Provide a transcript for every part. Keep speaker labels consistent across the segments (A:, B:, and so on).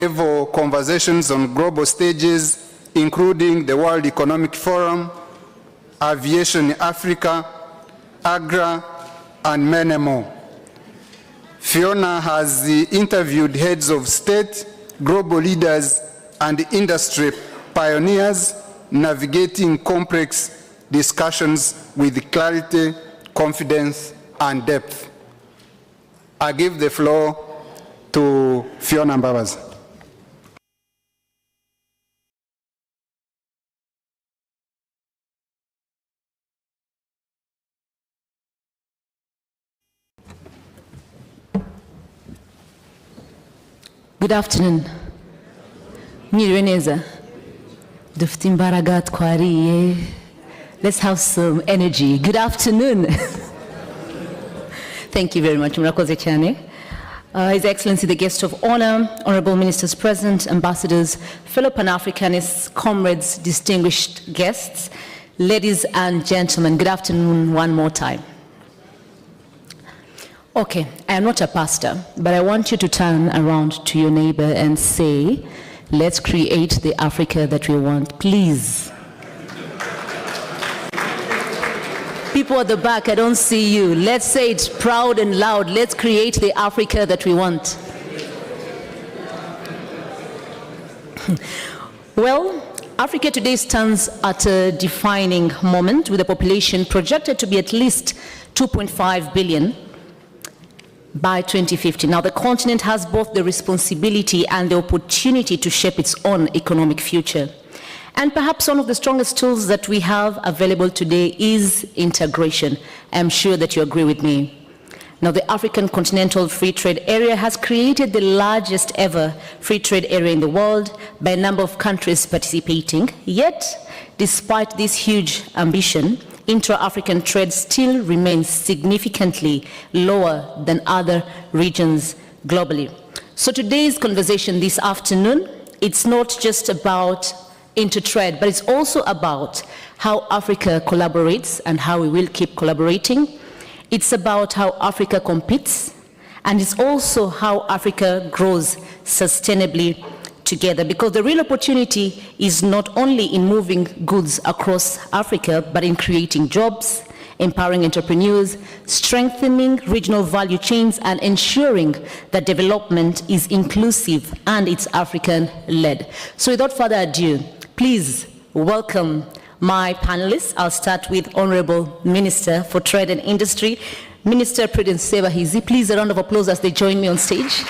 A: level conversations on global stages, including the World Economic Forum, Aviation Africa, AGRA, and many more. Fiona has interviewed heads of state, global leaders, and industry pioneers, navigating complex discussions with clarity, confidence, and depth. I give the floor to Fiona Mbabazi.
B: Good afternoon. Mwiriwe neza. Dufite imbaraga twariye. Let's have some energy. Good afternoon. Thank you very much. Murakoze cyane. His Excellency, the guest of honor, honorable ministers present, ambassadors, fellow Pan-Africanists, comrades, distinguished guests, ladies and gentlemen, good afternoon one more time. Okay, I am not a pastor, but I want you to turn around to your neighbor and say, let's create the Africa that we want, please. People at the back, I don't see you. Let's say it proud and loud. Let's create the Africa that we want. Well, Africa today stands at a defining moment with a population projected to be at least 2.5 billion by 2050. Now, the continent has both the responsibility and the opportunity to shape its own economic future. And perhaps one of the strongest tools that we have available today is integration. I'm sure that you agree with me. Now, the African Continental Free Trade Area has created the largest ever free trade area in the world by a number of countries participating. Yet, despite this huge ambition, intra-African trade still remains significantly lower than other regions globally. So today's conversation this afternoon, it's not just about inter-trade, but it's also about how Africa collaborates and how we will keep collaborating. It's about how Africa competes, and it's also how Africa grows sustainably together, because the real opportunity is not only in moving goods across Africa, but in creating jobs, empowering entrepreneurs, strengthening regional value chains, and ensuring that development is inclusive and it's African-led. So without further ado, please welcome my panelists. I'll start with Honorable Minister for Trade and Industry, Minister Prudence Sebahizi. Please, a round of applause as they join me on stage.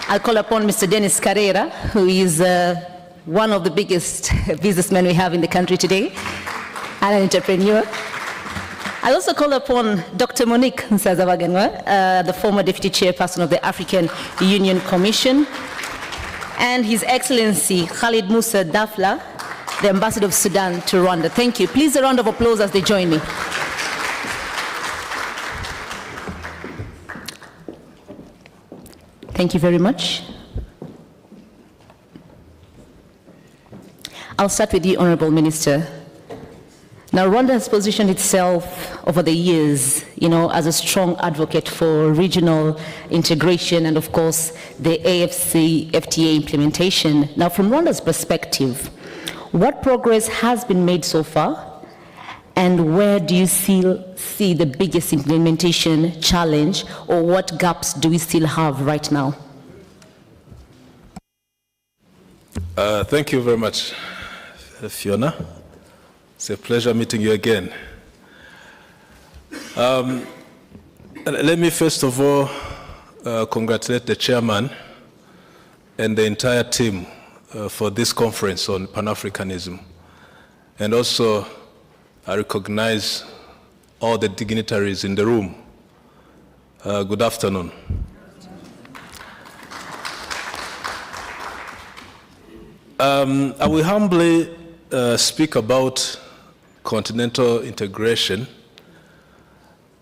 B: I'll call upon Mr. Dennis Carrera, who is one of the biggest businessmen we have in the country today, and an entrepreneur. I'll also call upon Dr. Monique Nsazabaganwa, the former Deputy Chairperson of the African Union Commission, and His Excellency Khalid Musa Dafla, the Ambassador of Sudan to Rwanda. Thank you. Please, a round of applause as they join me. Thank you very much. I'll start with you, Honorable Minister. Now, Rwanda has positioned itself over the years, as a strong advocate for regional integration and, of course, the AfCFTA implementation. Now, from Rwanda's perspective, what progress has been made so far, and where do you see the biggest implementation challenge, or what gaps do we still have right now?
C: Thank you very much, Fiona. It's a pleasure meeting you again. Let me first of all congratulate the chairman and the entire team for this conference on Pan-Africanism. And also, I recognize all the dignitaries in the room. Good afternoon. I will humbly speak about continental integration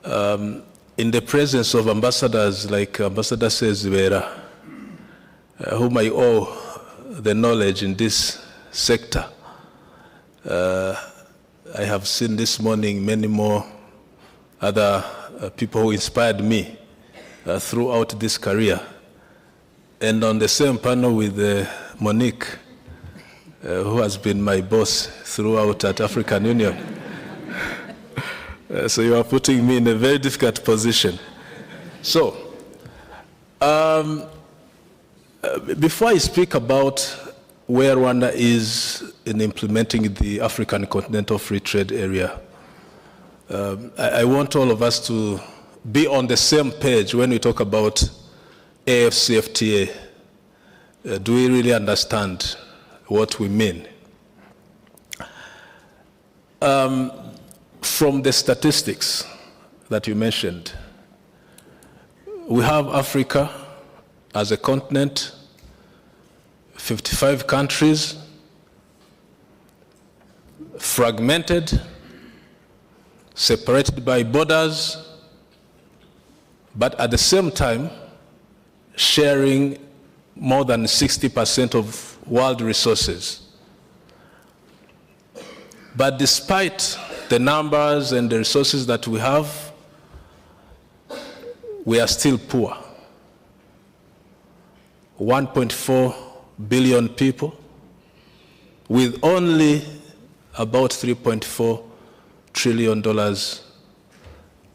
C: in the presence of ambassadors like Ambassador Sezibera, whom I owe the knowledge in this sector. I have seen this morning many more other people who inspired me throughout this career. and on the same panel with Monique, who has been my boss throughout at African Union. So you are putting me in a very difficult position. So, before I speak about where Rwanda is in implementing the African Continental Free Trade Area, I want all of us to be on the same page when we talk about AFCFTA. Do we really understand what we mean? From the statistics that you mentioned, we have Africa as a continent, 55 countries, fragmented, separated by borders, but at the same time, sharing more than 60% of world resources. But despite the numbers and the resources that we have, we are still poor. 1.4 billion people with only about $3.4 trillion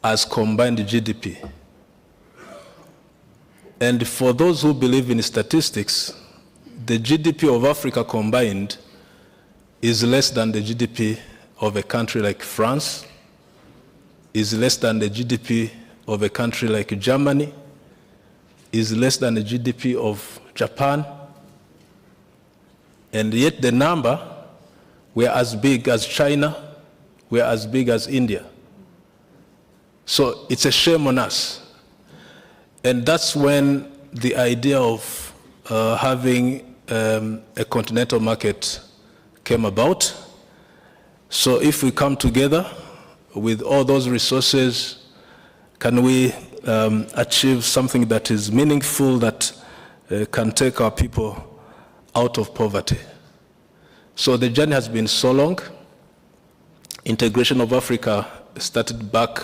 C: as combined GDP. And for those who believe in statistics, the GDP of Africa combined is less than the GDP of a country like France, is less than the GDP of a country like Germany, is less than the GDP of Japan, and yet the number, we're as big as China, we're as big as India. So it's a shame on us. And that's when the idea of having a continental market came about. So if we come together with all those resources, can we achieve something that is meaningful, that can take our people out of poverty? So the journey has been so long. Integration of Africa started back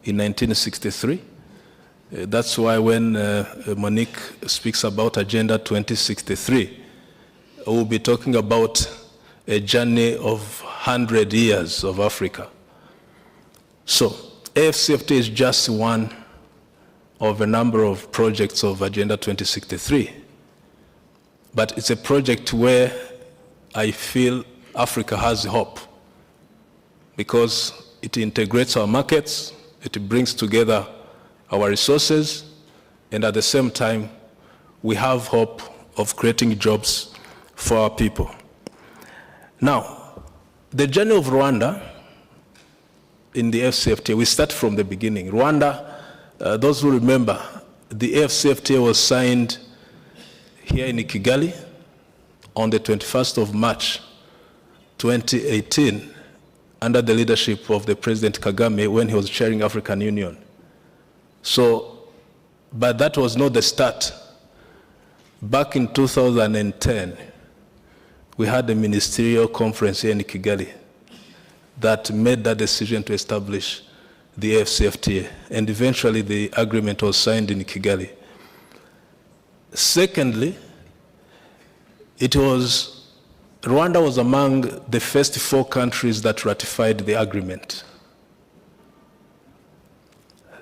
C: in 1963. That's why when Monique speaks about Agenda 2063, we'll be talking about a journey of 100 years of Africa. So AFCFTA is just one of a number of projects of Agenda 2063. But it's a project where I feel Africa has hope, because it integrates our markets, it brings together our resources, and at the same time, we have hope of creating jobs for our people. Now, the journey of Rwanda in the AFCFTA, we start from the beginning. Rwanda, those who remember, the AFCFTA was signed here in Kigali on the 21st of March, 2018, under the leadership of the President Kagame when he was chairing African Union. So, but that was not the start. Back in 2010, we had a ministerial conference here in Kigali that made that decision to establish the AFCFTA, and eventually the agreement was signed in Kigali. Secondly, Rwanda was among the first 4 countries that ratified the agreement.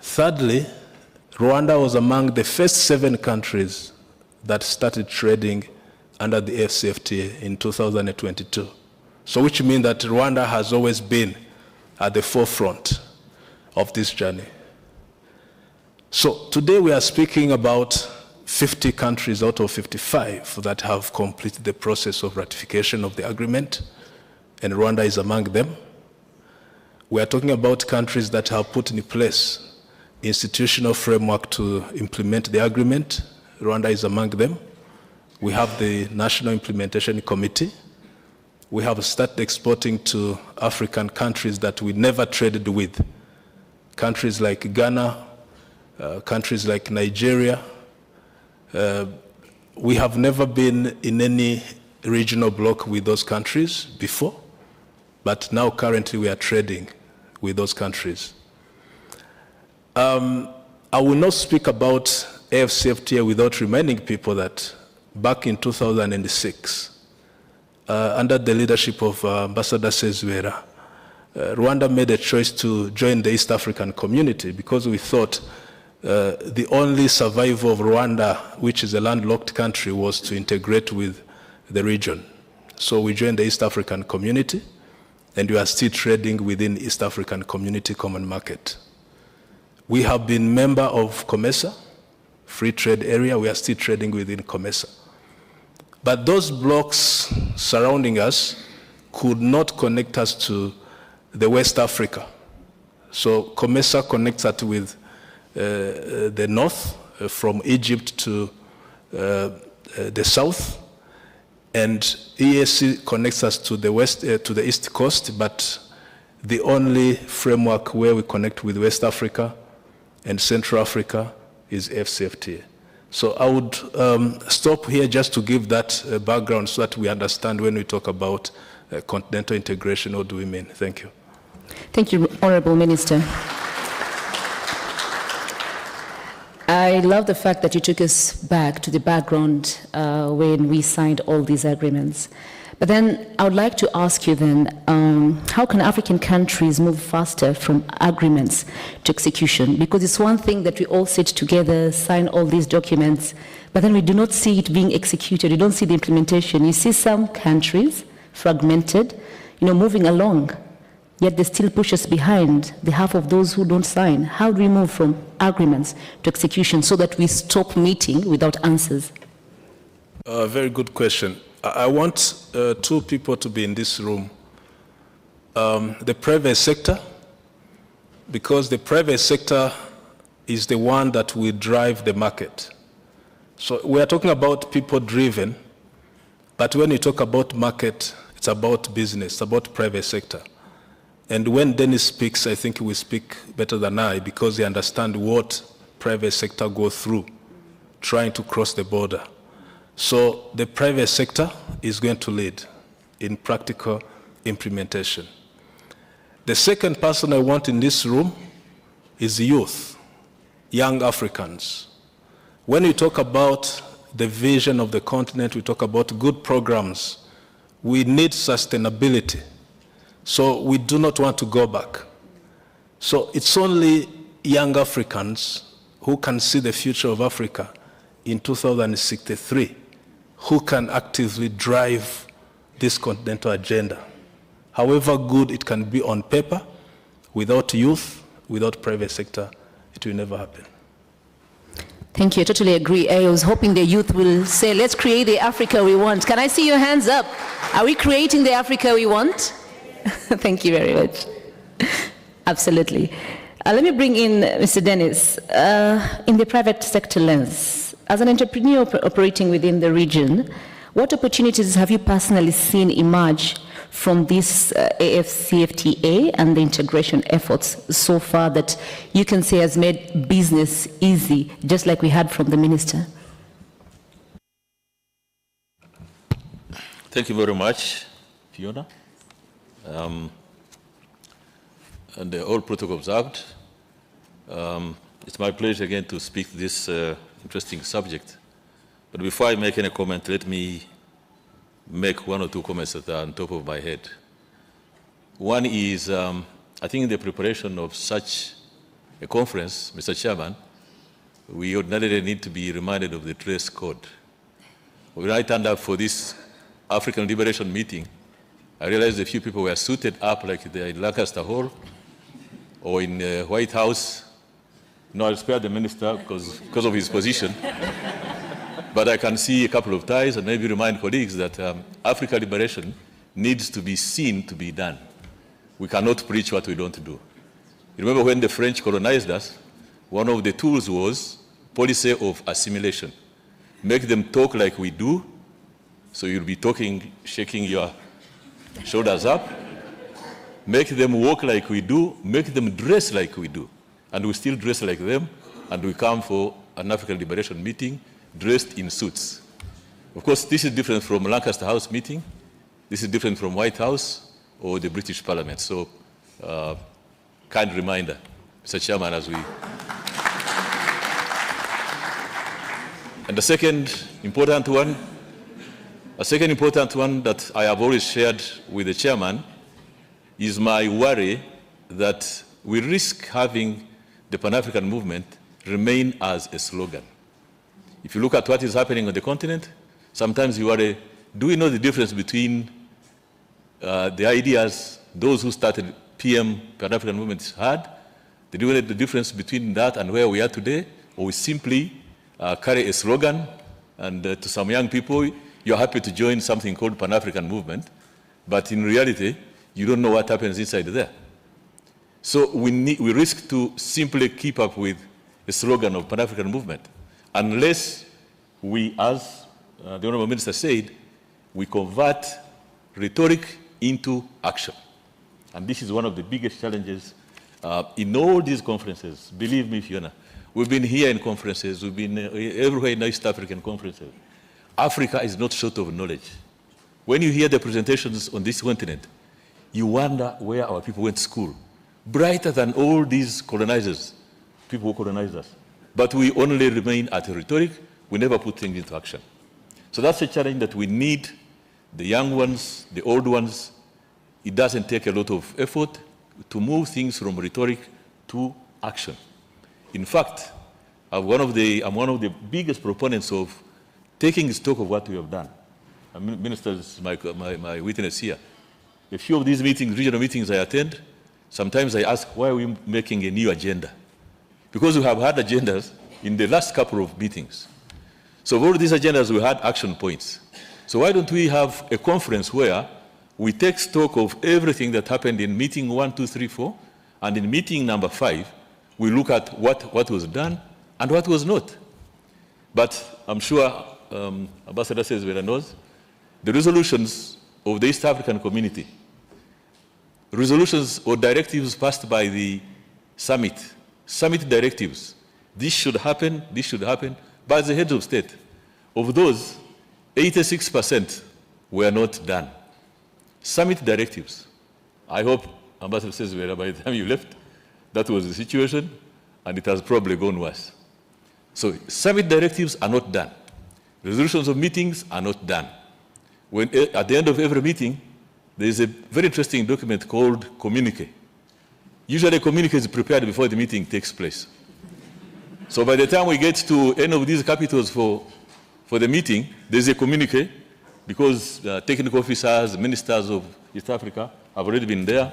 C: Thirdly, Rwanda was among the first 7 countries that started trading under the AFCFTA in 2022. So which means that Rwanda has always been at the forefront of this journey. So today we are speaking about 50 countries out of 55 that have completed the process of ratification of the agreement, and Rwanda is among them. We are talking about countries that have put in place institutional framework to implement the agreement. Rwanda is among them. We have the National Implementation Committee. We have started exporting to African countries that we never traded with. Countries like Ghana, countries like Nigeria. We have never been in any regional bloc with those countries before, but now currently we are trading with those countries. I will not speak about AFCFTA without reminding people that back in 2006, under the leadership of Ambassador Sezibera, Rwanda made a choice to join the East African community because we thought the only survival of Rwanda, which is a landlocked country, was to integrate with the region. So we joined the East African community, and we are still trading within East African Community Common Market. We have been member of COMESA, free trade area. We are still trading within COMESA. But those blocks surrounding us could not connect us to the West Africa. So COMESA connects us with the north, from Egypt to the south, and EAC connects us to the west, to the east coast, but the only framework where we connect with West Africa and Central Africa is AFCFTA. So I would stop here just to give that background so that we understand when we talk about continental integration, what do we mean? Thank you.
B: Thank you, Honorable Minister. I love the fact that you took us back to the background when we signed all these agreements. But then I would like to ask you then, how can African countries move faster from agreements to execution? Because it's one thing that we all sit together, sign all these documents, but then we do not see it being executed. You don't see the implementation. You see some countries fragmented, moving along, yet they still push us behind the half of those who don't sign. How do we move from agreements to execution so that we stop meeting without answers?
C: Very good question. I want two people to be in this room. The private sector, because the private sector is the one that will drive the market. So we are talking about people-driven, but when you talk about market, it's about business, it's about private sector. And when Dennis speaks, I think he will speak better than I because he understands what private sector go through, trying to cross the border. So the private sector is going to lead in practical implementation. The second person I want in this room is youth, young Africans. When we talk about the vision of the continent, we talk about good programs. We need sustainability. So we do not want to go back. So it's only young Africans who can see the future of Africa in 2063, who can actively drive this continental agenda. However good it can be on paper, without youth, without private sector, it will never happen.
B: Thank you, I totally agree. I was hoping the youth will say, let's create the Africa we want. Can I see your hands up? Are we creating the Africa we want? Thank you very much. Absolutely. Let me bring in Mr. Dennis. In the private sector lens, as an entrepreneur operating within the region, what opportunities have you personally seen emerge from this AFCFTA and the integration efforts so far that you can say has made business easy, just like we heard from the minister?
D: Thank you very much, Fiona. And all protocol observed. It's my pleasure again to speak to this interesting subject. But before I make any comment, let me make one or two comments that are on top of my head. One is, I think in the preparation of such a conference, Mr. Chairman, we ordinarily need to be reminded of the dress code. When I turned up for this African Liberation meeting, I realized a few people were suited up like they're in Lancaster Hall or in the White House. No, I'll spare the minister because of his position. But I can see a couple of ties and maybe remind colleagues that Africa liberation needs to be seen to be done. We cannot preach what we don't do. You remember when the French colonized us, one of the tools was policy of assimilation. Make them talk like we do, so you'll be talking, shaking your shoulders up. Make them walk like we do, make them dress like we do. And we still dress like them, and we come for an African liberation meeting dressed in suits. Of course, this is different from Lancaster House meeting. This is different from White House or the British Parliament. So, kind reminder, Mr. Chairman, as we... And the second important one that I have always shared with the chairman is my worry that we risk having the Pan-African movement remain as a slogan. If you look at what is happening on the continent, sometimes you worry, do we know the difference between the ideas those who started PM Pan-African movements had? Do we know the difference between that and where we are today? Or we simply carry a slogan, and to some young people, you're happy to join something called Pan-African movement, but in reality, you don't know what happens inside there. So we risk to simply keep up with the slogan of Pan-African movement, unless we, as the Honorable Minister said, we convert rhetoric into action. And this is one of the biggest challenges in all these conferences. Believe me, Fiona, we've been here in conferences, we've been everywhere in East African conferences. Africa is not short of knowledge. When you hear the presentations on this continent, you wonder where our people went to school. Brighter than all these colonizers, people who colonized us. But we only remain at rhetoric, we never put things into action. So that's a challenge that we need, the young ones, the old ones. It doesn't take a lot of effort to move things from rhetoric to action. In fact, I'm one of the biggest proponents of taking stock of what we have done. Minister is my witness here. A few of these meetings, regional meetings I attend, sometimes I ask, why are we making a new agenda? Because we have had agendas in the last couple of meetings. So of all these agendas, we had action points. So why don't we have a conference where we take stock of everything that happened in meeting 1, 2, 3, 4, and in meeting number 5, we look at what was done and what was not. But I'm sure Ambassador Sesbera knows, the resolutions of the East African community, resolutions or directives passed by the summit directives, this should happen, by the heads of state. Of those, 86% were not done. Summit directives. I hope, Ambassador Sesbera, by the time you left, that was the situation, and it has probably gone worse. So summit directives are not done. Resolutions of meetings are not done. When, at the end of every meeting, there is a very interesting document called communique. Usually a communique is prepared before the meeting takes place. So by the time we get to any of these capitals for the meeting, there's a communique, because technical officers, ministers of East Africa have already been there.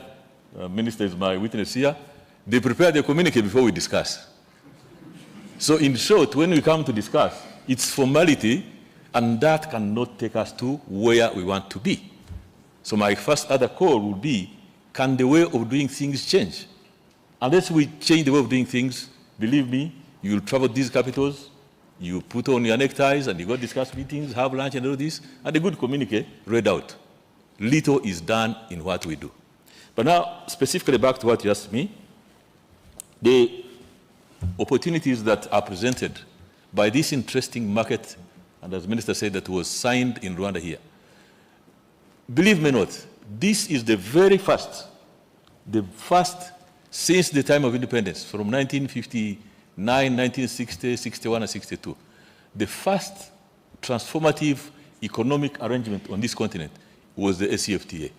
D: Minister is my witness here. They prepare the communique before we discuss. So in short, when we come to discuss, it's formality, and that cannot take us to where we want to be. So my first other call would be, can the way of doing things change? Unless we change the way of doing things, believe me, you'll travel these capitals, you put on your neckties and you go discuss meetings, have lunch and all this, and a good communique read out. Little is done in what we do. But now, specifically back to what you asked me, the opportunities that are presented by this interesting market, and as Minister said, that was signed in Rwanda here. Believe me not, this is the first since the time of independence, from 1959, 1960, 61, and 62, the first transformative economic arrangement on this continent was the ACFTA.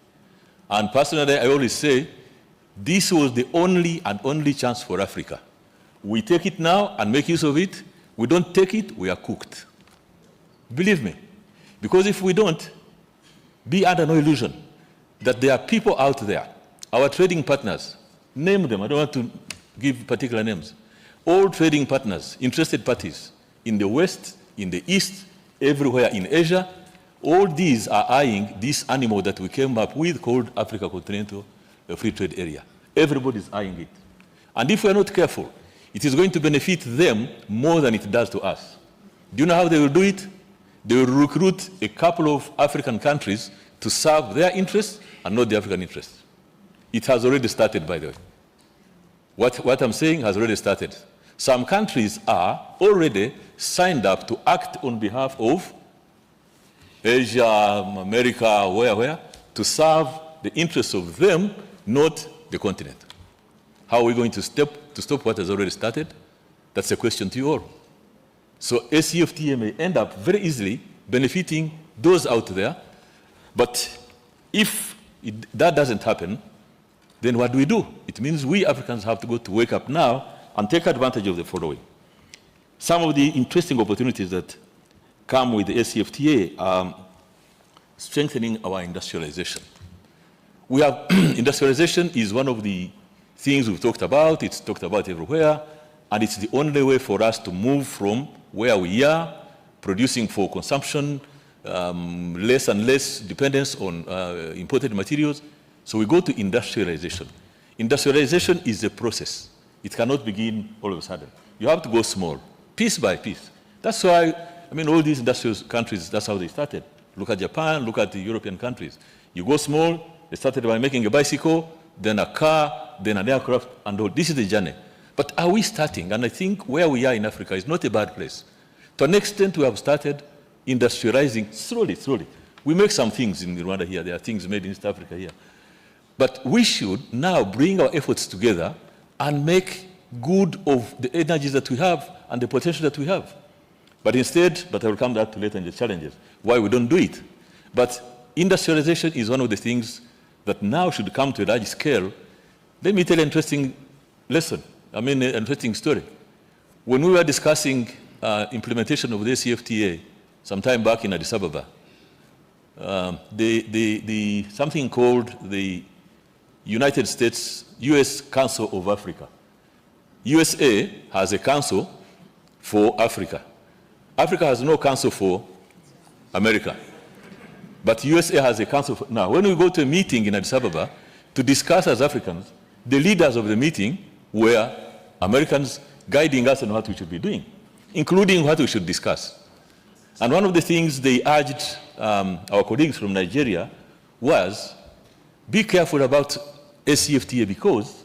D: And personally, I always say, this was the only chance for Africa. We take it now and make use of it. We don't take it, we are cooked. Believe me. Because if we don't, be under no illusion that there are people out there, our trading partners, name them, I don't want to give particular names, all trading partners, interested parties in the West, in the East, everywhere in Asia, all these are eyeing this animal that we came up with called Africa Continental Free Trade Area. Everybody is eyeing it. And if we are not careful, it is going to benefit them more than it does to us. Do you know how they will do it? They will recruit a couple of African countries to serve their interests and not the African interests. It has already started, by the way. What I'm saying has already started. Some countries are already signed up to act on behalf of Asia, America, where, to serve the interests of them, not the continent. How are we going to stop what has already started? That's a question to you all. So ACFTA may end up very easily benefiting those out there. But if that doesn't happen, then what do? It means we Africans have to go to wake up now and take advantage of the following. Some of the interesting opportunities that come with the ACFTA are strengthening our industrialization. We have industrialization is one of the things we've talked about. It's talked about everywhere, and it's the only way for us to move from where we are, producing for consumption, less and less dependence on imported materials. So we go to industrialization. Industrialization is a process. It cannot begin all of a sudden. You have to go small, piece by piece. That's why, I mean, all these industrial countries, that's how they started. Look at Japan, look at the European countries. You go small, they started by making a bicycle, then a car, then an aircraft, and all. This is the journey. But are we starting? And I think where we are in Africa is not a bad place. To an extent, we have started industrializing slowly. We make some things in Rwanda here. There are things made in East Africa here. But we should now bring our efforts together and make good of the energies that we have and the potential that we have. But instead, I will come back to later in the challenges, why we don't do it. But industrialization is one of the things that now should come to a large scale. Let me tell you an interesting lesson. An interesting story. When we were discussing implementation of the CFTA some time back in Addis Ababa, something called the United States U.S. Council of Africa. USA has a council for Africa. Africa has no council for America. But USA has a council for, now, when we go to a meeting in Addis Ababa to discuss as Africans, the leaders of the meeting were Americans guiding us on what we should be doing, including what we should discuss. And one of the things they urged our colleagues from Nigeria was, be careful about ACFTA because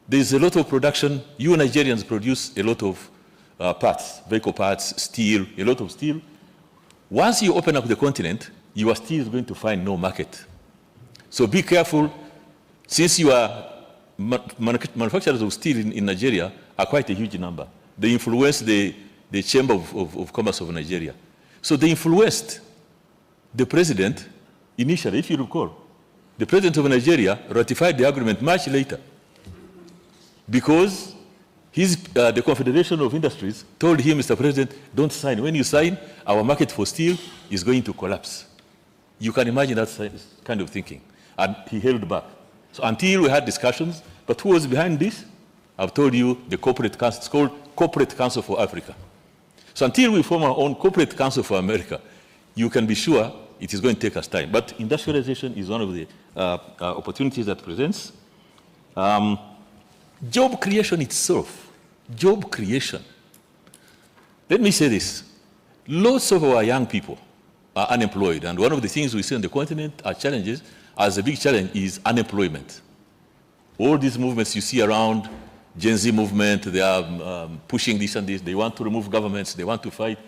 D: there's a lot of production. You Nigerians produce a lot of parts, vehicle parts, steel, a lot of steel. Once you open up the continent, your steel is going to find no market. So be careful. Since you are manufacturers of steel in Nigeria are quite a huge number. They influence the Chamber of Commerce of Nigeria. So they influenced the president initially, if you recall. The president of Nigeria ratified the agreement much later because the Confederation of Industries told him, Mr. President, don't sign. When you sign, our market for steel is going to collapse. You can imagine that kind of thinking. And he held back. So until we had discussions, but who was behind this? I've told you the corporate council. It's called Corporate Council for Africa. So until we form our own Corporate Council for America, you can be sure it is going to take us time. But industrialization is one of the opportunities that presents. Job creation itself, job creation. Let me say this. Lots of our young people are unemployed. And one of the things we see on the continent are challenges, as a big challenge is unemployment. All these movements you see around, Gen Z movement, they are pushing this and this, they want to remove governments, they want to fight.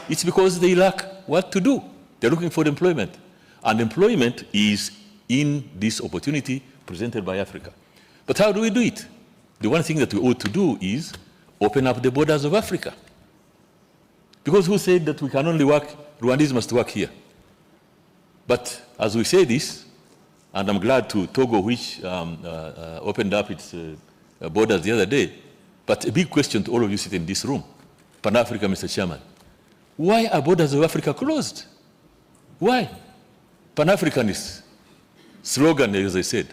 D: It's because they lack what to do. They're looking for employment. And employment is in this opportunity presented by Africa. But how do we do it? The one thing that we ought to do is open up the borders of Africa. Because who said that we can only work, Rwandese must work here? But as we say this, and I'm glad to Togo, which opened up its borders the other day, but a big question to all of you sitting in this room, Pan-Africa, Mr. Chairman, why are borders of Africa closed? Why? Pan-Africanist slogan, as I said.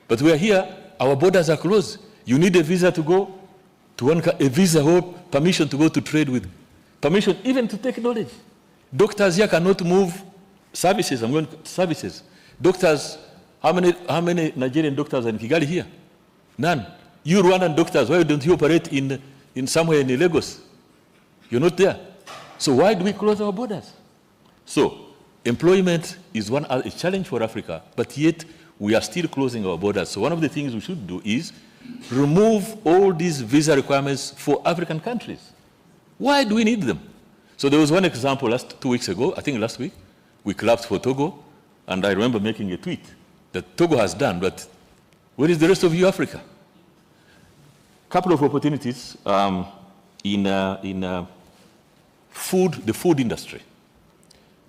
D: But we are here, our borders are closed. You need a visa to go to a visa or permission to go to trade with, permission even to take knowledge. Doctors here cannot move services. I'm going to services. Doctors, how many Nigerian doctors are in Kigali here? None. You Rwandan doctors, why don't you operate in somewhere in Lagos? You're not there. So why do we close our borders? So employment is a challenge for Africa, but yet we are still closing our borders. So one of the things we should do is remove all these visa requirements for African countries. Why do we need them? So there was one example 2 weeks ago, I think last week, we clapped for Togo, and I remember making a tweet that Togo has done, but where is the rest of you, Africa? Couple of opportunities in the food industry.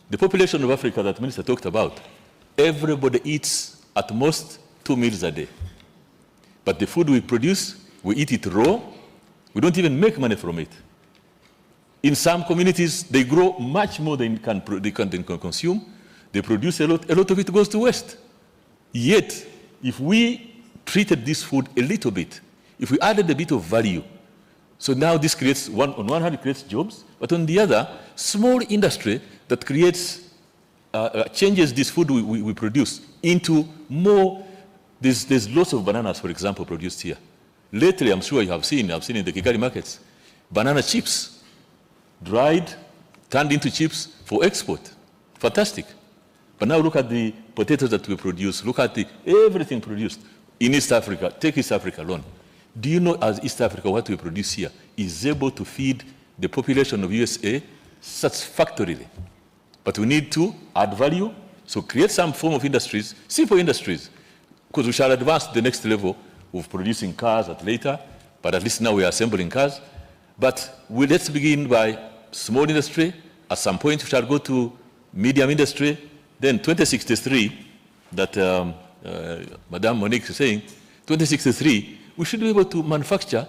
D: The population of Africa that Minister talked about, everybody eats at most 2 meals a day. But the food we produce, we eat it raw. We don't even make money from it. In some communities, they grow much more than they can consume. They produce a lot of it goes to waste. Yet, if we treated this food a little bit, if we added a bit of value, so now this creates, on one hand, it creates jobs, but on the other, small industry that creates, changes this food we produce into more. There's lots of bananas, for example, produced here. Lately, I'm sure you have seen, I've seen in the Kigali markets, banana chips, dried, turned into chips for export. Fantastic. But now look at the potatoes that we produce. Look at everything produced in East Africa. Take East Africa alone. Do you know, as East Africa, what we produce here is able to feed the population of USA satisfactorily? But we need to add value, so create some form of industries, simple industries, because we shall advance to the next level of producing cars at later, but at least now we are assembling cars. But let's begin by small industry. At some point, we shall go to medium industry. Then 2063, that Madame Monique is saying, 2063, we should be able to manufacture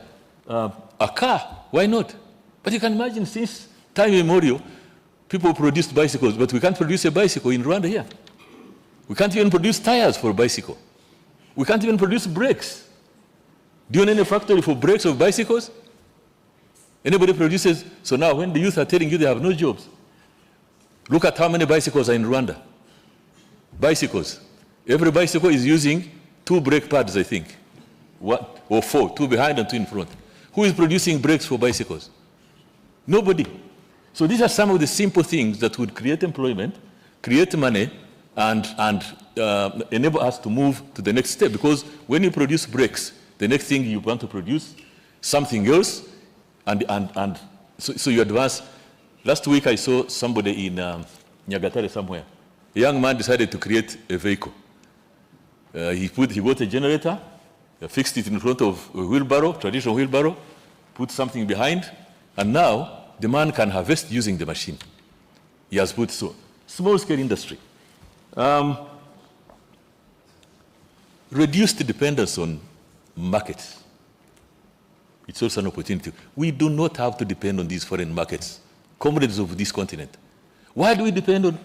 D: a car. Why not? But you can imagine, since time immemorial, people produced bicycles, but we can't produce a bicycle in Rwanda here. We can't even produce tires for a bicycle. We can't even produce brakes. Do you know any factory for brakes of bicycles? Anybody produces? So now when the youth are telling you they have no jobs, look at how many bicycles are in Rwanda. Bicycles. Every bicycle is using 2 brake pads, I think. What? Or 4, 2 behind and 2 in front. Who is producing brakes for bicycles? Nobody. So these are some of the simple things that would create employment, create money, and enable us to move to the next step. Because when you produce brakes, the next thing you want to produce something else, and so you advance. Last week I saw somebody in Nyagatare somewhere. A young man decided to create a vehicle. He got a generator, fixed it in front of a wheelbarrow, traditional wheelbarrow, put something behind, and now the man can harvest using the machine. He has put small-scale industry. Reduce the dependence on markets. It's also an opportunity. We do not have to depend on these foreign markets, comrades of this continent. Why do we depend on,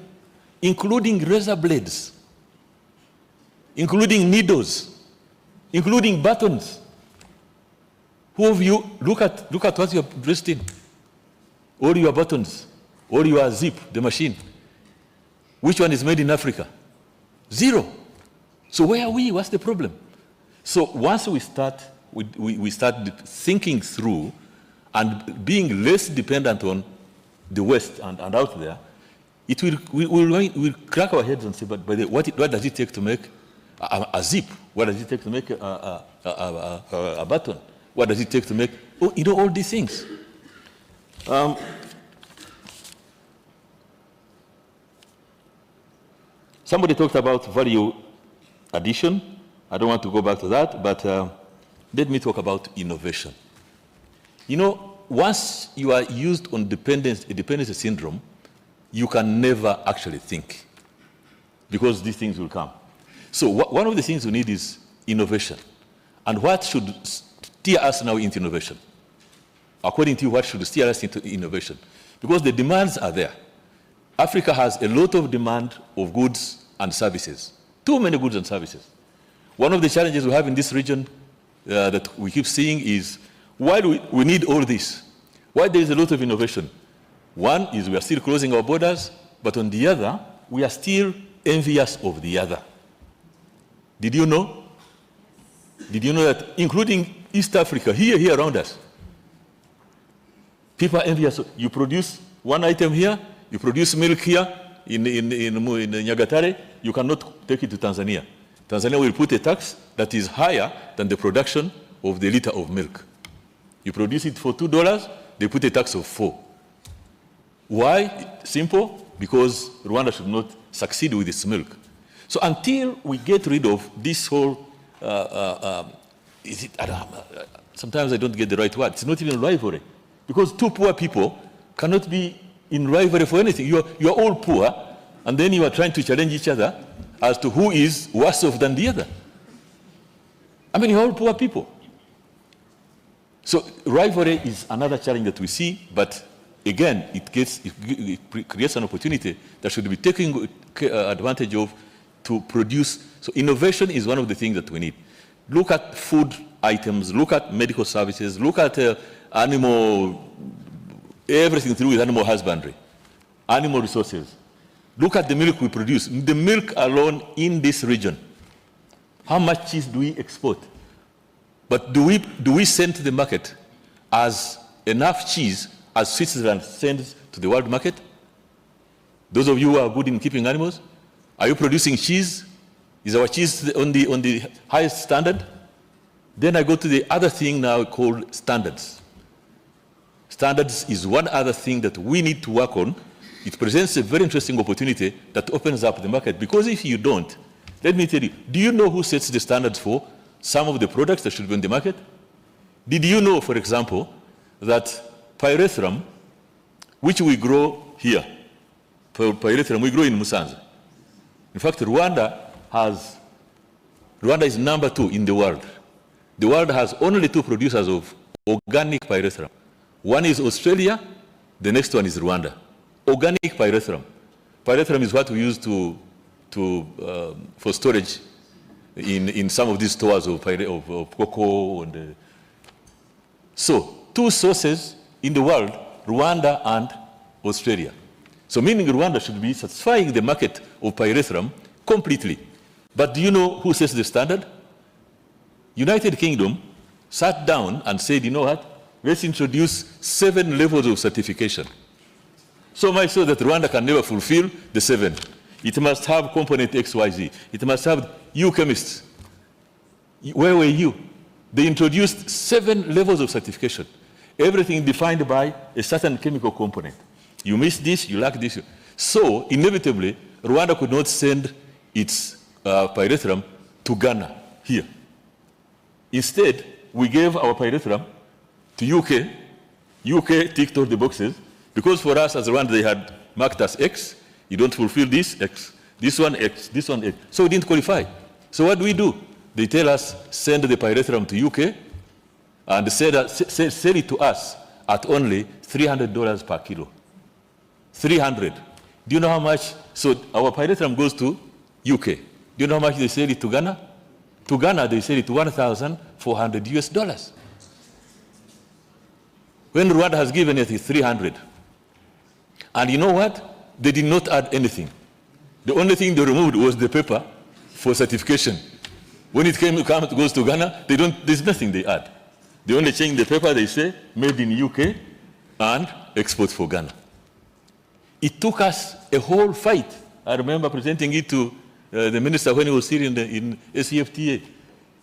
D: including razor blades, including needles, including buttons? Who of you, look at what you have dressed in, all your buttons, all your zip, the machine. Which one is made in Africa? 0. So where are we? What's the problem? So once we start, we start thinking through and being less dependent on the West and out there, it we'll crack our heads and say, but what does it take to make a zip? What does it take to make a button? What does it take to make, all these things? Somebody talked about value addition. I don't want to go back to that, but let me talk about innovation. Once you are used on dependency syndrome, you can never actually think, because these things will come. So one of the things we need is innovation. And what should steer us now into innovation? According to you, what should steer us into innovation? Because the demands are there. Africa has a lot of demand of goods and services, too many goods and services. One of the challenges we have in this region that we keep seeing is, why do we need all this? Why there is a lot of innovation? One is we are still closing our borders, but on the other, we are still envious of the other. Did you know? Did you know that, including East Africa, here around us, people are envious. You produce one item here, you produce milk here in Nyagatare, you cannot take it to Tanzania. Tanzania will put a tax that is higher than the production of the liter of milk. You produce it for $2, they put a tax of 4. Why? Simple, because Rwanda should not succeed with its milk. So until we get rid of this whole, sometimes I don't get the right word, it's not even rivalry. Because 2 poor people cannot be in rivalry for anything. You're all poor, and then you are trying to challenge each other as to who is worse off than the other. I mean, you're all poor people. So rivalry is another challenge that we see, but again, it creates an opportunity that should be taken advantage of to produce. So innovation is one of the things that we need. Look at food items, look at medical services, look at everything to do with animal husbandry, animal resources. Look at the milk we produce. The milk alone in this region. How much cheese do we export? But do we send to the market as enough cheese as Switzerland sends to the world market? Those of you who are good in keeping animals, are you producing cheese? Is our cheese on the highest standard? Then I go to the other thing now called standards. Standards is one other thing that we need to work on. It presents a very interesting opportunity that opens up the market, because if you don't, let me tell you, do you know who sets the standards for some of the products that should be on the market? Did you know, for example, that pyrethrum, which we grow here, pyrethrum we grow in Musanze. In fact, Rwanda is number 2 in the world. The world has only 2 producers of organic pyrethrum. One is Australia, the next one is Rwanda. Organic pyrethrum. Pyrethrum is what we use for storage in some of these stores of cocoa. So 2 sources in the world, Rwanda and Australia. So meaning Rwanda should be satisfying the market of pyrethrum completely. But do you know who sets the standard? United Kingdom sat down and said, you know what, let's introduce 7 levels of certification. So much so that Rwanda can never fulfill the 7. It must have component XYZ. It must have you chemists. Where were you? They introduced 7 levels of certification. Everything defined by a certain chemical component. You miss this, you lack this. So inevitably, Rwanda could not send its pyrethrum to Ghana here. Instead, we gave our pyrethrum to UK. UK ticked all the boxes, because for us as Rwanda they had marked as X. You don't fulfill this, X. This one, X. This one, X. So we didn't qualify. So what do? They tell us, send the pyrethrum to UK and sell it to us at only $300 per kilo. 300. Do you know how much? So our pyrethrum goes to UK. Do you know how much they sell it to Ghana? To Ghana, they sell it to $1,400. When Rwanda has given it 300. And you know what? They did not add anything. The only thing they removed was the paper for certification. When it goes to Ghana, there's nothing they add. They only change the paper, they say, made in UK and export for Ghana. It took us a whole fight. I remember presenting it to the minister when he was here in SCFTA.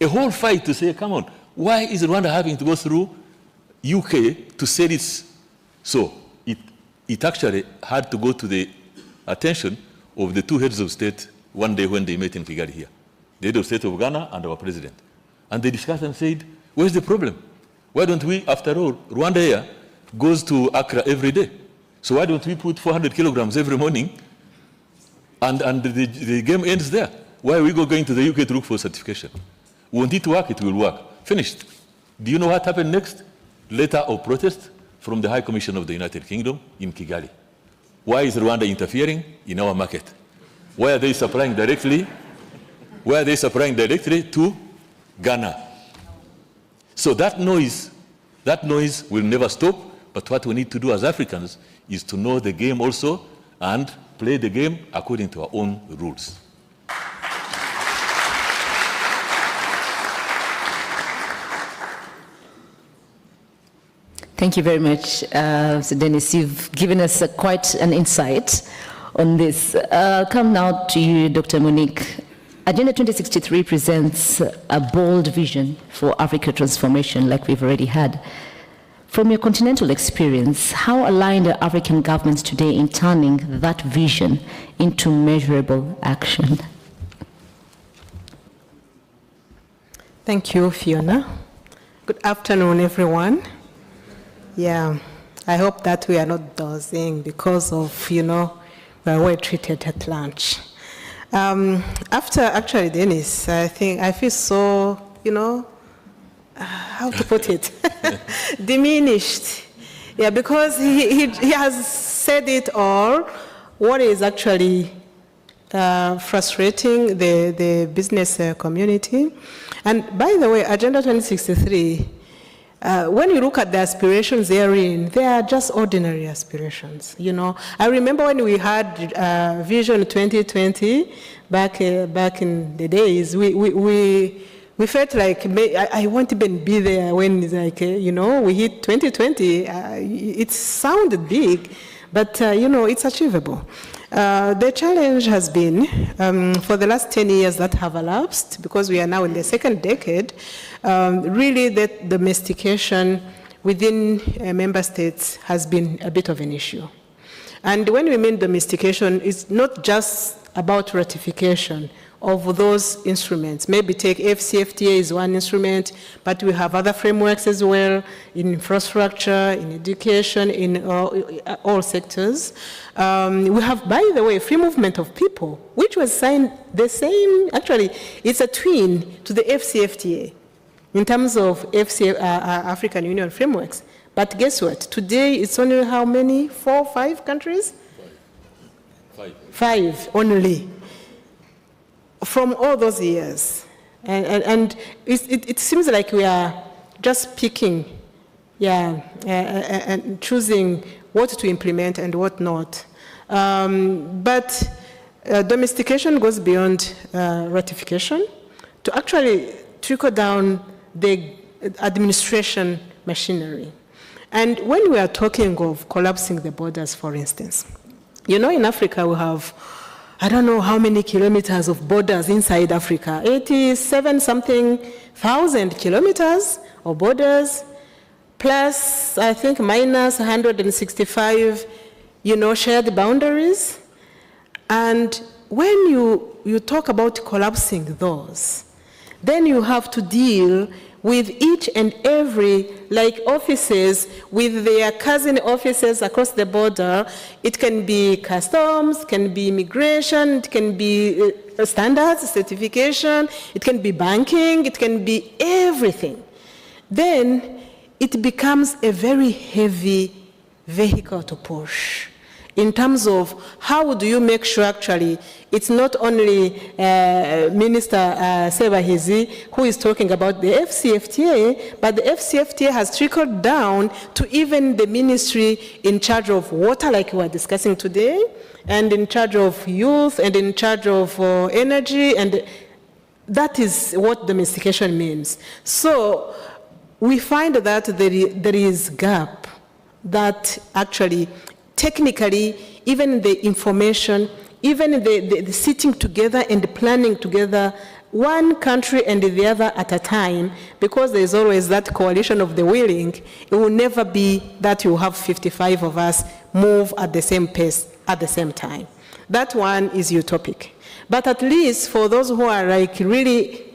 D: A whole fight to say, come on, why is Rwanda having to go through UK to sell its? So it actually had to go to the attention of the 2 heads of state one day when they met in Kigali here. The head of state of Ghana and our president. And they discussed and said, where's the problem? Why don't we, after all, Rwanda Air goes to Accra every day. So why don't we put 400 kilograms every morning and the game ends there? Why are we going to the UK to look for certification? Want it to work, it will work. Finished. Do you know what happened next? Letter of protest from the High Commission of the United Kingdom in Kigali. Why is Rwanda interfering in our market? Why are they supplying directly? Why are they supplying directly to Ghana? So that noise will never stop, but what we need to do as Africans is to know the game also and play the game according to our own rules.
B: Thank you very much, Mr. Dennis. You've given us quite an insight on this. Come now to you, Dr. Monique. Agenda 2063 presents a bold vision for Africa transformation, like we've already had. From your continental experience, how aligned are African governments today in turning that vision into measurable action?
E: Thank you, Fiona. Good afternoon, everyone. Yeah, I hope that we are not dozing because of, we are well treated at lunch. After actually Dennis, I think I feel so, how to put it, diminished. Yeah, because he has said it all. What is actually frustrating the business community. And by the way, Agenda 2063, when you look at the aspirations therein, they are just ordinary aspirations. I remember when we had Vision 2020 back in the days, we felt like I won't even be there when it's like, we hit 2020. It sounded big, but it's achievable. The challenge has been, for the last 10 years that have elapsed, because we are now in the second decade, really the domestication within member states has been a bit of an issue. And when we mean domestication, it's not just about ratification of those instruments. Maybe take FCFTA is one instrument, but we have other frameworks as well in infrastructure, in education, in all sectors. We have, by the way, free movement of people, which was signed the same, actually, it's a twin to the FCFTA in terms of African Union frameworks. But guess what? Today, it's only how many? 4, 5 countries? Five only. From all those years. And it seems like we are just picking, and choosing what to implement and what not. But domestication goes beyond ratification to actually trickle down the administration machinery. And when we are talking of collapsing the borders, for instance, in Africa we have, I don't know how many kilometers of borders inside Africa, 87-something thousand kilometers of borders, plus, I think, minus 165, shared boundaries. And when you talk about collapsing those, then you have to deal with each and every, like offices with their cousin offices across the border. It can be customs, can be immigration, it can be standards, certification, it can be banking, it can be everything. Then it becomes a very heavy vehicle to push in terms of how do you make sure actually it's not only Minister Sebahizi who is talking about the FCFTA, but the FCFTA has trickled down to even the ministry in charge of water, like we are discussing today, and in charge of youth, and in charge of energy, and that is what domestication means. So we find that there is gap that actually technically, even the information, even the sitting together and the planning together, one country and the other at a time, because there is always that coalition of the willing, it will never be that you have 55 of us move at the same pace at the same time. That one is utopic. But at least for those who are like really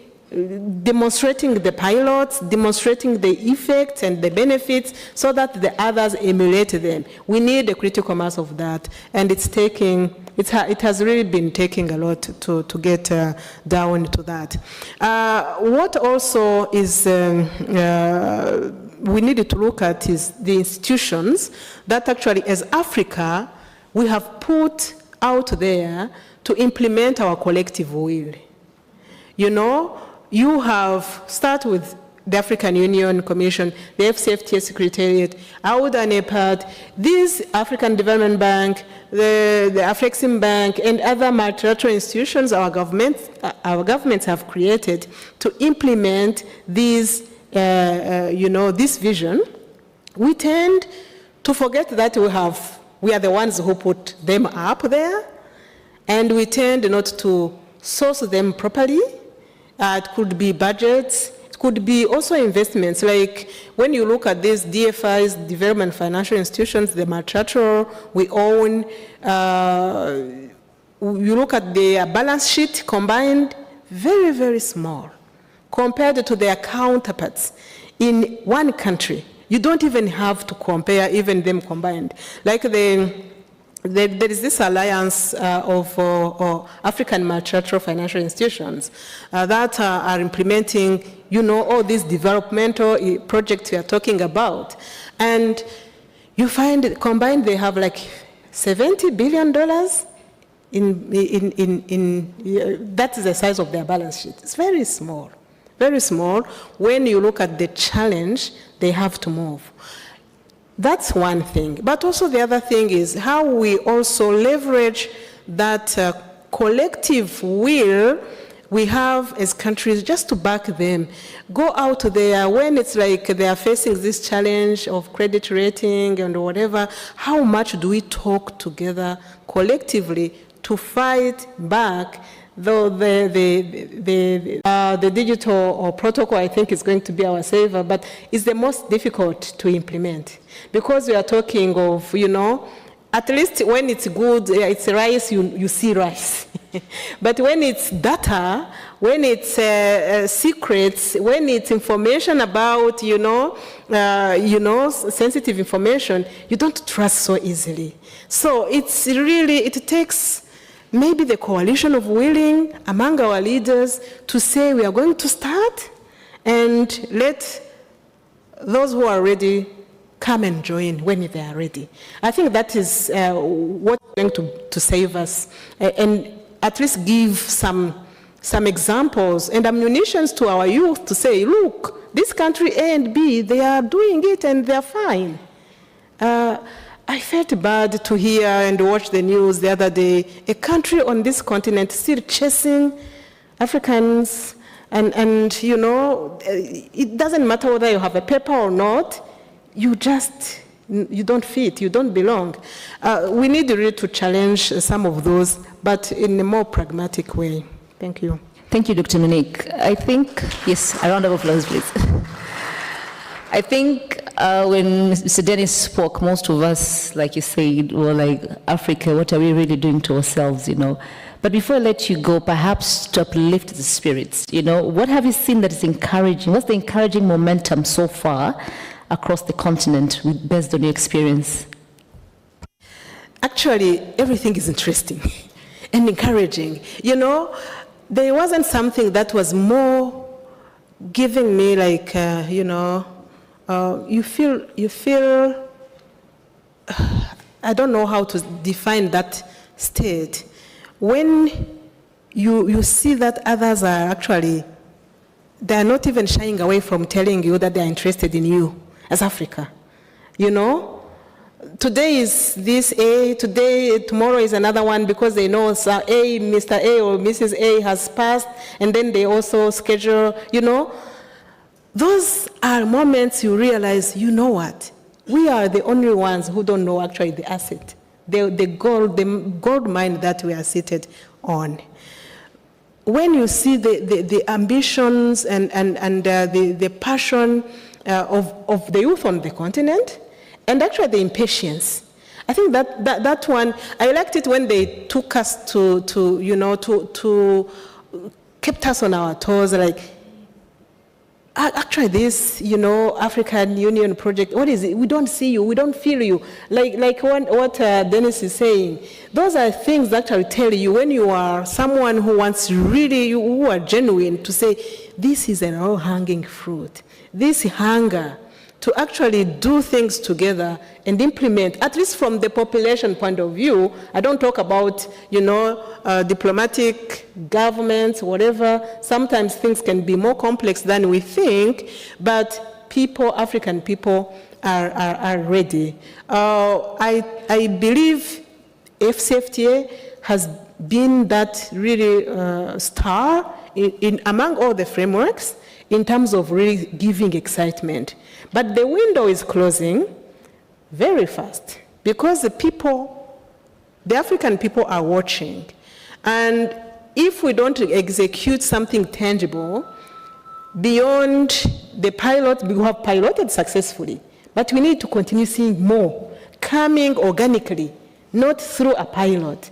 E: demonstrating the pilots, demonstrating the effects and the benefits so that the others emulate them. We need a critical mass of that, and it has really been taking a lot to get down to that. What also is we need to look at is the institutions that actually, as Africa, we have put out there to implement our collective will. You have started with the African Union Commission, the FCFTA Secretariat, AUD and EPAD, this African Development Bank, the Afrexim Bank, and other multilateral institutions our governments have created to implement these, this vision. We tend to forget that we are the ones who put them up there, and we tend not to source them properly. It could be budgets, it could be also investments, like when you look at these DFIs, development financial institutions, the multilateral we own, you look at their balance sheet combined, very, very small compared to their counterparts in one country You don't even have to compare even them combined. Like there is this alliance of African multilateral financial institutions that are implementing, all these developmental projects we are talking about. And you find combined they have like $70 billion that is the size of their balance sheet. It's very small when you look at the challenge they have to move. That's one thing. But also the other thing is how we also leverage that collective will we have as countries just to back them. Go out there when it's like they are facing this challenge of credit rating and whatever, how much do we talk together collectively to fight back? Though the digital protocol, I think, is going to be our saver, but it's the most difficult to implement because we are talking of, at least when it's good, it's rice, you see rice. But when it's data, when it's secrets, when it's information about, sensitive information, you don't trust so easily. So it's really, it takes maybe the coalition of willing among our leaders to say we are going to start and let those who are ready come and join when they are ready. I think that is what's going to save us and at least give some examples and ammunitions to our youth to say, look, this country A and B, they are doing it and they're fine. I felt bad to hear and watch the news the other day, a country on this continent still chasing Africans and it doesn't matter whether you have a paper or not, you don't fit, you don't belong. We need really to challenge some of those, but in a more pragmatic way. Thank you.
B: Thank you, Dr. Monique. I think, yes, a round of applause, please. I think when Mr. Dennis spoke, most of us, like you said, were like, Africa, what are we really doing to ourselves, But before I let you go, perhaps to uplift the spirits, what have you seen that is encouraging? What's the encouraging momentum so far across the continent based on your experience?
E: Actually, everything is interesting and encouraging. There wasn't something that was more giving me like, you feel, I don't know how to define that state. When you see that others are actually, they're not even shying away from telling you that they're interested in you as Africa. Today is this A, tomorrow is another one because they know Mr. A or Mrs. A has passed, and then they also schedule, Those are moments you realize, you know what? We are the only ones who don't know actually the asset, the gold mine that we are seated on. When you see the ambitions and the passion of the youth on the continent, and actually the impatience, I think that one, I liked it when they took us to kept us on our toes, like, actually this, African Union project, what is it? We don't see you, we don't feel you. Like what Dennis is saying, those are things that I tell you when you are someone who wants really, who are genuine, to say, this is an low-hanging fruit. This hunger to actually do things together and implement, at least from the population point of view. I don't talk about, diplomatic governments, whatever. Sometimes things can be more complex than we think, but people, African people, are ready. I believe FCFTA has been that really star in among all the frameworks in terms of really giving excitement. But the window is closing very fast because the African people are watching. And if we don't execute something tangible beyond the pilot, we have piloted successfully, but we need to continue seeing more coming organically, not through a pilot.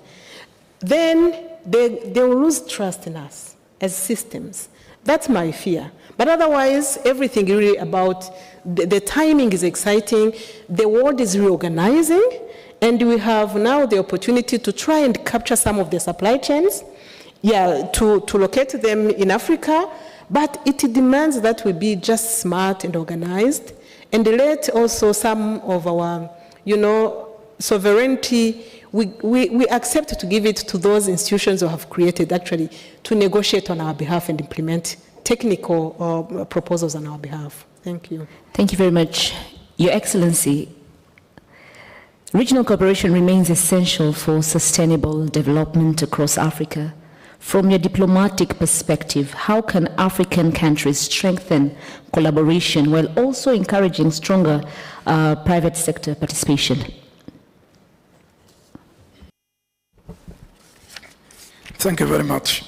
E: Then they will lose trust in us as systems. That's my fear. But otherwise, everything really about the timing is exciting. The world is reorganizing, and we have now the opportunity to try and capture some of the supply chains, to locate them in Africa. But it demands that we be just smart and organized, and let also some of our, sovereignty, we accept to give it to those institutions who have created actually to negotiate on our behalf and implement technical proposals on our behalf. Thank you.
B: Thank you very much. Your Excellency, regional cooperation remains essential for sustainable development across Africa. From your diplomatic perspective, how can African countries strengthen collaboration while also encouraging stronger private sector participation?
F: Thank you very much.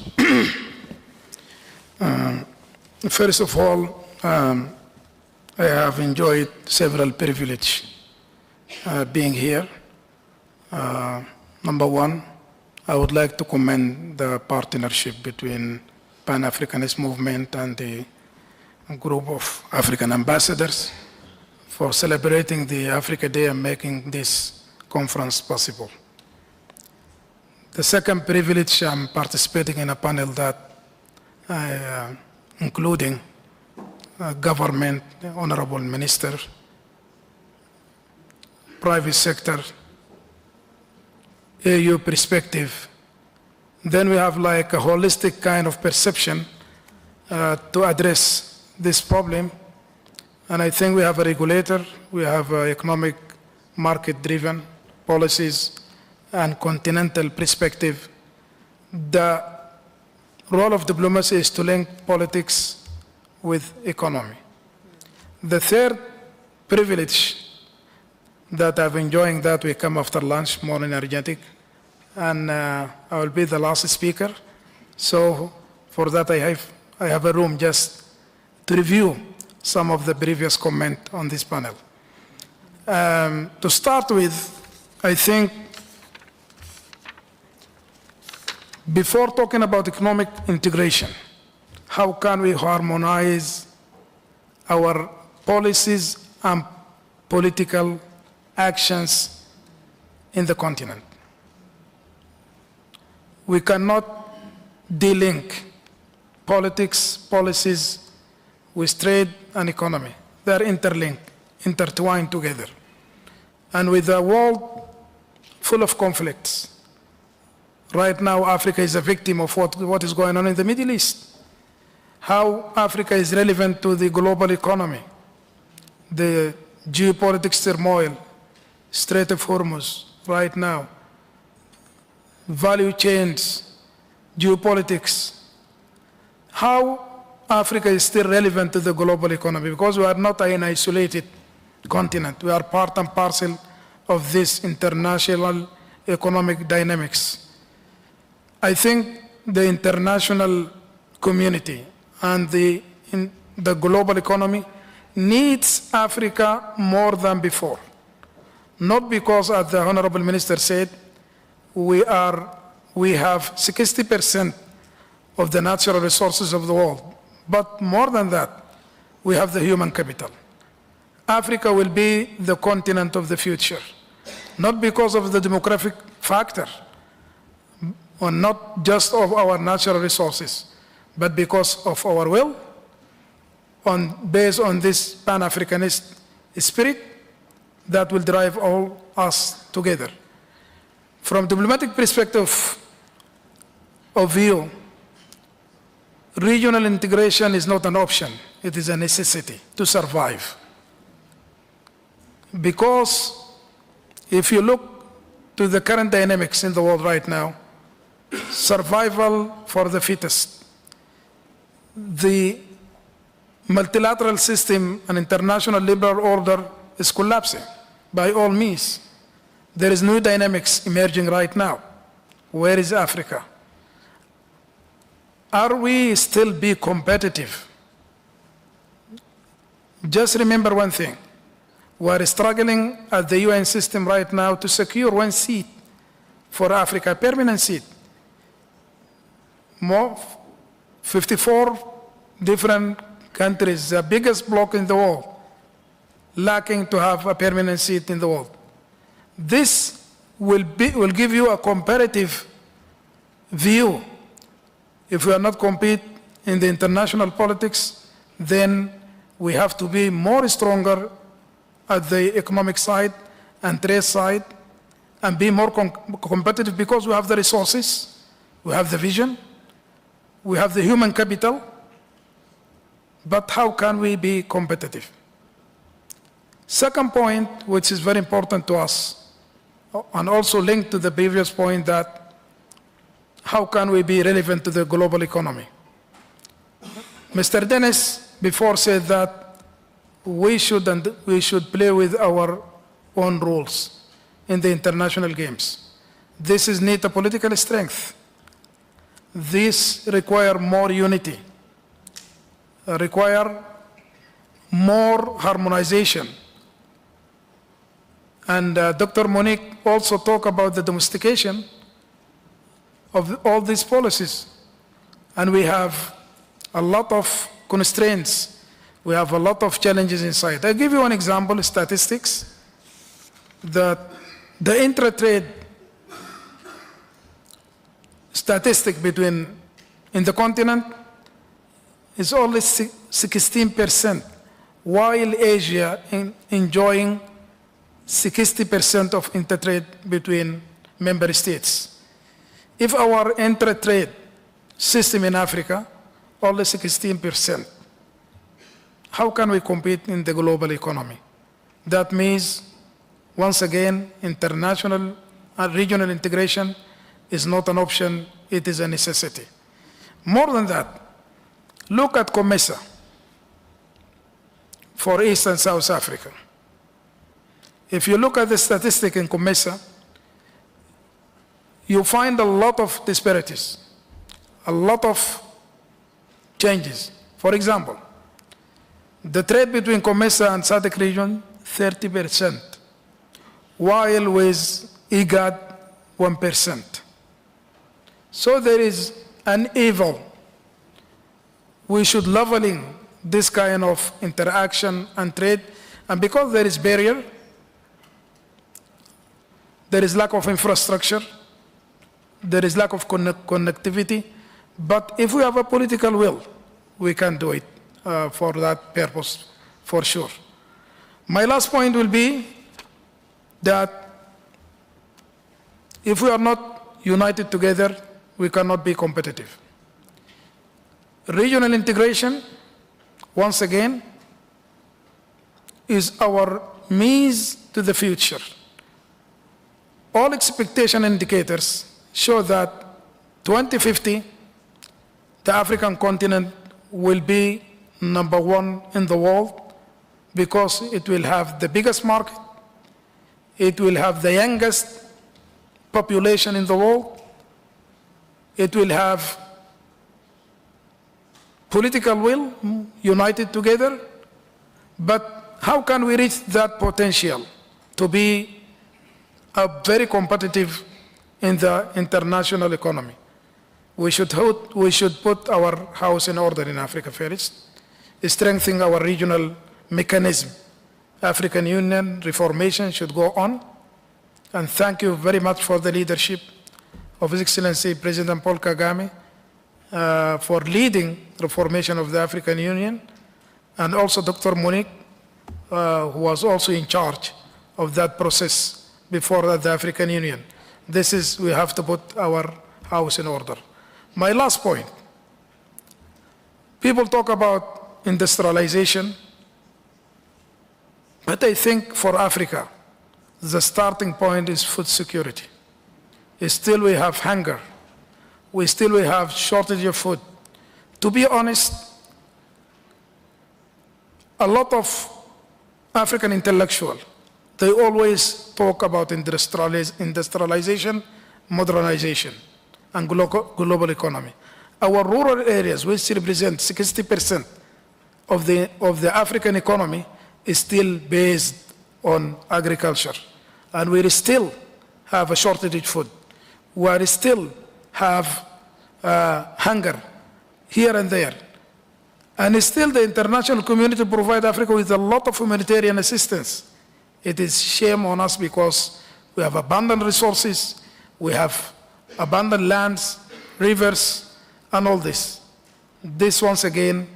F: First of all, I have enjoyed several privileges being here. Number one, I would like to commend the partnership between Pan-Africanist Movement and the group of African ambassadors for celebrating the Africa Day and making this conference possible. The second privilege, I'm participating in a panel that, including government, honorable minister, private sector, AU perspective. Then we have like a holistic kind of perception to address this problem. And I think we have a regulator, we have economic market-driven policies, and continental perspective. The role of diplomacy is to link politics with economy. The third privilege that I'm enjoying that we come after lunch, more energetic, and I will be the last speaker. So for that I have a room just to review some of the previous comment on this panel. To start with, I think before talking about economic integration, how can we harmonize our policies and political actions in the continent? We cannot de-link politics, policies with trade and economy. They are interlinked, intertwined together. And with a world full of conflicts, right now Africa is a victim of what is going on in the Middle East. How Africa is relevant to the global economy, the geopolitics turmoil, Strait of Hormuz right now, value chains, geopolitics. How Africa is still relevant to the global economy, because we are not an isolated continent. We are part and parcel of this international economic dynamics. I think the international community and the global economy needs Africa more than before. Not because, as the Honorable Minister said, we have 60% of the natural resources of the world. But more than that, we have the human capital. Africa will be the continent of the future, not because of the demographic factor, or not just of our natural resources, but because of our will, based on this Pan-Africanist spirit that will drive all us together. From diplomatic perspective of view, regional integration is not an option, it is a necessity to survive. Because if you look to the current dynamics in the world right now, survival for the fittest. The multilateral system and international liberal order is collapsing by all means. There is new dynamics emerging right now. Where is Africa? Are we still be competitive? Just remember one thing. We are struggling at the UN system right now to secure one seat for Africa, a permanent seat. 54 different countries, the biggest bloc in the world, lacking to have a permanent seat in the world. This will give you a comparative view. If we are not compete in the international politics, then we have to be more stronger at the economic side and trade side and be more competitive because we have the resources, we have the vision, we have the human capital, but how can we be competitive? Second point, which is very important to us, and also linked to the previous point, that how can we be relevant to the global economy? Mr. Dennis before said that we should play with our own rules in the international games. This is need a political strength. This require more unity, require more harmonization. And Dr. Monique also talked about the domestication of all these policies. And we have a lot of constraints. We have a lot of challenges inside. I'll give you one example, statistics. The intra-trade statistic in the continent is only 16%, while Asia enjoying 60% of inter-trade between member states. If our inter-trade system in Africa, only 16%, how can we compete in the global economy? That means, once again, international and regional integration is not an option, it is a necessity. More than that, look at COMESA for East and South Africa. If you look at the statistic in COMESA, you find a lot of disparities, a lot of changes. For example, the trade between COMESA and SADC region, 30%, while with IGAD, 1%. So there is an evil. We should leveling this kind of interaction and trade, and because there is barrier, there is lack of infrastructure, there is lack of connectivity, but if we have a political will, we can do it for that purpose, for sure. My last point will be that if we are not united together, we cannot be competitive. Regional integration, once again, is our means to the future. All expectation indicators show that 2050, the African continent will be #1 in the world because it will have the biggest market, it will have the youngest population in the world, it will have political will, united together, but how can we reach that potential to be very competitive in the international economy? We should put our house in order in Africa first, strengthen our regional mechanism. African Union reformation should go on, and thank you very much for the leadership of His Excellency President Paul Kagame for leading reformation of the African Union, and also Dr. Monique, who was also in charge of that process before the African Union. We have to put our house in order. My last point, people talk about industrialization, but I think for Africa, the starting point is food security. Still we have hunger. We have shortage of food. To be honest, a lot of African intellectuals, they always talk about industrialization, modernization, and global economy. Our rural areas, which represent 60% of the African economy, is still based on agriculture. And we still have a shortage of food. We still have hunger here and there. And still the international community provide Africa with a lot of humanitarian assistance. It is shame on us because we have abundant resources, we have abundant lands, rivers, and all this. This, once again,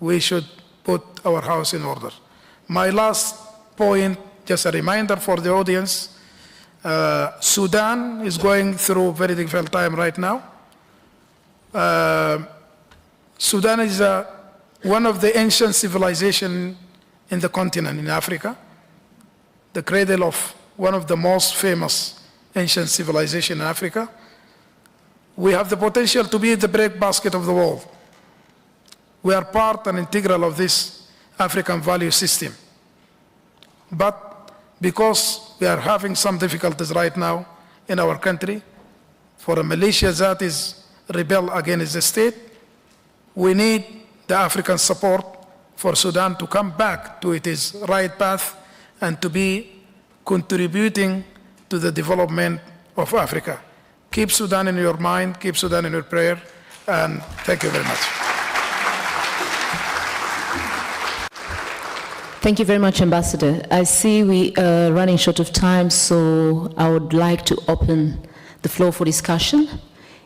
F: we should put our house in order. My last point, just a reminder for the audience, Sudan is going through a very difficult time right now. Sudan is one of the ancient civilizations in the continent, in Africa, the cradle of one of the most famous ancient civilizations in Africa. We have the potential to be the breadbasket of the world. We are part and integral of this African value system. But because we are having some difficulties right now in our country, for a militia that is rebel against the state, we need the African support for Sudan to come back to its right path and to be contributing to the development of Africa. Keep Sudan in your mind, keep Sudan in your prayer, and thank you very much.
B: Thank you very much, Ambassador. I see we are running short of time, so I would like to open the floor for discussion.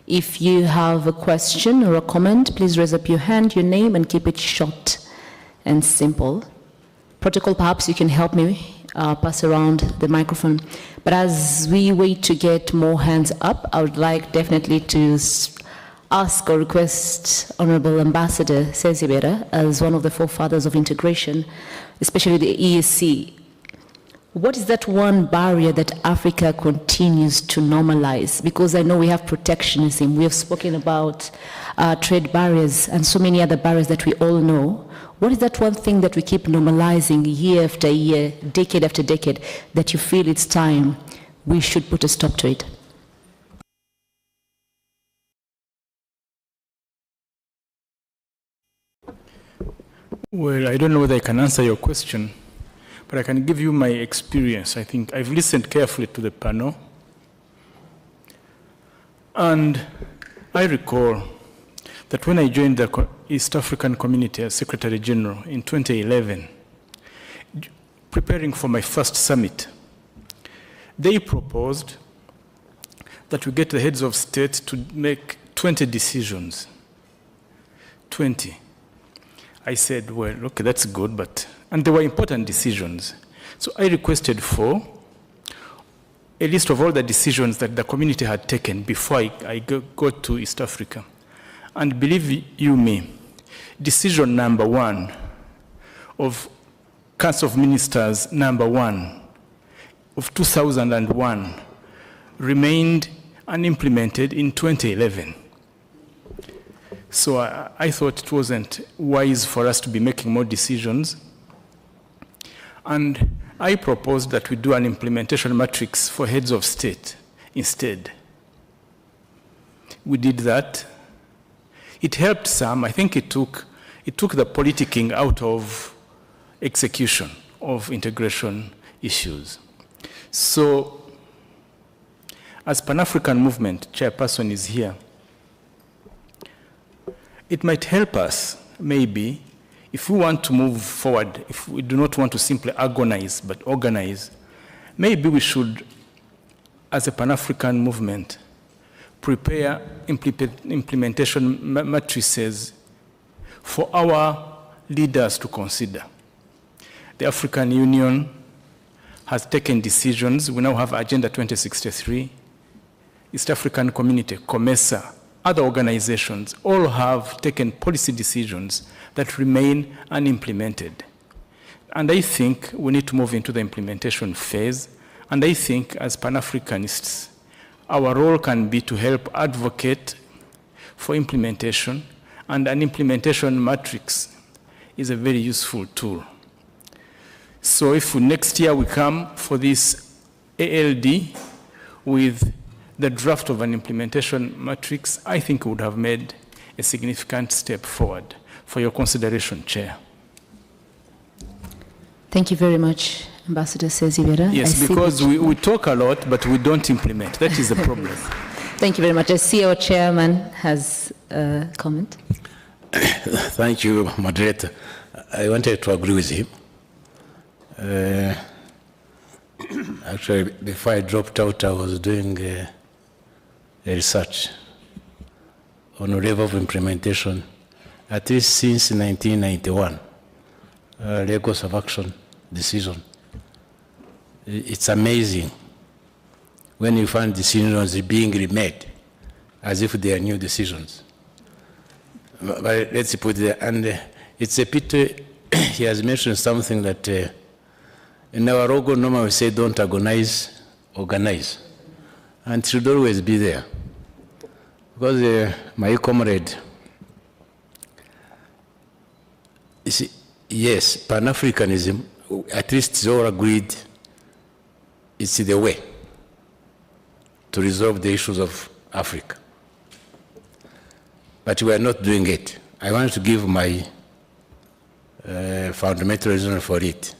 B: If you have a question or a comment, please raise up your hand, your name, and keep it short and simple. Protocol, perhaps you can help me pass around the microphone. But as we wait to get more hands up, I would like definitely to ask or request Honorable Ambassador Sezibera, as one of the forefathers of integration, especially the EAC, what is that one barrier that Africa continues to normalize? Because I know we have protectionism, we have spoken about trade barriers and so many other barriers that we all know. What is that one thing that we keep normalizing year after year, decade after decade, that you feel it's time we should put a stop to it?
G: Well, I don't know whether I can answer your question, but I can give you my experience. I think I've listened carefully to the panel, and I recall that when I joined the East African Community as Secretary General in 2011, preparing for my first summit, they proposed that we get the heads of state to make 20 decisions. 20. I said, well, okay, that's good, and they were important decisions. So I requested for a list of all the decisions that the community had taken before I got to East Africa. And believe you me, decision number 1 of Council of Ministers number 1 of 2001 remained unimplemented in 2011. So I thought it wasn't wise for us to be making more decisions. And I proposed that we do an implementation matrix for heads of state instead. We did that. It helped some. I think it took the politicking out of execution of integration issues. So as Pan-African Movement chairperson is here, it might help us, maybe, if we want to move forward, if we do not want to simply agonize, but organize, maybe we should, as a Pan-African movement, prepare implementation matrices for our leaders to consider. The African Union has taken decisions. We now have Agenda 2063. East African Community, COMESA, other organizations all have taken policy decisions that remain unimplemented. And I think we need to move into the implementation phase. And I think as Pan-Africanists, our role can be to help advocate for implementation, and an implementation matrix is a very useful tool. So if next year we come for this ALD with the draft of an implementation matrix, I think would have made a significant step forward. For your consideration, Chair.
B: Thank you very much, Ambassador Sezibera.
G: Yes, because we talk a lot, but we don't implement. That is the problem.
B: Thank you very much. I see our chairman has a comment.
H: Thank you, moderator. I wanted to agree with him. Actually, before I dropped out, I was doing a research on the level of implementation, at least since 1991, Lagos of Action decision. It's amazing when you find decisions being remade as if they are new decisions. But let's put it, and it's a pity he has mentioned something that in our logo normally we say don't agonize, organize. And it should always be there. Because my comrade, you see, yes, Pan-Africanism, at least it's all agreed, it's the way to resolve the issues of Africa. But we are not doing it. I want to give my fundamental reason for it.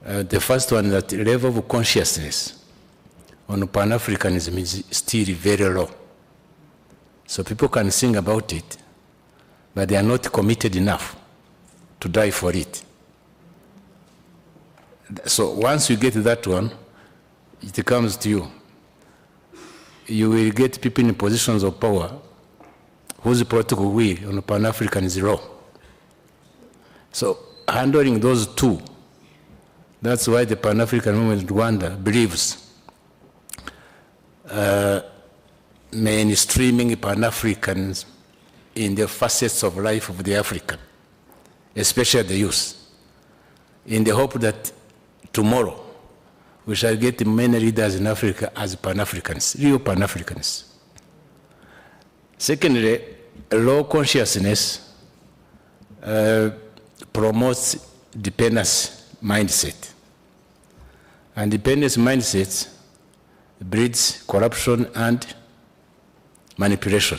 H: The first one, that the level of consciousness on Pan-Africanism is still very low. So people can sing about it, but they are not committed enough to die for it. So once you get that one, it comes to you. You will get people in positions of power whose political will on Pan-African is low. So handling those two, that's why the Pan-African movement in Rwanda believes mainstreaming Pan-Africans in the facets of life of the African, especially the youth, in the hope that tomorrow we shall get many leaders in Africa as Pan-Africans, real Pan-Africans. Secondly, low consciousness promotes dependence mindset. And dependence mindset breeds corruption and manipulation.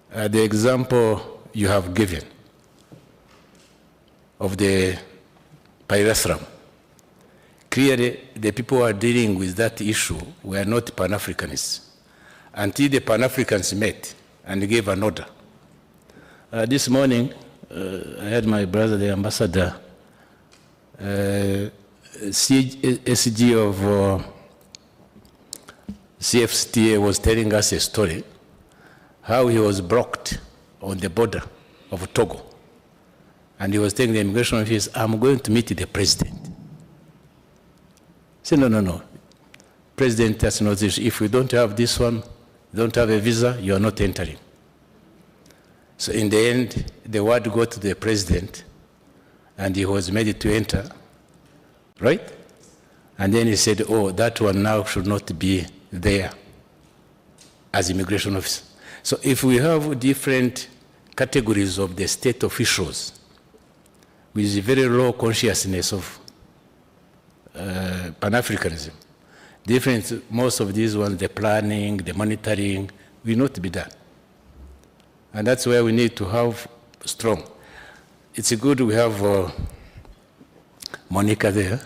H: The example you have given of the pyrethrum, clearly the people who are dealing with that issue were not Pan-Africanists until the Pan-Africans met and gave an order. This morning, I had my brother, the ambassador, SG of CFTA was telling us a story, how he was blocked on the border of Togo. And he was telling the immigration office, I'm going to meet the president. He said, no. President, that's not this. If you don't have this one, you don't have a visa, you are not entering. So in the end, the word got to the president, and he was ready to enter, right? And then he said, oh, that one now should not be there as immigration officer. So if we have different categories of the state officials with a very low consciousness of Pan-Africanism, most of these ones, the planning, the monitoring, will not be done. And that's where we need to have strong. It's good we have Monica there.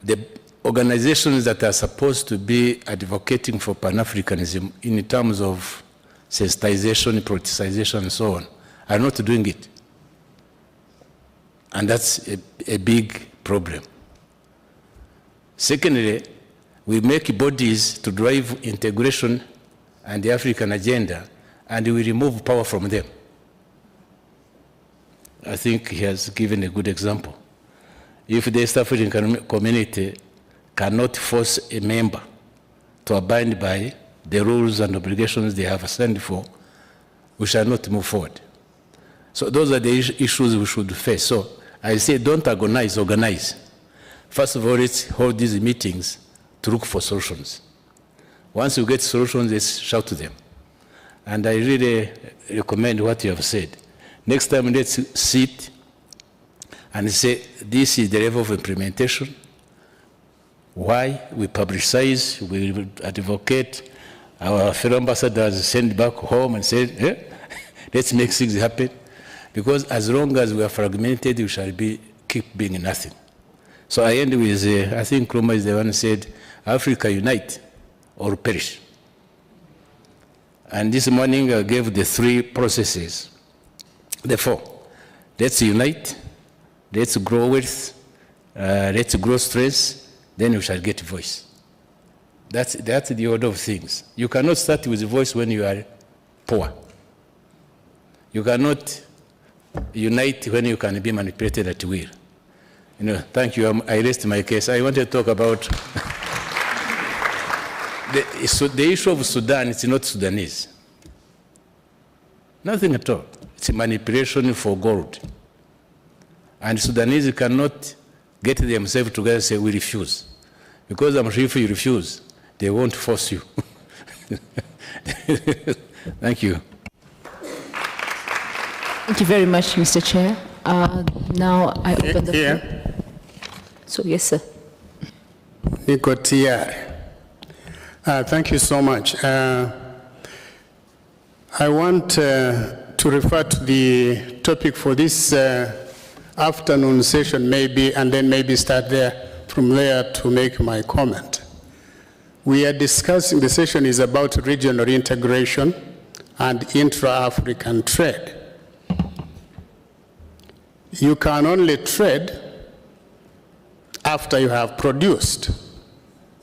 H: The organizations that are supposed to be advocating for Pan-Africanism in terms of sensitization, politicization, and so on, are not doing it. And that's a big problem. Secondly, we make bodies to drive integration and the African agenda, and we remove power from them. I think he has given a good example. If the East African community cannot force a member to abide by the rules and obligations they have signed for, we shall not move forward. So those are the issues we should face. So I say don't agonize, organize. First of all, let's hold these meetings to look for solutions. Once you get solutions, let's shout to them. And I really recommend what you have said. Next time, let's sit and say, this is the level of implementation. Why? We publicize, we advocate. Our fellow ambassadors send back home and say, let's make things happen. Because as long as we are fragmented, we shall keep being nothing. So I end with, I think Nkrumah is the one who said, Africa unite or perish. And this morning I gave the 3 processes, the 4. Let's unite, let's grow wealth, let's grow strength, then we shall get voice. That's the order of things. You cannot start with voice when you are poor. You cannot unite when you can be manipulated at will. Thank you. I rest my case. I want to talk about the issue of Sudan. It's not Sudanese. Nothing at all. It's a manipulation for gold. And Sudanese cannot get themselves together and say, we refuse. Because I'm sure if you refuse, they won't force you. Thank you.
B: Thank you very much, Mr. Chair. Now I open the floor. So, yes, sir.
I: Nico TR. Thank you so much. I want to refer to the topic for this afternoon session, maybe, and then maybe start from there to make my comment. We are discussing, the session is about regional integration and intra-African trade. You can only trade after you have produced,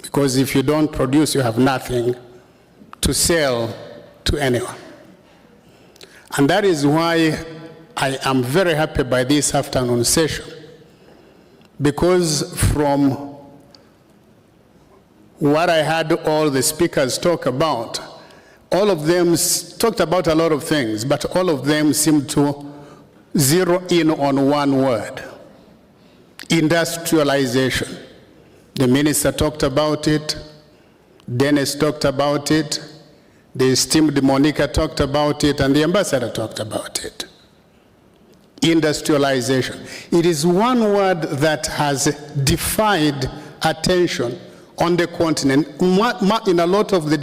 I: because if you don't produce, you have nothing to sell to anyone. And that is why I am very happy by this afternoon session, because from what I heard all the speakers talk about, all of them talked about a lot of things, but all of them seem to zero in on one word: industrialization. The minister talked about it, Dennis talked about it, the esteemed Monica talked about it, and the ambassador talked about it. Industrialization. It is one word that has defied attention on the continent in a lot of the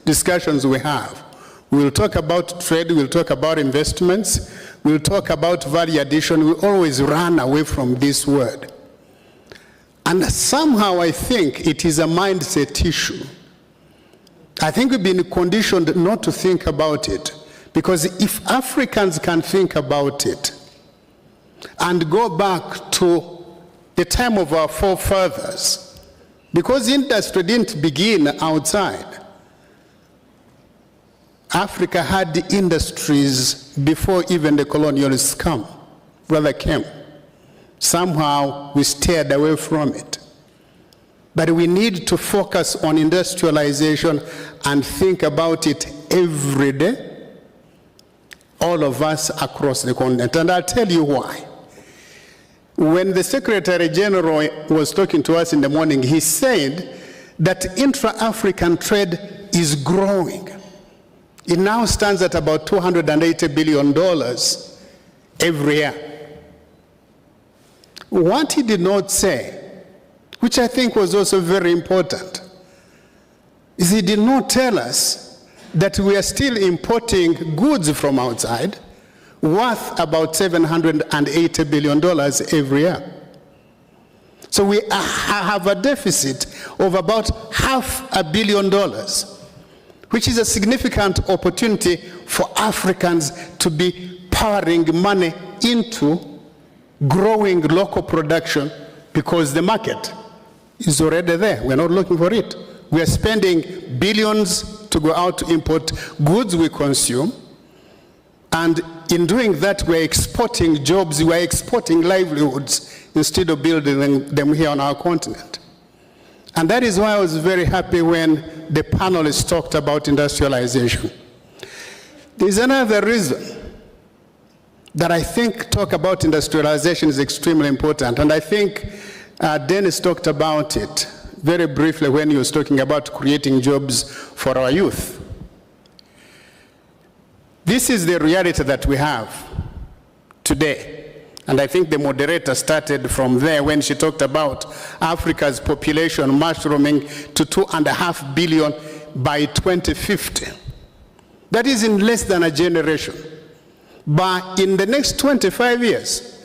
I: discussions we have. We'll talk about trade, we'll talk about investments, we'll talk about value addition. We always run away from this word. And somehow I think it is a mindset issue. I think we've been conditioned not to think about it, because if Africans can think about it and go back to the time of our forefathers, because industry didn't begin outside. Africa had the industries before even the colonialists came. Somehow we steered away from it. But we need to focus on industrialization and think about it every day, all of us across the continent. And I'll tell you why. When the Secretary General was talking to us in the morning, he said that intra-African trade is growing. It now stands at about $280 billion every year. What he did not say, which I think was also very important, is he did not tell us that we are still importing goods from outside worth about $780 billion every year. So we have a deficit of about $500 million, which is a significant opportunity for Africans to be pouring money into growing local production, because the market is already there. We're not looking for it. We are spending billions to go out to import goods we consume, and in doing that, we're exporting jobs, we're exporting livelihoods instead of building them here on our continent. And that is why I was very happy when the panelists talked about industrialization. There's another reason that I think talk about industrialization is extremely important, and I think Dennis talked about it very briefly when he was talking about creating jobs for our youth. This is the reality that we have today, and I think the moderator started from there when she talked about Africa's population mushrooming to 2.5 billion by 2050. That is in less than a generation. But in the next 25 years,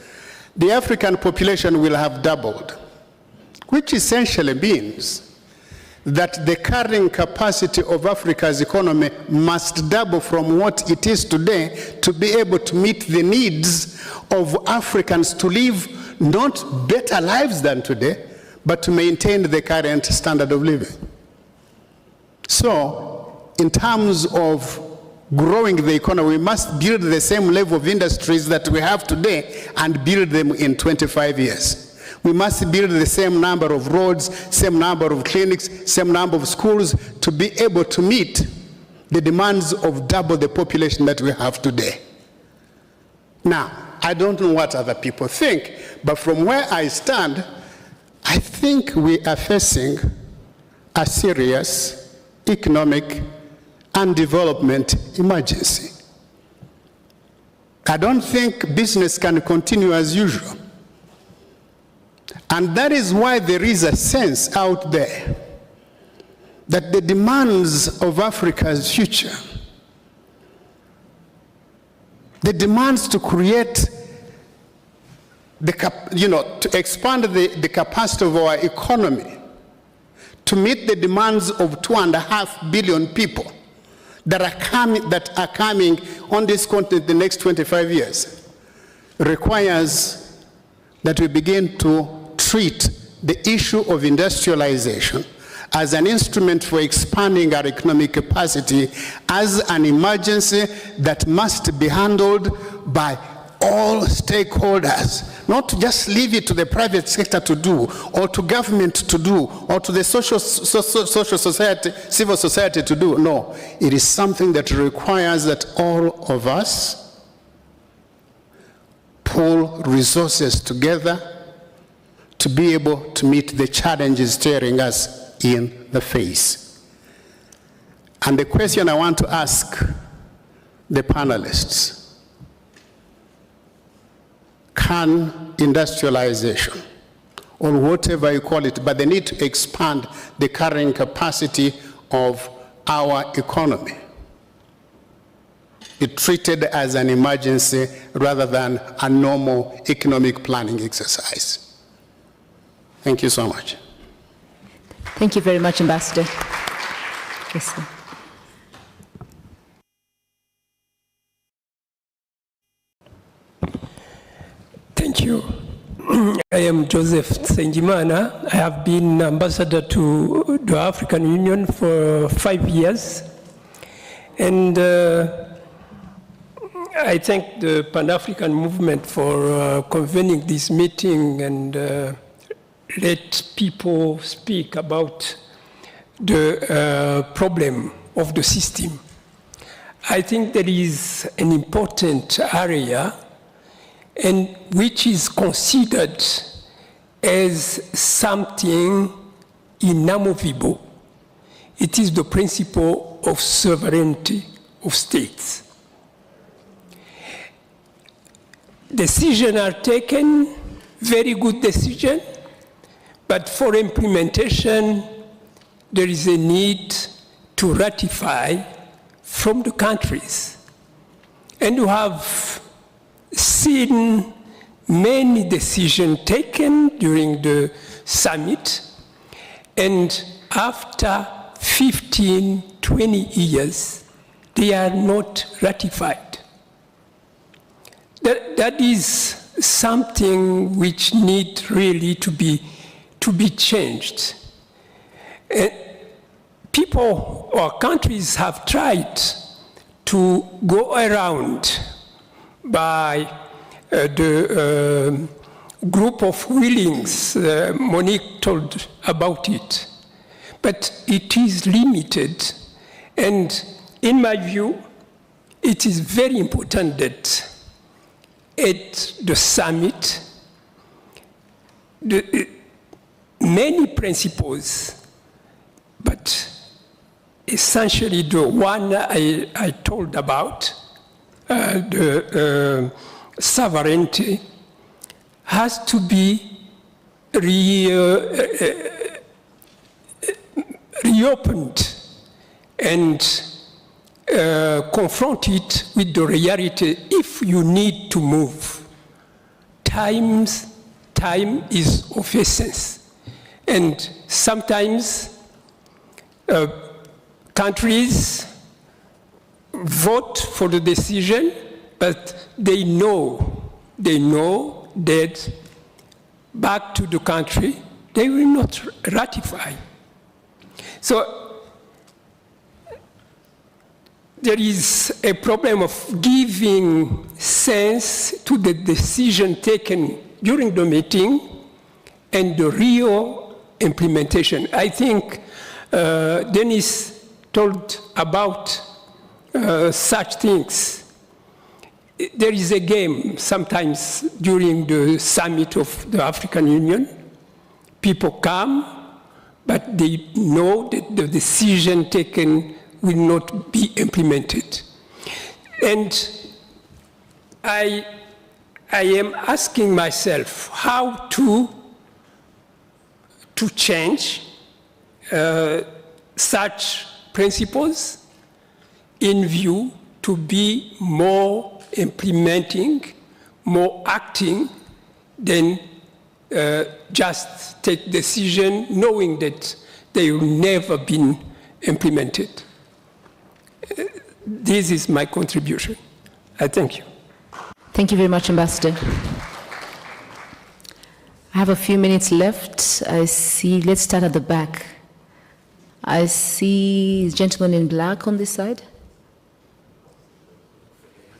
I: the African population will have doubled, which essentially means that the carrying capacity of Africa's economy must double from what it is today to be able to meet the needs of Africans to live not better lives than today, but to maintain the current standard of living. So, in terms of growing the economy, we must build the same level of industries that we have today and build them in 25 years. We must build the same number of roads, same number of clinics, same number of schools to be able to meet the demands of double the population that we have today. Now, I don't know what other people think, but from where I stand, I think we are facing a serious economic and development emergency. I don't think business can continue as usual. And that is why there is a sense out there that the demands of Africa's future, the demands to create to expand the capacity of our economy to meet the demands of 2.5 billion people that are coming on this continent in the next 25 years requires that we begin to treat the issue of industrialization as an instrument for expanding our economic capacity as an emergency that must be handled by all stakeholders, not to just leave it to the private sector to do, or to government to do, or to the social society, civil society to do. No, it is something that requires that all of us pull resources together to be able to meet the challenges staring us in the face. And the question I want to ask the panelists: can industrialization, or whatever you call it, but they need to expand the carrying capacity of our economy, be treated as an emergency rather than a normal economic planning exercise? Thank you so much.
B: Thank you very much, Ambassador. Yes, sir.
J: Thank you. I am Joseph Senjimana. I have been ambassador to the African Union for 5 years. And I thank the Pan-African movement for convening this meeting and let people speak about the problem of the system. I think there is an important area and which is considered as something inamovible. It is the principle of sovereignty of states. Decisions are taken, very good decisions, but for implementation, there is a need to ratify from the countries. And you have seen many decisions taken during the summit, and after 15, 20 years, they are not ratified. That is something which needs really to be changed. People or countries have tried to go around by the group of willings. Monique told about it. But it is limited. And in my view, it is very important that at the summit, many principles, but essentially the one I told about, the sovereignty, has to be reopened and confronted with the reality if you need to move. Time is of essence. And sometimes countries vote for the decision, but they know that back to the country, they will not ratify. So there is a problem of giving sense to the decision taken during the meeting and the real implementation. I think Dennis told about such things. There is a game sometimes during the summit of the African Union. People come, but they know that the decision taken will not be implemented. And I am asking myself how to change such principles in view to be more implementing, more acting than just take decision knowing that they will never be implemented. This is my contribution. I thank you.
B: Thank you very much, Ambassador. I have a few minutes left. I see, let's start at the back. I see gentleman in black on this side.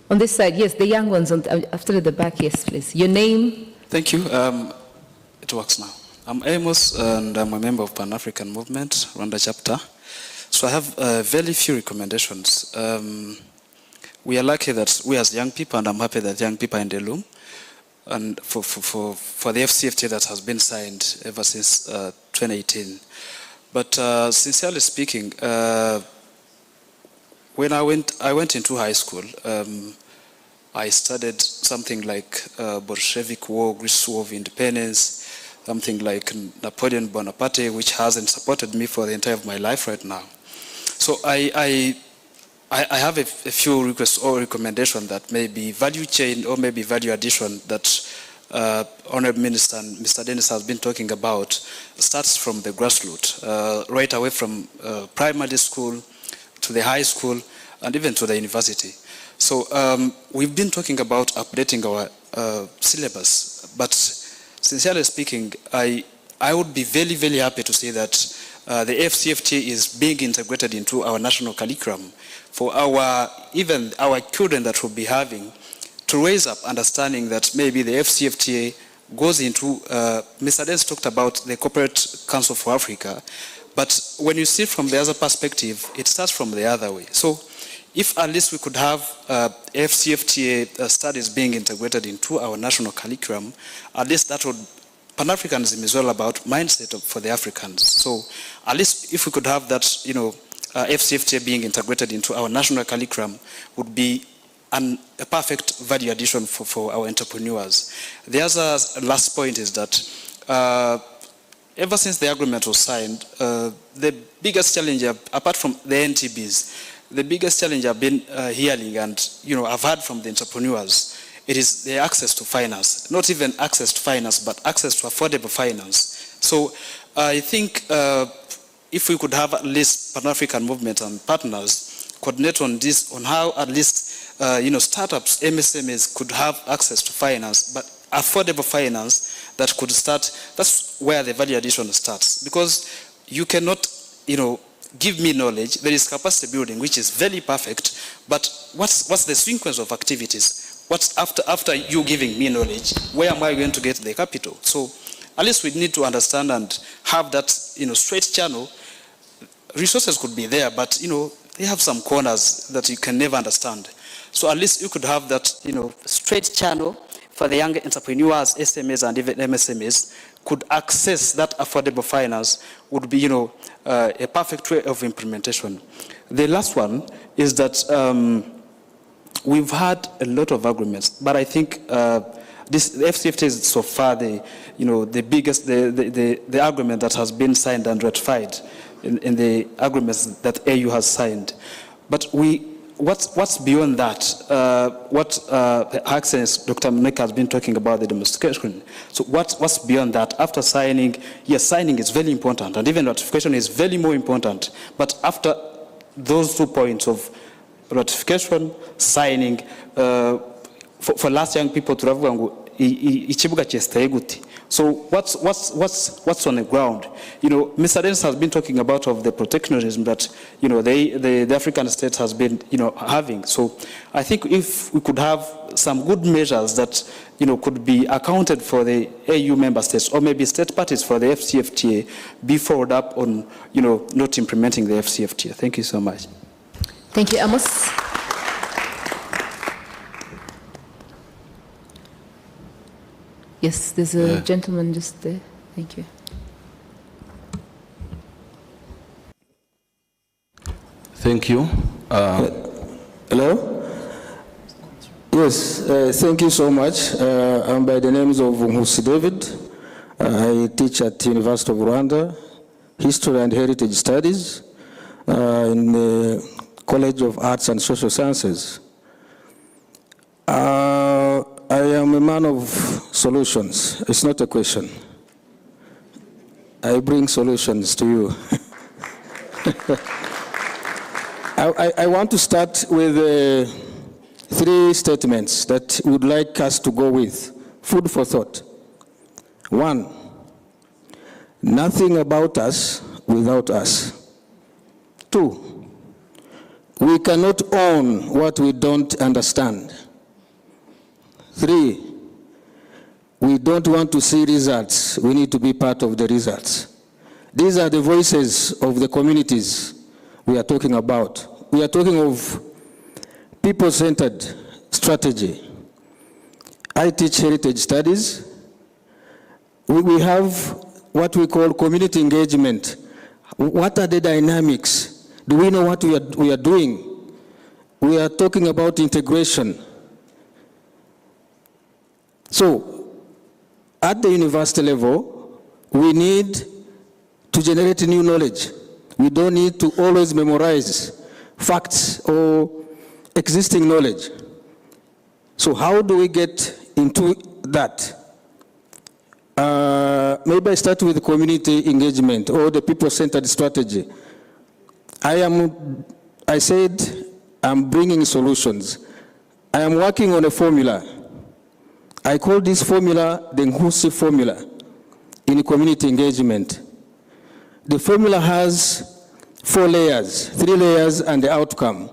B: On this side, yes, the young ones after the back, yes, please. Your name?
K: Thank you. It works now. I'm Amos, and I'm a member of Pan-African Movement, Rwanda chapter. So I have very few recommendations. We are lucky that we as young people, and I'm happy that young people are in the room, and for the FCFTA that has been signed ever since 2018. But sincerely speaking, when I went into high school, I studied something like Bolshevik War, Greece War of Independence, something like Napoleon Bonaparte, which hasn't supported me for the entire of my life right now. So I have a few requests or recommendations that may be value chain or maybe value addition that Honorable Minister and Mr. Dennis has been talking about, starts from the grassroots, right away from primary school to the high school and even to the university. So we've been talking about updating our syllabus, but sincerely speaking, I would be very, very happy to see that the FCFTA is being integrated into our national curriculum for even our children that will be having, to raise up understanding that maybe the FCFTA goes into, Mr. Dennis talked about the Corporate Council for Africa, but when you see it from the other perspective, it starts from the other way. So if at least we could have FCFTA studies being integrated into our national curriculum, at least that would, Pan-Africanism is all about mindset for the Africans. So at least if we could have that, FCFTA being integrated into our national curriculum would be a perfect value addition for our entrepreneurs. The other last point is that ever since the agreement was signed, the biggest challenge, apart from the NTBs, the biggest challenge I've been hearing and I've heard from the entrepreneurs, it is the access to finance. Not even access to finance, but access to affordable finance. So I think if we could have at least Pan-African movement and partners coordinate on this, on how at least startups, MSMEs could have access to finance, but affordable finance that could start, that's where the value addition starts. Because you cannot, give me knowledge, there is capacity building, which is very perfect, but what's the sequence of activities? What's after you giving me knowledge, where am I going to get the capital? So at least we need to understand and have that, straight channel. Resources could be there, but, they have some corners that you can never understand. So at least you could have that, straight channel for the young entrepreneurs, SMEs, and even MSMEs could access that affordable finance would be, a perfect way of implementation. The last one is that we've had a lot of agreements, but I think the FCFTA is so far the biggest, the agreement that has been signed and ratified in the agreements that AU has signed. But we what's beyond that? What Her Excellency Dr. Mneka has been talking about the domestication. So what's beyond that? After signing, yes, signing is very important, and even ratification is very more important. But after those 2 points of ratification, signing, for last young people to have ichibuga chestaye guti. So what's on the ground? You know, Mr. Dennis has been talking about of the protectionism that, you know, the African states has been, you know, having. So I think if we could have some good measures that, you know, could be accounted for the AU member states, or maybe state parties for the FCFTA, be followed up on, you know, not implementing the FCFTA. Thank you so much.
B: Thank you, Amos. Yes, there's a gentleman just there. Thank you.
L: Thank you. Hello? Yes, thank you so much. I'm by the names of Nkusi David. I teach at University of Rwanda, History and Heritage Studies in the College of Arts and Social Sciences. I am a man of solutions. It's not a question. I bring solutions to you. I want to start with 3 statements that would like us to go with. Food for thought. 1, nothing about us without us. 2, we cannot own what we don't understand. 3, we don't want to see results. We need to be part of the results. These are the voices of the communities we are talking about. We are talking of people-centered strategy. I teach heritage studies. We have what we call community engagement. What are the dynamics? Do we know what we are doing? We are talking about integration. So, at the university level, we need to generate new knowledge. We don't need to always memorize facts or existing knowledge. So how do we get into that? Maybe I start with community engagement or the people-centered strategy. I said I'm bringing solutions. I am working on a formula. I call this formula the Nkusi formula in community engagement. The formula has 4 layers, 3 layers and the outcome.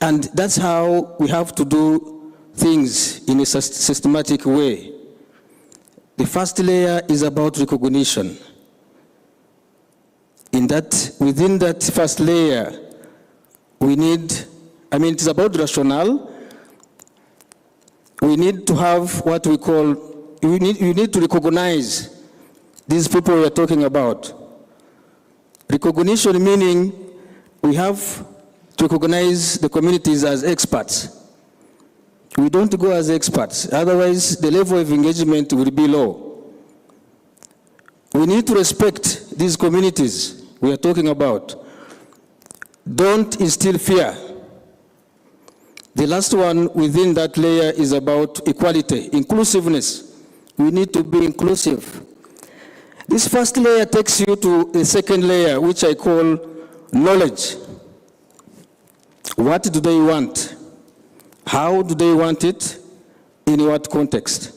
L: And that's how we have to do things in a systematic way. The first layer is about recognition. Within that first layer, we need, it's about rationale. We need to have what we call, you need to recognize these people we are talking about. Recognition meaning we have to recognize the communities as experts. We don't go as experts, otherwise the level of engagement will be low. We need to respect these communities we are talking about. Don't instill fear. The last one within that layer is about equality, inclusiveness. We need to be inclusive. This first layer takes you to the second layer, which I call knowledge. What do they want? How do they want it? In what context?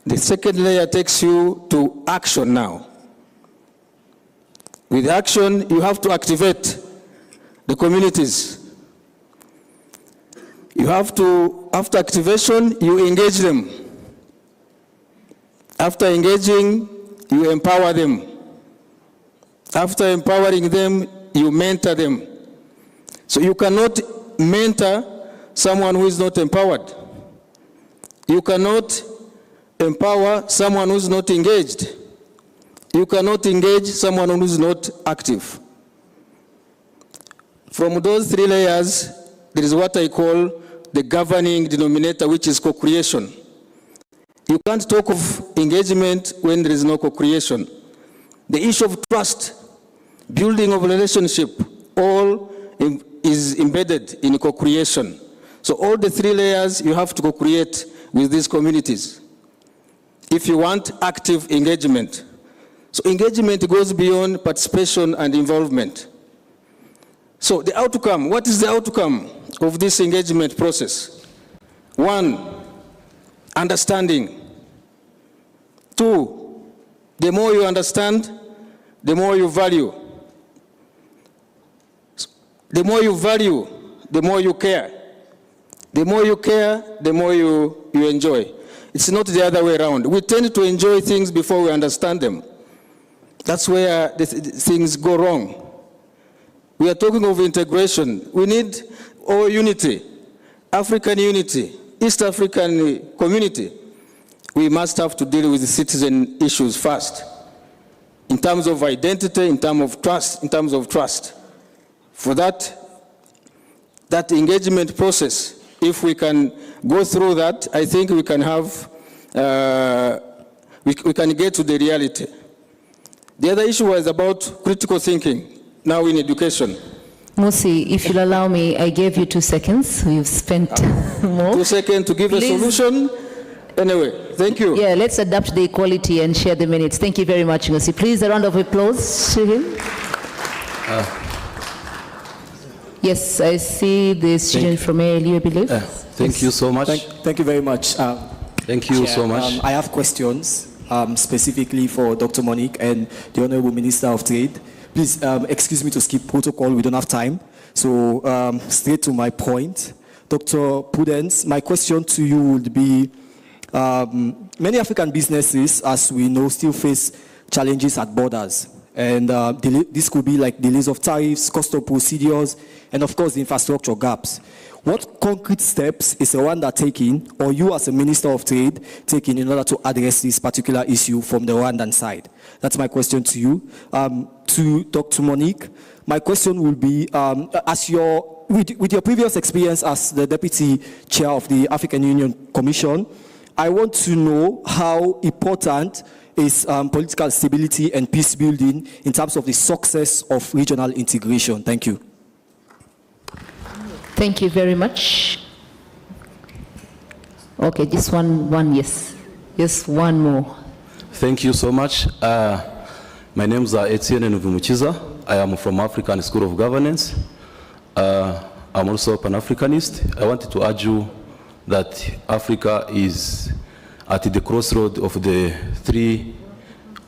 L: The second layer takes you to action now. With action, you have to activate the communities. You have to, after activation, you engage them. After engaging, you empower them. After empowering them, you mentor them. So you cannot mentor someone who is not empowered. You cannot empower someone who is not engaged. You cannot engage someone who is not active. From those 3 layers, there is what I call the governing denominator, which is co-creation. You can't talk of engagement when there is no co-creation. The issue of trust, building of relationship, all is embedded in co-creation. So all the 3 layers you have to co-create with these communities if you want active engagement. So engagement goes beyond participation and involvement. So the outcome, what is the outcome of this engagement process? 1, understanding. 2, the more you understand, the more you value. The more you value, the more you care. The more you care, the more you enjoy. It's not the other way around. We tend to enjoy things before we understand them. That's where things go wrong. We are talking of integration. We need all unity, African unity, East African community. We must have to deal with the citizen issues first, in terms of identity, in terms of trust. For that engagement process, if we can go through that, I think we can have, we can get to the reality. The other issue was about critical thinking, now in education.
B: Musi, if you'll allow me, I gave you 2 seconds. You've spent more.
L: 2 seconds to give a solution. Anyway, thank you.
B: Yeah, let's adapt the equality and share the minutes. Thank you very much, Musi. Please, a round of applause to him. Yes, I see the student from ALU, I believe.
M: Thank you so much.
N: Thank you very much.
M: Thank you
N: Chair,
M: so much.
N: I have questions specifically for Dr. Monique and the Honorable Minister of Trade. Please excuse me to skip protocol. We don't have time. So straight to my point. Dr. Prudence, my question to you would be, many African businesses, as we know, still face challenges at borders. And this could be like delays of tariffs, cost of procedures, and of course, the infrastructure gaps. What concrete steps is Rwanda taking, or you as a Minister of Trade taking, in order to address this particular issue from the Rwandan side? That's my question to you. To Dr. Monique, my question will be, with your previous experience as the Deputy Chair of the African Union Commission, I want to know how important is political stability and peace building in terms of the success of regional integration. Thank you.
B: Thank you very much. Okay, just one, yes. Just one more.
M: Thank you so much. My name is Etienne Nuvumukiza. I am from African School of Governance. I'm also a Pan-Africanist. I wanted to argue that Africa is at the crossroad of the 3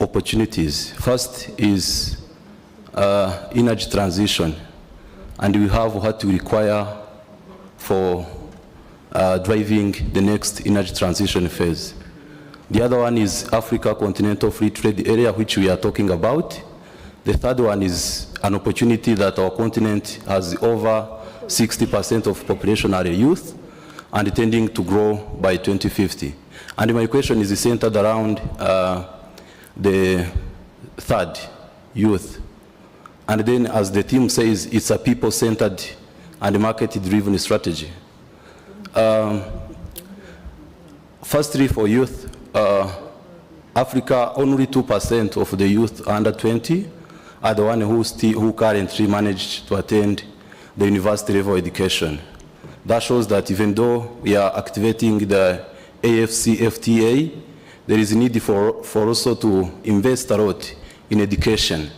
M: opportunities. First is energy transition, and we have what we require for driving the next energy transition phase. The other one is Africa Continental Free Trade Area, which we are talking about. The third one is an opportunity that our continent has over 60% of population are youth and tending to grow by 2050. And my question is centered around the third, youth. And then, as the team says, it's a people-centered and market-driven strategy. Firstly, for youth, Africa, only 2% of the youth under 20 are the ones who currently manage to attend the university level education. That shows that even though we are activating the AFCFTA, there is a need for also to invest a lot in education.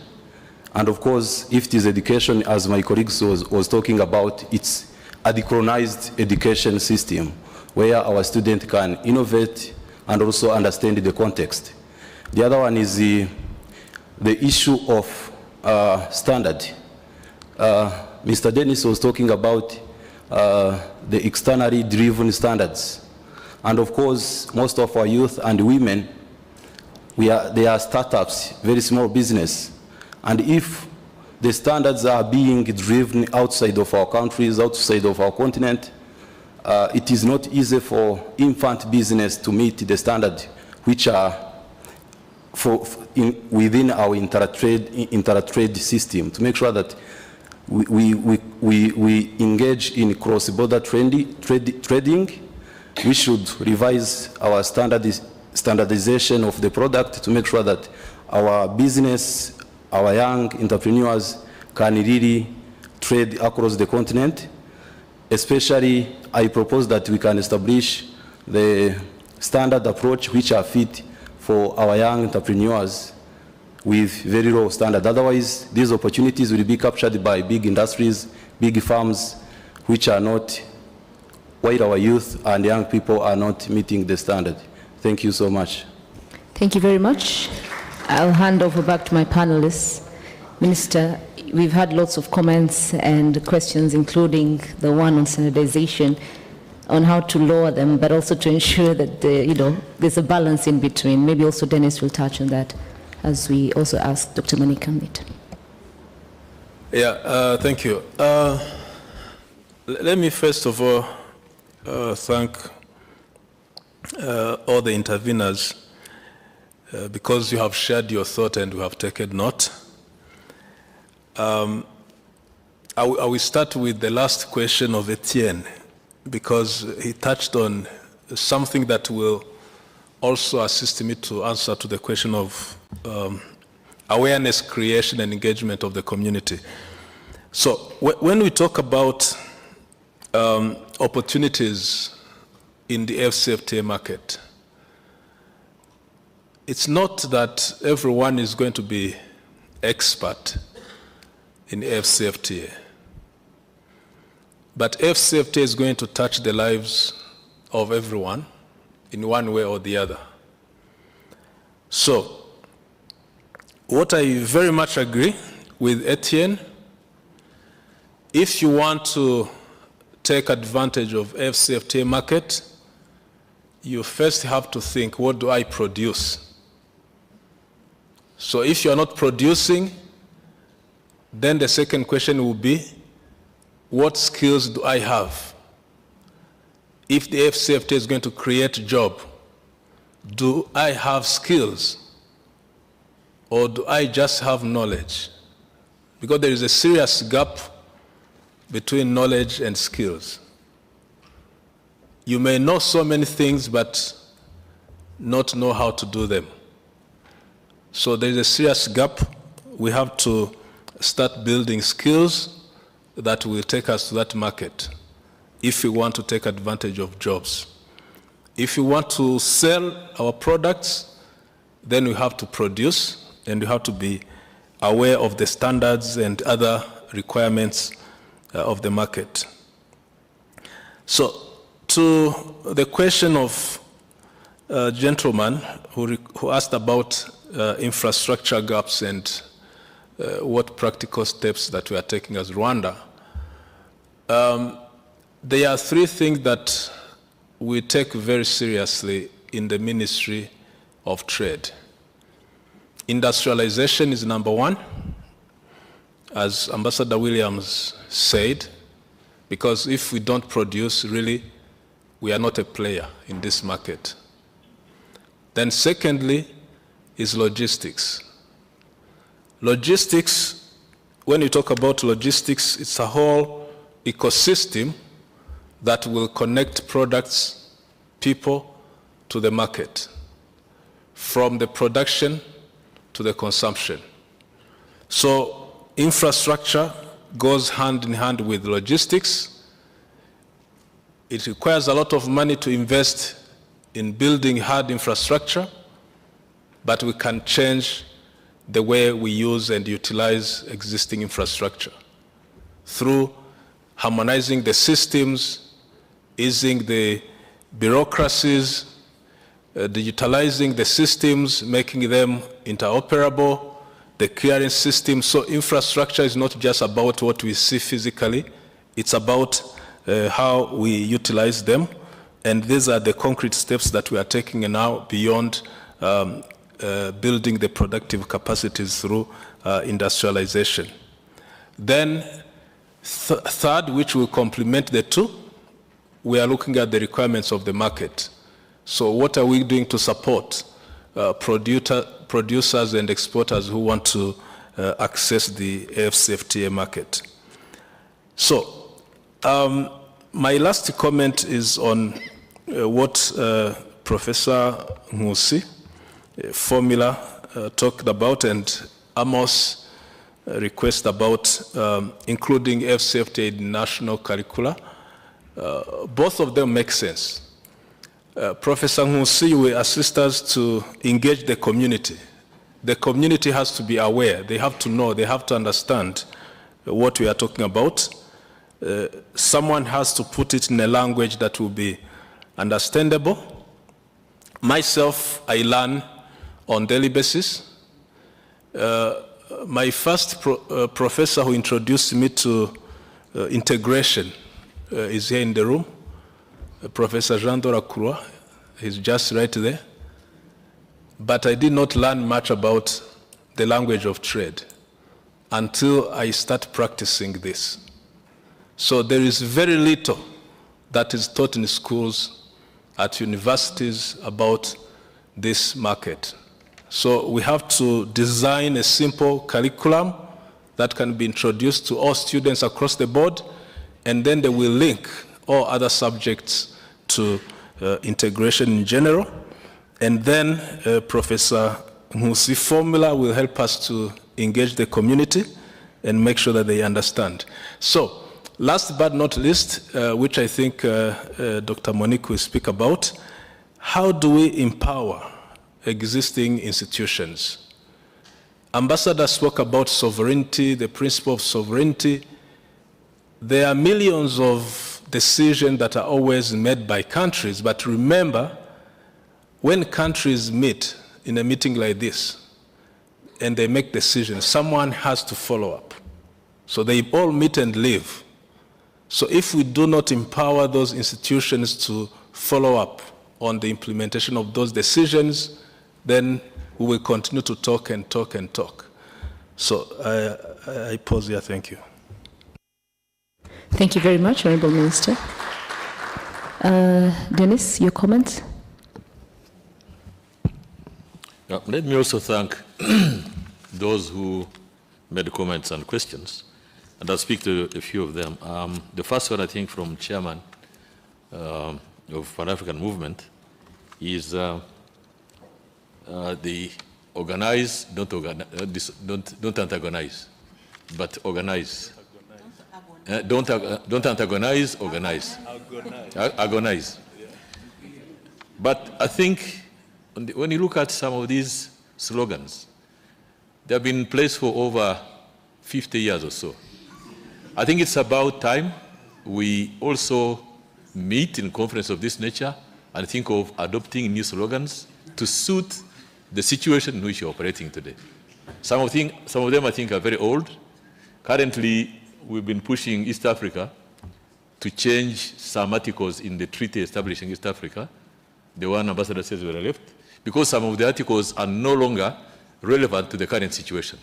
M: And of course, if it is education, as my colleagues was talking about, it's a decolonized education system where our students can innovate and also understand the context. The other one is the issue of standard. Mr. Dennis was talking about the externally driven standards. And of course, most of our youth and women, they are startups, very small business. And if the standards are being driven outside of our countries, outside of our continent, it is not easy for infant business to meet the standard which are within our inter-trade system, to make sure that we engage in cross-border trading. We should revise our standardization of the product to make sure that our business, our young entrepreneurs can really trade across the continent. Especially, I propose that we can establish the standard approach which are fit for our young entrepreneurs with very low standard. Otherwise, these opportunities will be captured by big industries, big firms, which are not, while our youth and young people are not meeting the standard. Thank you so much.
B: Thank you very much. I'll hand over back to my panelists. Minister, we've had lots of comments and questions, including the one on standardization, on how to lower them, but also to ensure that there's a balance in between. Maybe also Dennis will touch on that, as we also asked Dr. Monique Ambit.
C: Yeah, thank you. Let me first of all thank all the interveners because you have shared your thought and we have taken note. I will start with the last question of Etienne, because he touched on something that will also assist me to answer to the question of awareness creation and engagement of the community. So when we talk about opportunities in the FCFTA market, it's not that everyone is going to be expert in FCFTA. But FCFTA is going to touch the lives of everyone in one way or the other. So, what I very much agree with Etienne, if you want to take advantage of FCFTA market, you first have to think, what do I produce? So if you're not producing, then the second question will be, what skills do I have? If the FCFTA is going to create a job, do I have skills? Or do I just have knowledge? Because there is a serious gap between knowledge and skills. You may know so many things, but not know how to do them. So there is a serious gap. We have to start building skills that will take us to that market if we want to take advantage of jobs. If we want to sell our products, then we have to produce and we have to be aware of the standards and other requirements of the market. So to the question of a gentleman who asked about infrastructure gaps and what practical steps that we are taking as Rwanda. There are three things that we take very seriously in the Ministry of Trade. Industrialization is number one, as Ambassador Williams said, because if we don't produce, really, we are not a player in this market. Then secondly is logistics. Logistics, when you talk about logistics, it's a whole ecosystem that will connect products, people to the market, from the production to the consumption. So infrastructure goes hand in hand with logistics. It requires a lot of money to invest in building hard infrastructure, but we can change the way we use and utilize existing infrastructure through harmonizing the systems, easing the bureaucracies, digitalizing the systems, making them interoperable, the clearing system. So infrastructure is not just about what we see physically, it's about how we utilize them. And these are the concrete steps that we are taking now beyond building the productive capacities through industrialization. Then third, which will complement the two, we are looking at the requirements of the market. So what are we doing to support producers and exporters who want to access the AfCFTA market? So my last comment is on what Professor Nkusi Formula talked about, and Amos request about including F-safety in national curricula. Both of them make sense. Professor Nkusi will assist us to engage the community. The community has to be aware. They have to know, they have to understand what we are talking about. Someone has to put it in a language that will be understandable. Myself, I learn on daily basis. My first professor who introduced me to integration is here in the room, Professor Jean Doracroix. He's just right there. But I did not learn much about the language of trade until I start practicing this. So there is very little that is taught in schools, at universities about this market. So we have to design a simple curriculum that can be introduced to all students across the board, and then they will link all other subjects to integration in general. And then Professor Nkusi formula will help us to engage the community and make sure that they understand. So, last but not least, which I think Dr. Monique will speak about, how do we empower existing institutions? Ambassador spoke about sovereignty, the principle of sovereignty. There are millions of decisions that are always made by countries, but remember, when countries meet in a meeting like this and they make decisions, someone has to follow up. So they all meet and leave. So if we do not empower those institutions to follow up on the implementation of those decisions, then we will continue to talk and talk and talk. So I pause here. Thank you.
B: Thank you very much, Honorable Minister. Dennis, your comments?
D: Let me also thank those who made comments and questions, and I'll speak to a few of them. The first one, I think, from Chairman of Pan-African Movement is the organize, don't antagonize, but organize. Don't antagonize, organize. Agonize. But I think when you look at some of these slogans, they have been in place for over 50 years or so. I think it's about time we also meet in conference of this nature and think of adopting new slogans to suit the situation in which you're operating today. Some of them I think are very old. Currently, we've been pushing East Africa to change some articles in the treaty establishing East Africa. The one Ambassador says were left, because some of the articles are no longer relevant to the current situation.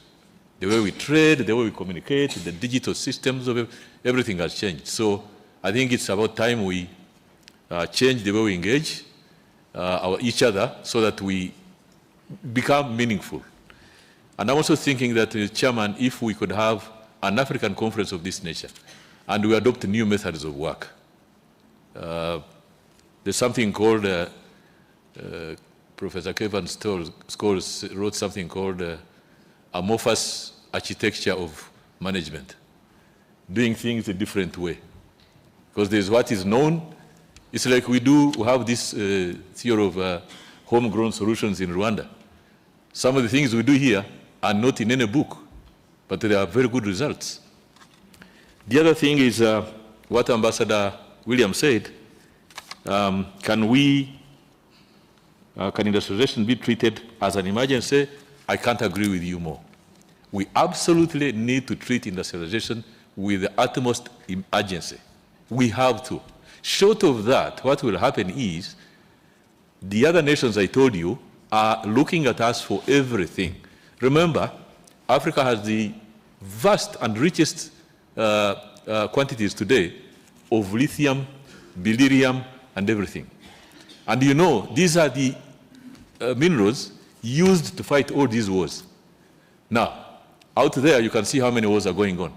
D: The way we trade, the way we communicate, the digital systems of everything has changed. So I think it's about time we change the way we engage each other so that we become meaningful. And I'm also thinking that, Chairman, if we could have an African conference of this nature and we adopt new methods of work. There's something called Professor Kevin Scholes wrote something called amorphous architecture of management, doing things a different way. Because there's what is known. It's like we have this theory of homegrown solutions in Rwanda. Some of the things we do here are not in any book, but they are very good results. The other thing is what Ambassador Williams said, can industrialization be treated as an emergency? I can't agree with you more. We absolutely need to treat industrialization with the utmost urgency. We have to. Short of that, what will happen is the other nations I told you are looking at us for everything. Remember, Africa has the vast and richest quantities today of lithium, beryllium, and everything. And you know, these are the minerals used to fight all these wars. Now, out there, you can see how many wars are going on.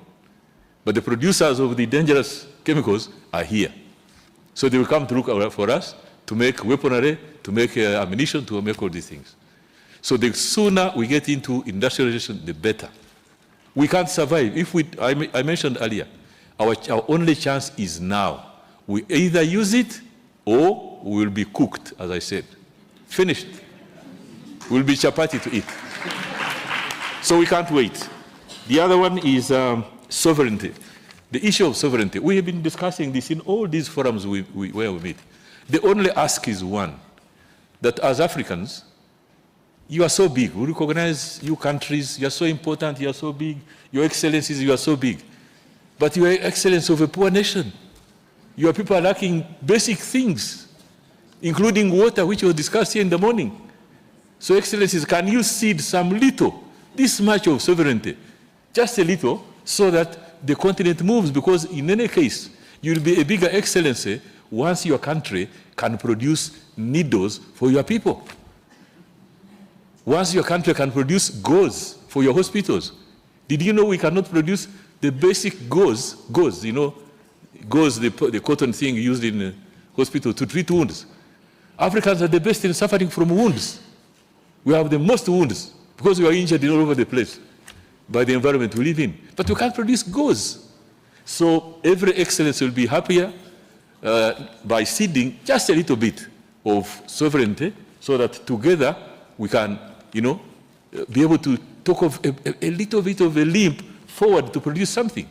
D: But the producers of the dangerous chemicals are here. So they will come to look for us to make weaponry, to make ammunition, to make all these things. So the sooner we get into industrialization, the better. We can't survive. If I mentioned earlier, our only chance is now. We either use it or we will be cooked, as I said. Finished. We'll be chapati to eat. So we can't wait. The other one is sovereignty. The issue of sovereignty. We have been discussing this in all these forums where we meet. The only ask is one, that as Africans, you are so big. We recognize you countries, you are so important, you are so big. Your excellencies, you are so big. But you are excellence of a poor nation. Your people are lacking basic things, including water, which was discussed here in the morning. So excellencies, can you cede some little, this much of sovereignty, just a little, so that the continent moves? Because in any case, you will be a bigger excellency once your country can produce needles for your people. Once your country can produce gauze for your hospitals. Did you know we cannot produce the basic gauze, you know, gauze, the cotton thing used in hospital to treat wounds? Africans are the best in suffering from wounds. We have the most wounds because we are injured all over the place by the environment we live in. But we can't produce gauze. So every excellence will be happier by ceding just a little bit of sovereignty so that together we can, you know, be able to talk of a little bit of a leap forward to produce something.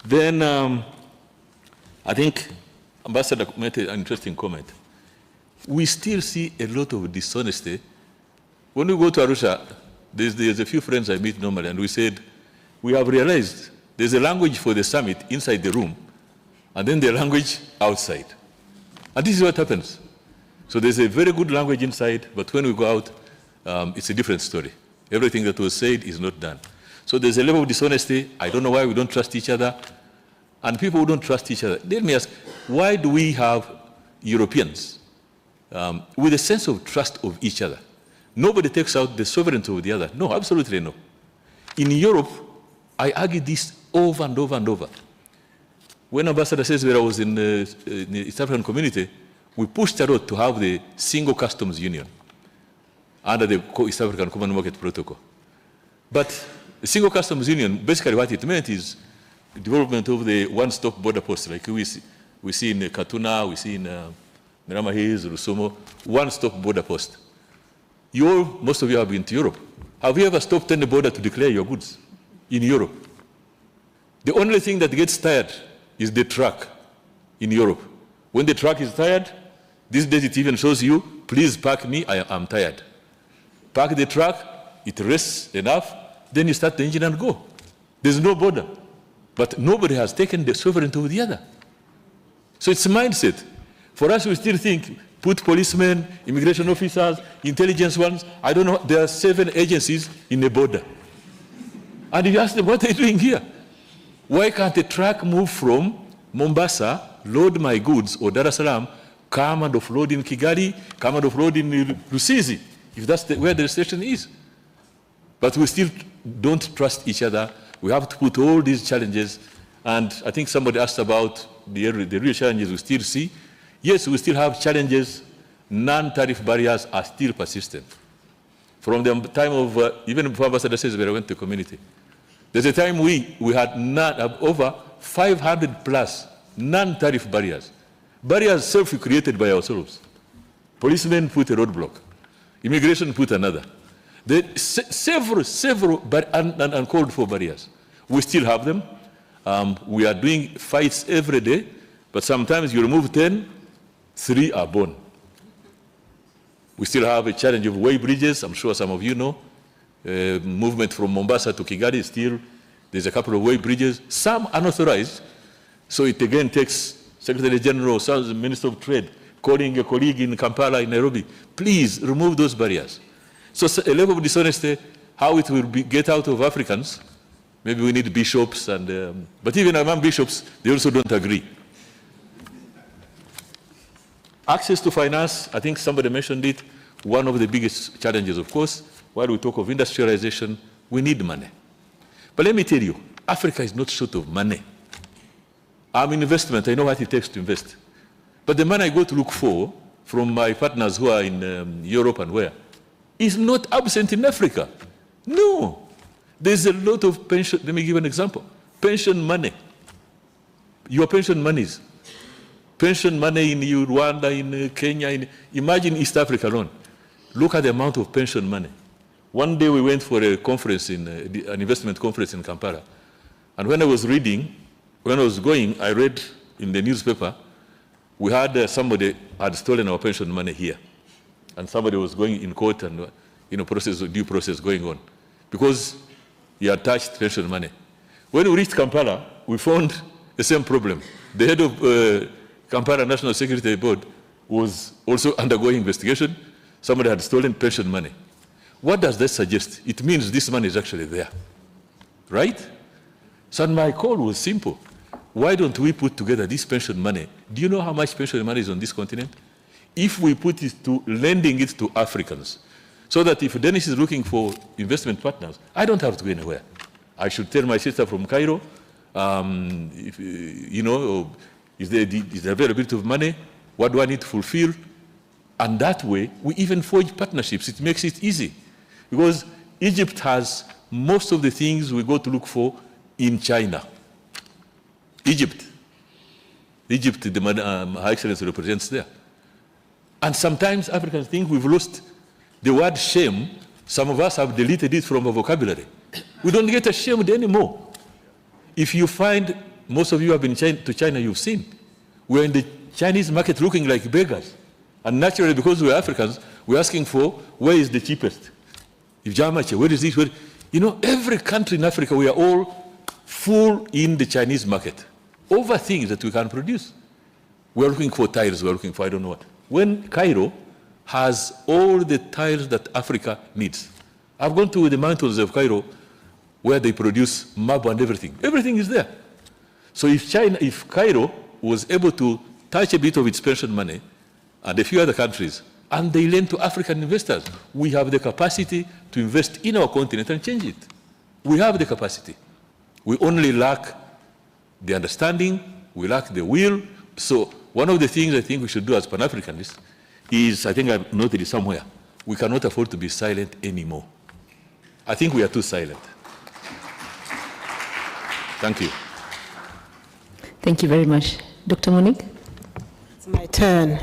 D: Then I think Ambassador made an interesting comment. We still see a lot of dishonesty. When we go to Arusha, there's a few friends I meet normally, and we said, we have realized there's a language for the summit inside the room, and then the language outside. And this is what happens. So there's a very good language inside, but when we go out, it's a different story. Everything that was said is not done. So there's a level of dishonesty. I don't know why we don't trust each other. And people who don't trust each other, let me ask, why do we have Europeans with a sense of trust of each other? Nobody takes out the sovereignty of the other. No, absolutely no. In Europe, I argue this over and over and over. When Ambassador Sesbera was in the East African community, we pushed a lot to have the single customs union under the East African Common Market Protocol. But the single customs union, basically what it meant is the development of the one-stop border post, like we see in Katuna, we see in Mirama Hills, Rusumo, one-stop border post. Most of you have been to Europe. Have you ever stopped on the border to declare your goods in Europe? The only thing that gets tired is the truck in Europe. When the truck is tired, these days it even shows you, please park me, I am tired. Park the truck, it rests enough, then you start the engine and go. There's no border. But nobody has taken the sovereignty of the other. So it's a mindset. For us, we still think, put policemen, immigration officers, intelligence ones, I don't know, there are 7 agencies in the border. And you ask them, what are they doing here? Why can't a truck move from Mombasa, load my goods, or Dar es Salaam, come and offload in Kigali, come and offload in Rusizi, if that's where the station is? But we still don't trust each other. We have to put all these challenges, and I think somebody asked about the real challenges we still see. Yes, we still have challenges. Non-tariff barriers are still persistent. From the time of, even before Ambassador Sesbera went to community, there's a time we had over 500 plus non-tariff barriers. Barriers self-created by ourselves. Policemen put a roadblock. Immigration put another. There are several uncalled for barriers. We still have them. We are doing fights every day, but sometimes you remove 10, 3 are born. We still have a challenge of way bridges. I'm sure some of you know. Movement from Mombasa to Kigali, still, there's a couple of way bridges. Some unauthorized. So it again takes Secretary General, Minister of Trade, calling a colleague in Kampala, in Nairobi, please remove those barriers. So a level of dishonesty, how it will get out of Africans, maybe we need bishops, and but even among bishops, they also don't agree. Access to finance, I think somebody mentioned it, one of the biggest challenges, of course. While we talk of industrialization, we need money. But let me tell you, Africa is not short of money. I'm in investment, I know what it takes to invest. But the money I go to look for from my partners who are in Europe and where, is not absent in Africa. No. There's a lot of pension. Let me give an example. Pension money. Your pension monies. Pension money in Rwanda, in Kenya. Imagine East Africa alone. Look at the amount of pension money. One day we went for a conference, an investment conference in Kampala. And when I was reading, when I was going, I read in the newspaper, we had somebody had stolen our pension money here. And somebody was going in court and, due process going on. Because he had touched pension money. When we reached Kampala, we found the same problem. The head of Kampala National Security Board was also undergoing investigation. Somebody had stolen pension money. What does that suggest? It means this money is actually there, right? So my call was simple. Why don't we put together this pension money? Do you know how much pension money is on this continent? If we put it to lending it to Africans, so that if Dennis is looking for investment partners, I don't have to go anywhere. I should tell my sister from Cairo, is there availability of money? What do I need to fulfill? And that way, we even forge partnerships. It makes it easy. Because Egypt has most of the things we go to look for in China. Egypt, the High Excellency represents there. And sometimes Africans think we've lost the word shame. Some of us have deleted it from our vocabulary. We don't get ashamed anymore. If you find, most of you have been to China, you've seen. We're in the Chinese market looking like beggars. And naturally, because we're Africans, we're asking for where is the cheapest. If Jamache, where is this? Every country in Africa, we are all full in the Chinese market over things that we can produce. We're looking for tiles, we're looking for I don't know what. When Cairo has all the tiles that Africa needs. I've gone to the mountains of Cairo where they produce marble and everything. Everything is there. So if Cairo was able to touch a bit of its pension money and a few other countries, and they lend to African investors, we have the capacity to invest in our continent and change it. We have the capacity. We only lack the understanding, we lack the will. So one of the things I think we should do as Pan-Africanists is, I think I've noted it somewhere, we cannot afford to be silent anymore. I think we are too silent. Thank you.
B: Thank you very much. Dr. Monique?
E: It's my turn.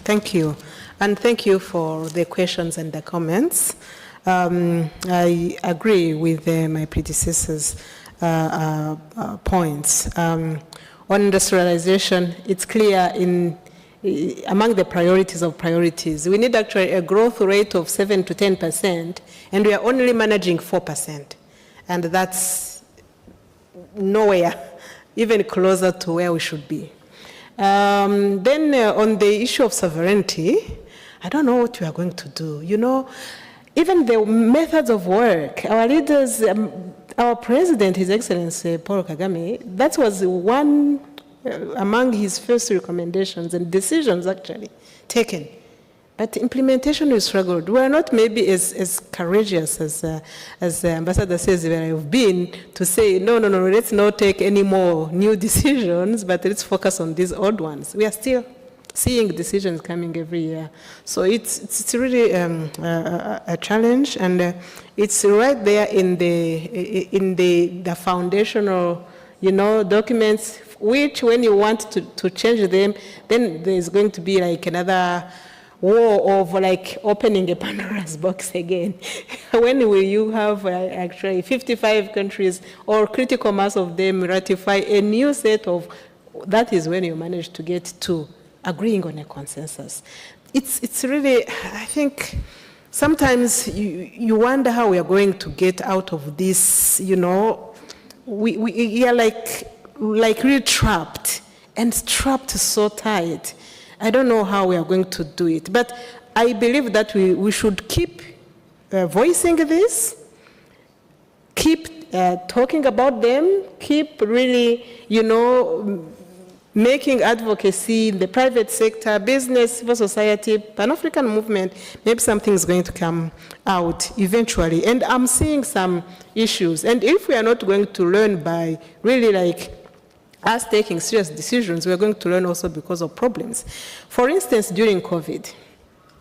E: Thank you. And thank you for the questions and the comments. I agree with my predecessors' points. On industrialization, it's clear among the priorities of priorities, we need actually a growth rate of 7 to 10%, and we are only managing 4%. And that's nowhere, even closer to where we should be. Then on the issue of sovereignty, I don't know what we are going to do. Even the methods of work, our leaders, our president, His Excellency Paul Kagame, that was one among his first recommendations and decisions actually taken. But implementation we struggled. We are not maybe as courageous as the ambassador says that I've been to say, no, let's not take any more new decisions, but let's focus on these old ones. We are still seeing decisions coming every year. So it's really a challenge, and it's right there in the foundational, documents, which when you want to change them, then there's going to be like another war of like opening a Pandora's box again. When will you have actually 55 countries or critical mass of them ratify a new set of, that is when you manage to get to agreeing on a consensus. It's really, I think, sometimes you wonder how we are going to get out of this, we are like really trapped, and trapped so tight. I don't know how we are going to do it, but I believe that we should keep voicing this, keep talking about them, keep really, making advocacy in the private sector, business, civil society, Pan-African movement, maybe something is going to come out eventually. And I'm seeing some issues. And if we are not going to learn by really like us taking serious decisions, we're going to learn also because of problems. For instance, during COVID,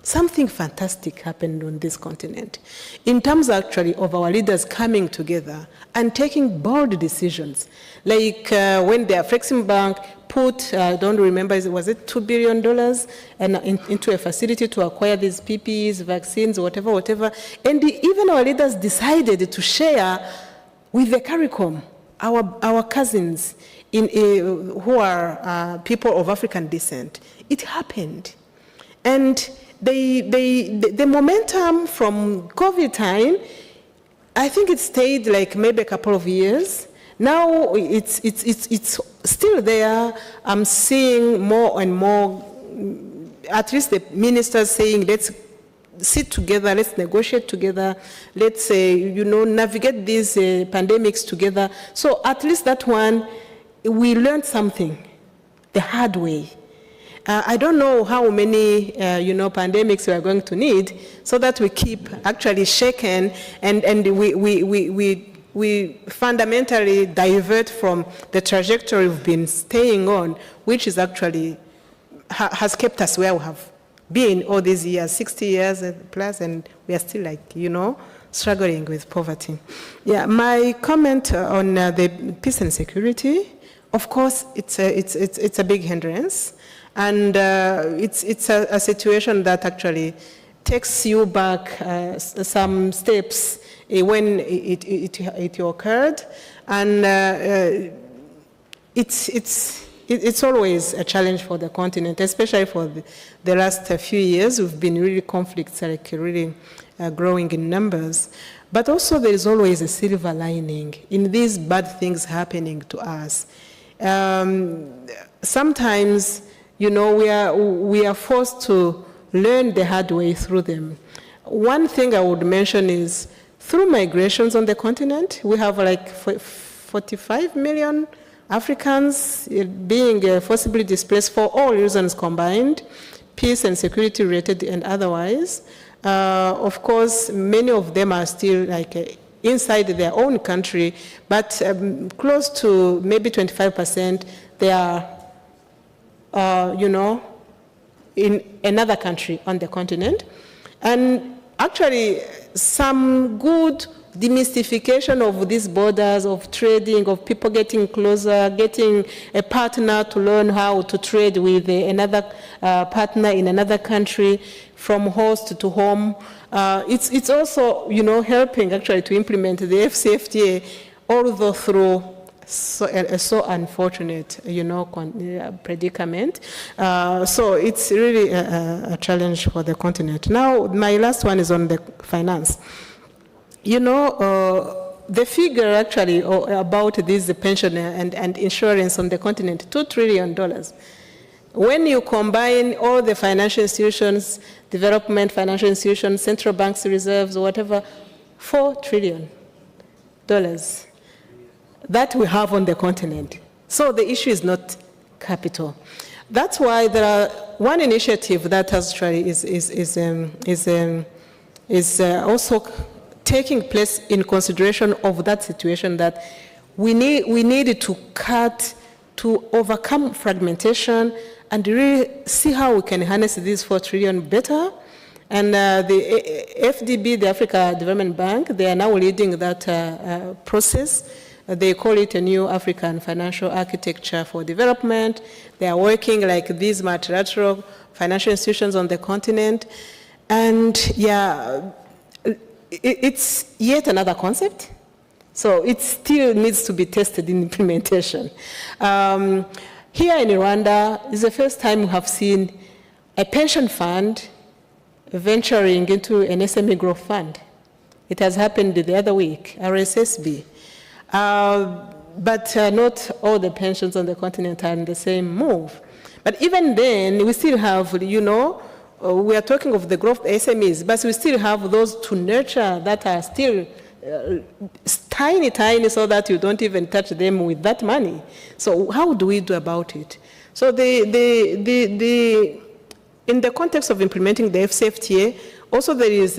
E: something fantastic happened on this continent in terms actually of our leaders coming together and taking bold decisions. Like when the Afreximbank put, I don't remember, was it $2 billion into a facility to acquire these PPEs, vaccines, whatever. And even our leaders decided to share with the CARICOM, our cousins who are people of African descent. It happened. And the momentum from COVID time, I think it stayed like maybe a couple of years. Now it's still there. I'm seeing more and more, at least the ministers saying, let's sit together, let's negotiate together, let's navigate these pandemics together. So at least that one, we learned something the hard way. I don't know how many, pandemics we are going to need so that we keep actually shaken and we fundamentally divert from the trajectory we've been staying on, which is actually has kept us where we have been all these years, 60 years plus, and we are still struggling with poverty. Yeah, my comment on the peace and security, of course, it's a big hindrance. And it's a situation that actually takes you back some steps when it occurred, and it's always a challenge for the continent, especially for the last few years. We've been really conflicts really growing in numbers, but also there is always a silver lining in these bad things happening to us. Sometimes, we are forced to learn the hard way through them. One thing I would mention is through migrations on the continent, we have like 45 million Africans being forcibly displaced for all reasons combined, peace and security related and otherwise. Of course, many of them are still inside their own country, but close to maybe 25%, they are in another country on the continent. And actually, some good demystification of these borders, of trading, of people getting closer, getting a partner to learn how to trade with another partner in another country, from host to home. It's also, helping actually to implement the FCFTA, although through so unfortunate, predicament. So it's really a challenge for the continent. Now, my last one is on the finance. The figure actually about this pension and insurance on the continent, $2 trillion. When you combine all the financial institutions, development financial institutions, central banks reserves, whatever, $4 trillion that we have on the continent. So the issue is not capital. That's why there are one initiative that actually is also taking place in consideration of that situation, that we need to overcome fragmentation and really see how we can harness these 4 trillion better. And the FDB, the Africa Development Bank, they are now leading that process. They call it a new African financial architecture for development. They are working like these multilateral financial institutions on the continent. And yeah, it's yet another concept. So it still needs to be tested in implementation. Here in Rwanda, it's the first time we have seen a pension fund venturing into an SME growth fund. It has happened the other week, RSSB. But not all the pensions on the continent are in the same move. But even then, we still have, we are talking of the growth SMEs, but we still have those to nurture that are still tiny, so that you don't even touch them with that money. So how do we do about it? So in the context of implementing the FCFTA, also there is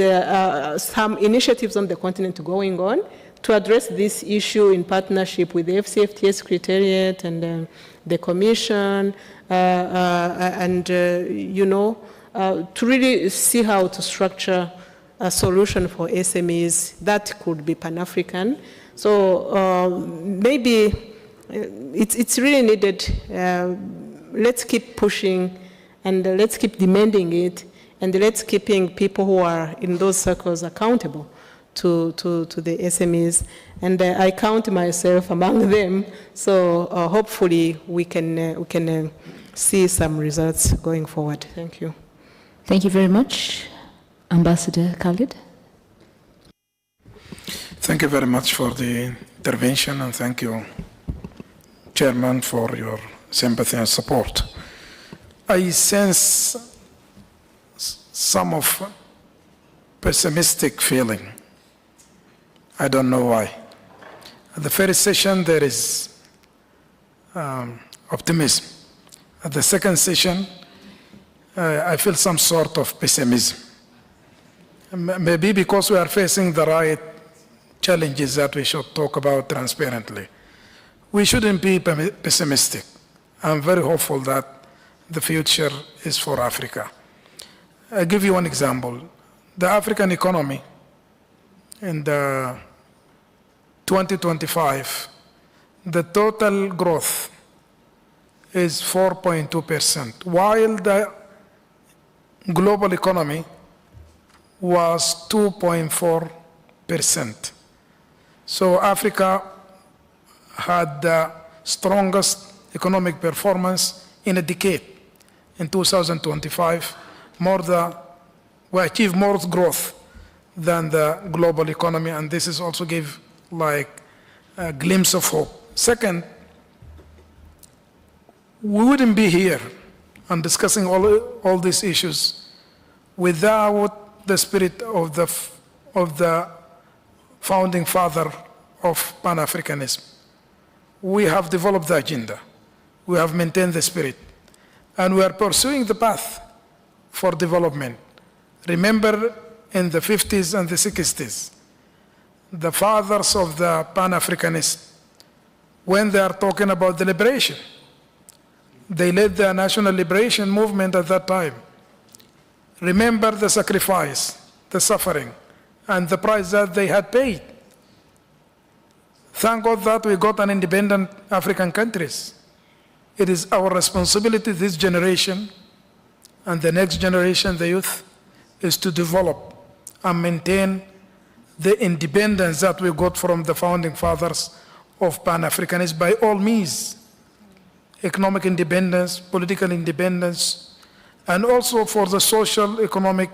E: some initiatives on the continent going on to address this issue in partnership with the FCFTA Secretariat and the Commission, and to really see how to structure a solution for SMEs that could be Pan-African. So maybe it's really needed. Let's keep pushing and let's keep demanding it, and let's keeping people who are in those circles accountable to the SMEs. And I count myself among them, so hopefully we can see some results going forward. Thank you.
B: Thank you very much. Ambassador Khalid.
F: Thank you very much for the intervention, and thank you, Chairman, for your sympathy and support. I sense some of pessimistic feeling. I don't know why. At the first session, there is optimism. At the second session, I feel some sort of pessimism. Maybe because we are facing the right challenges that we should talk about transparently. We shouldn't be pessimistic. I'm very hopeful that the future is for Africa. I'll give you one example. The African economy in the 2025, the total growth is 4.2%, while the global economy was 2.4%. So Africa had the strongest economic performance in a decade. In 2025, we achieved more growth than the global economy, and this is also give like a glimpse of hope. Second, we wouldn't be here and discussing all these issues without the spirit of the founding father of Pan-Africanism. We have developed the agenda. We have maintained the spirit. And we are pursuing the path for development. Remember, in the 50s and the 60s, the fathers of the Pan-Africanism, when they are talking about the liberation, they led the national liberation movement at that time. Remember the sacrifice, the suffering, and the price that they had paid. Thank God that we got an independent African countries. It is our responsibility, this generation, and the next generation, the youth, is to develop and maintain the independence that we got from the founding fathers of Pan-Africanism by all means. Economic independence, political independence, and also for the social, economic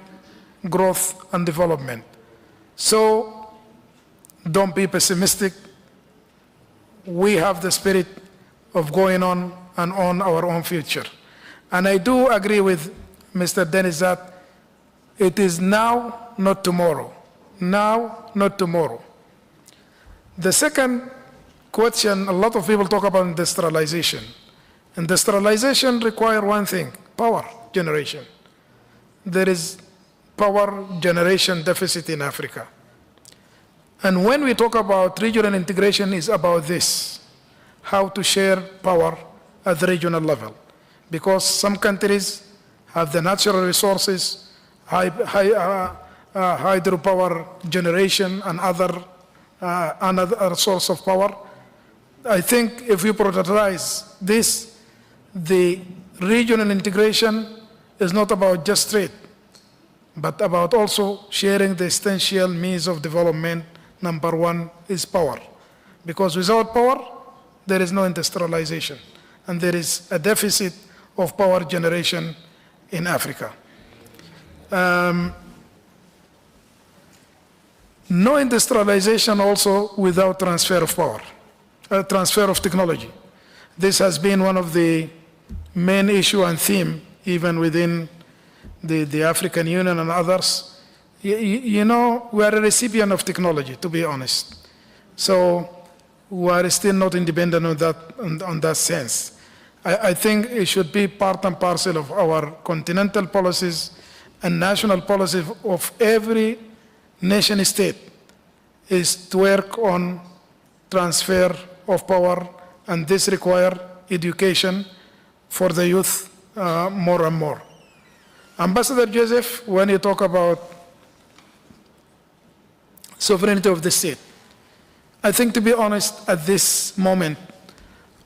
F: growth and development. So don't be pessimistic. We have the spirit of going on and on our own future. And I do agree with Mr. Dennis that it is now, not tomorrow. Now, not tomorrow. The second question, a lot of people talk about industrialization. Industrialization requires one thing, power generation. There is power generation deficit in Africa. And when we talk about regional integration, it's about this, how to share power at the regional level. Because some countries have the natural resources, hydropower generation, and other source of power. I think if we prioritize this, the regional integration is not about just trade, but about also sharing the essential means of development. Number one is power. Because without power, there is no industrialization. And there is a deficit of power generation in Africa. No industrialization also without transfer of power, transfer of technology. This has been one of the main issue and theme even within the African Union and others. You know, we are a recipient of technology, to be honest. So we are still not independent on that sense. I think it should be part and parcel of our continental policies and national policy of every nation state is to work on transfer of power, and this requires education for the youth more and more. Ambassador Joseph, when you talk about sovereignty of the state, I think, to be honest, at this moment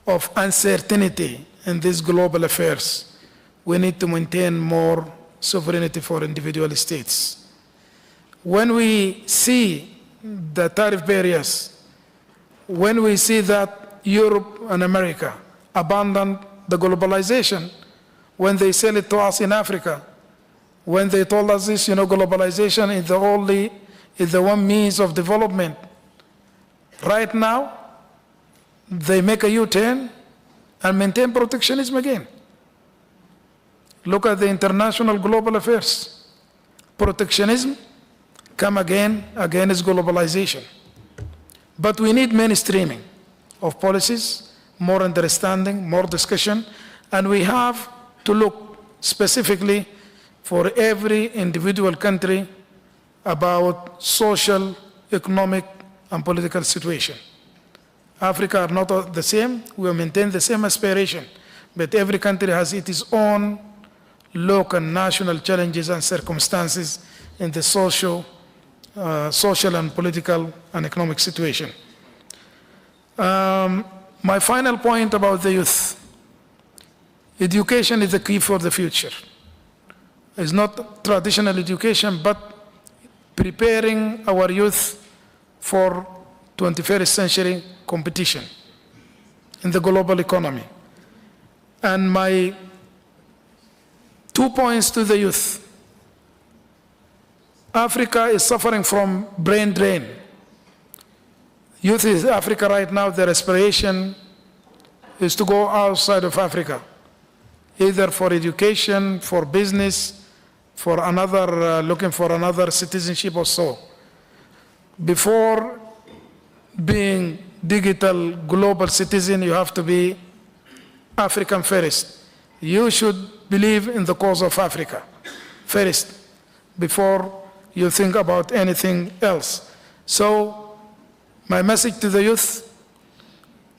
F: of uncertainty in these global affairs, we need to maintain more sovereignty for individual states. When we see the tariff barriers, when we see that Europe and America abandoned the globalization, when they sell it to us in Africa, when they told us this, globalization is the one means of development. Right now, they make a U-turn and maintain protectionism again. Look at the international global affairs. Protectionism come again against globalization. But we need mainstreaming of policies, more understanding, more discussion, and we have to look specifically for every individual country about social, economic, and political situation. Africa are not the same. We maintain the same aspiration, but every country has its own local, national challenges and circumstances in the social and political and economic situation. My final point about the youth. Education is the key for the future. It's not traditional education, but preparing our youth for 21st century competition in the global economy. And my 2 points to the youth. Africa is suffering from brain drain. Youth in Africa right now, their aspiration is to go outside of Africa, either for education, for business, for another, looking for another citizenship or so. Before being digital global citizen, you have to be African first. You should believe in the cause of Africa first, before you think about anything else. So my message to the youth,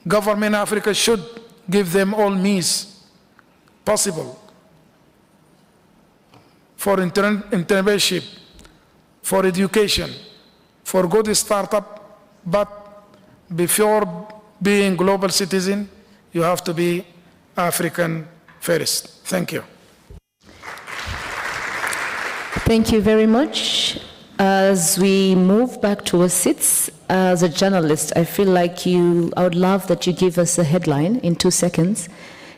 F: government Africa should give them all means possible for entrepreneurship, for education, for good startup, but before being global citizen, you have to be African first. Thank you.
B: Thank you very much. As we move back to our seats, as a journalist, I feel like I would love that you give us a headline in 2 seconds.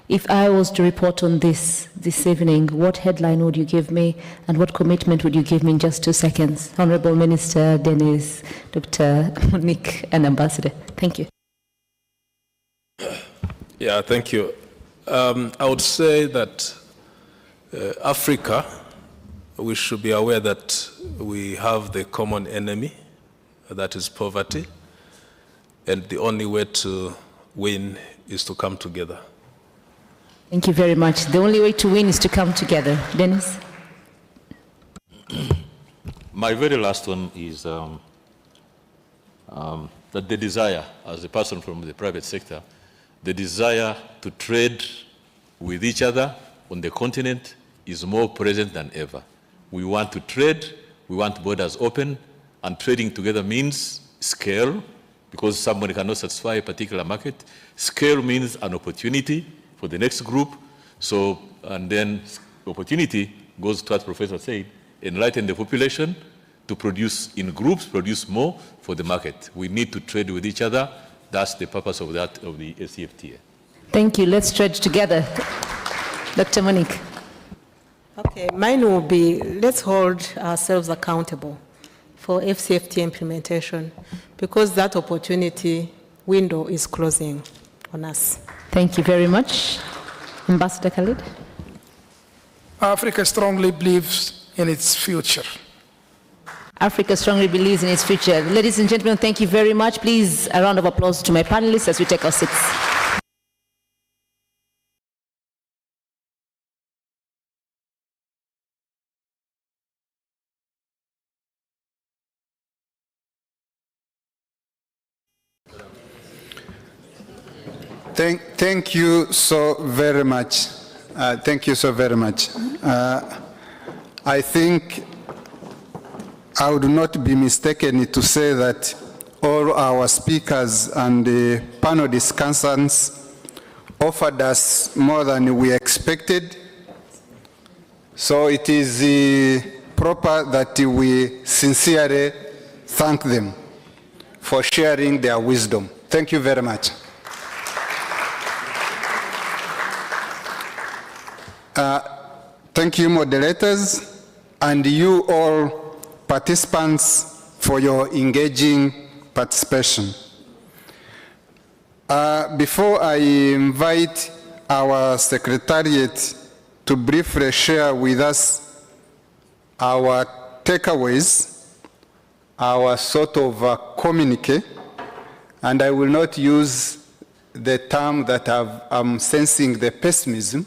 B: If I was to report on this evening, what headline would you give me and what commitment would you give me in just 2 seconds? Honorable Minister Dennis, Dr. Monique, and Ambassador. Thank you.
C: Yeah, thank you. I would say that Africa, we should be aware that we have the common enemy, that is poverty, and the only way to win is to come together.
B: Thank you very much. The only way to win is to come together. Dennis?
D: My very last one is that the desire, as a person from the private sector, the desire to trade with each other on the continent is more present than ever. We want to trade, we want borders open, and trading together means scale, because somebody cannot satisfy a particular market. Scale means an opportunity for the next group. So, and then opportunity goes to what Professor said, enlighten the population to produce in groups, produce more for the market. We need to trade with each other. That's the purpose of that, of the ACFTA.
B: Thank you. Let's trade together. Dr. Monique.
E: Okay, mine will be, let's hold ourselves accountable for FCFTA implementation, because that opportunity window is closing on us.
B: Thank you very much. Ambassador Khalid.
F: Africa strongly believes in its future.
B: Africa strongly believes in its future. Ladies and gentlemen, thank you very much. Please, a round of applause to my panelists as we take our seats.
A: Thank you so very much. Thank you so very much. I think I would not be mistaken to say that all our speakers and the panel discussants offered us more than we expected. So it is proper that we sincerely thank them for sharing their wisdom. Thank you very much. Thank you, moderators, and you all participants for your engaging participation. Before I invite our secretariat to briefly share with us our takeaways, our sort of communique, and I will not use the term that I'm sensing the pessimism.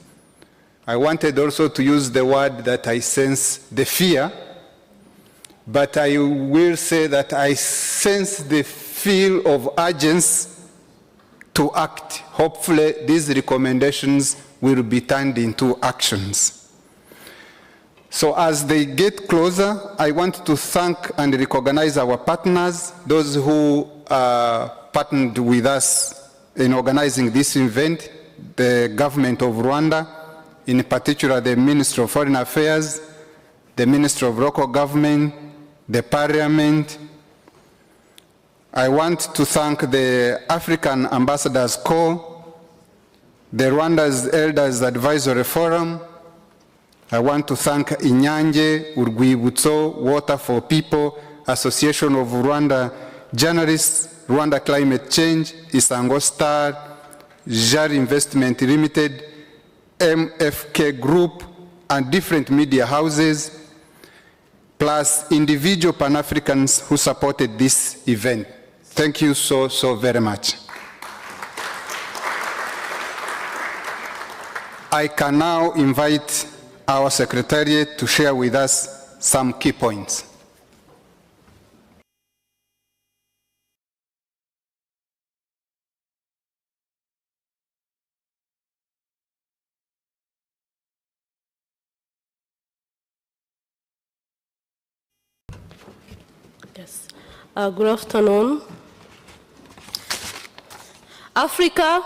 A: I wanted also to use the word that I sense the fear, but I will say that I sense the feel of urgency to act. Hopefully, these recommendations will be turned into actions. So as they get closer, I want to thank and recognize our partners, those who partnered with us in organizing this event, the government of Rwanda, in particular the Ministry of Foreign Affairs, the Ministry of Local Government, the Parliament. I want to thank the African Ambassadors Corps, the Rwanda's Elders Advisory Forum. I want to thank Inyanje, Urwibutso, Water for People, Association of Rwanda Journalists, Rwanda Climate Change, Isango Star, JAR Investment Limited, MFK Group, and different media houses, plus individual Pan-Africans who supported this event. Thank you so very much. I can now invite our Secretariat to share with us some key points.
O: Yes. Good afternoon. Africa.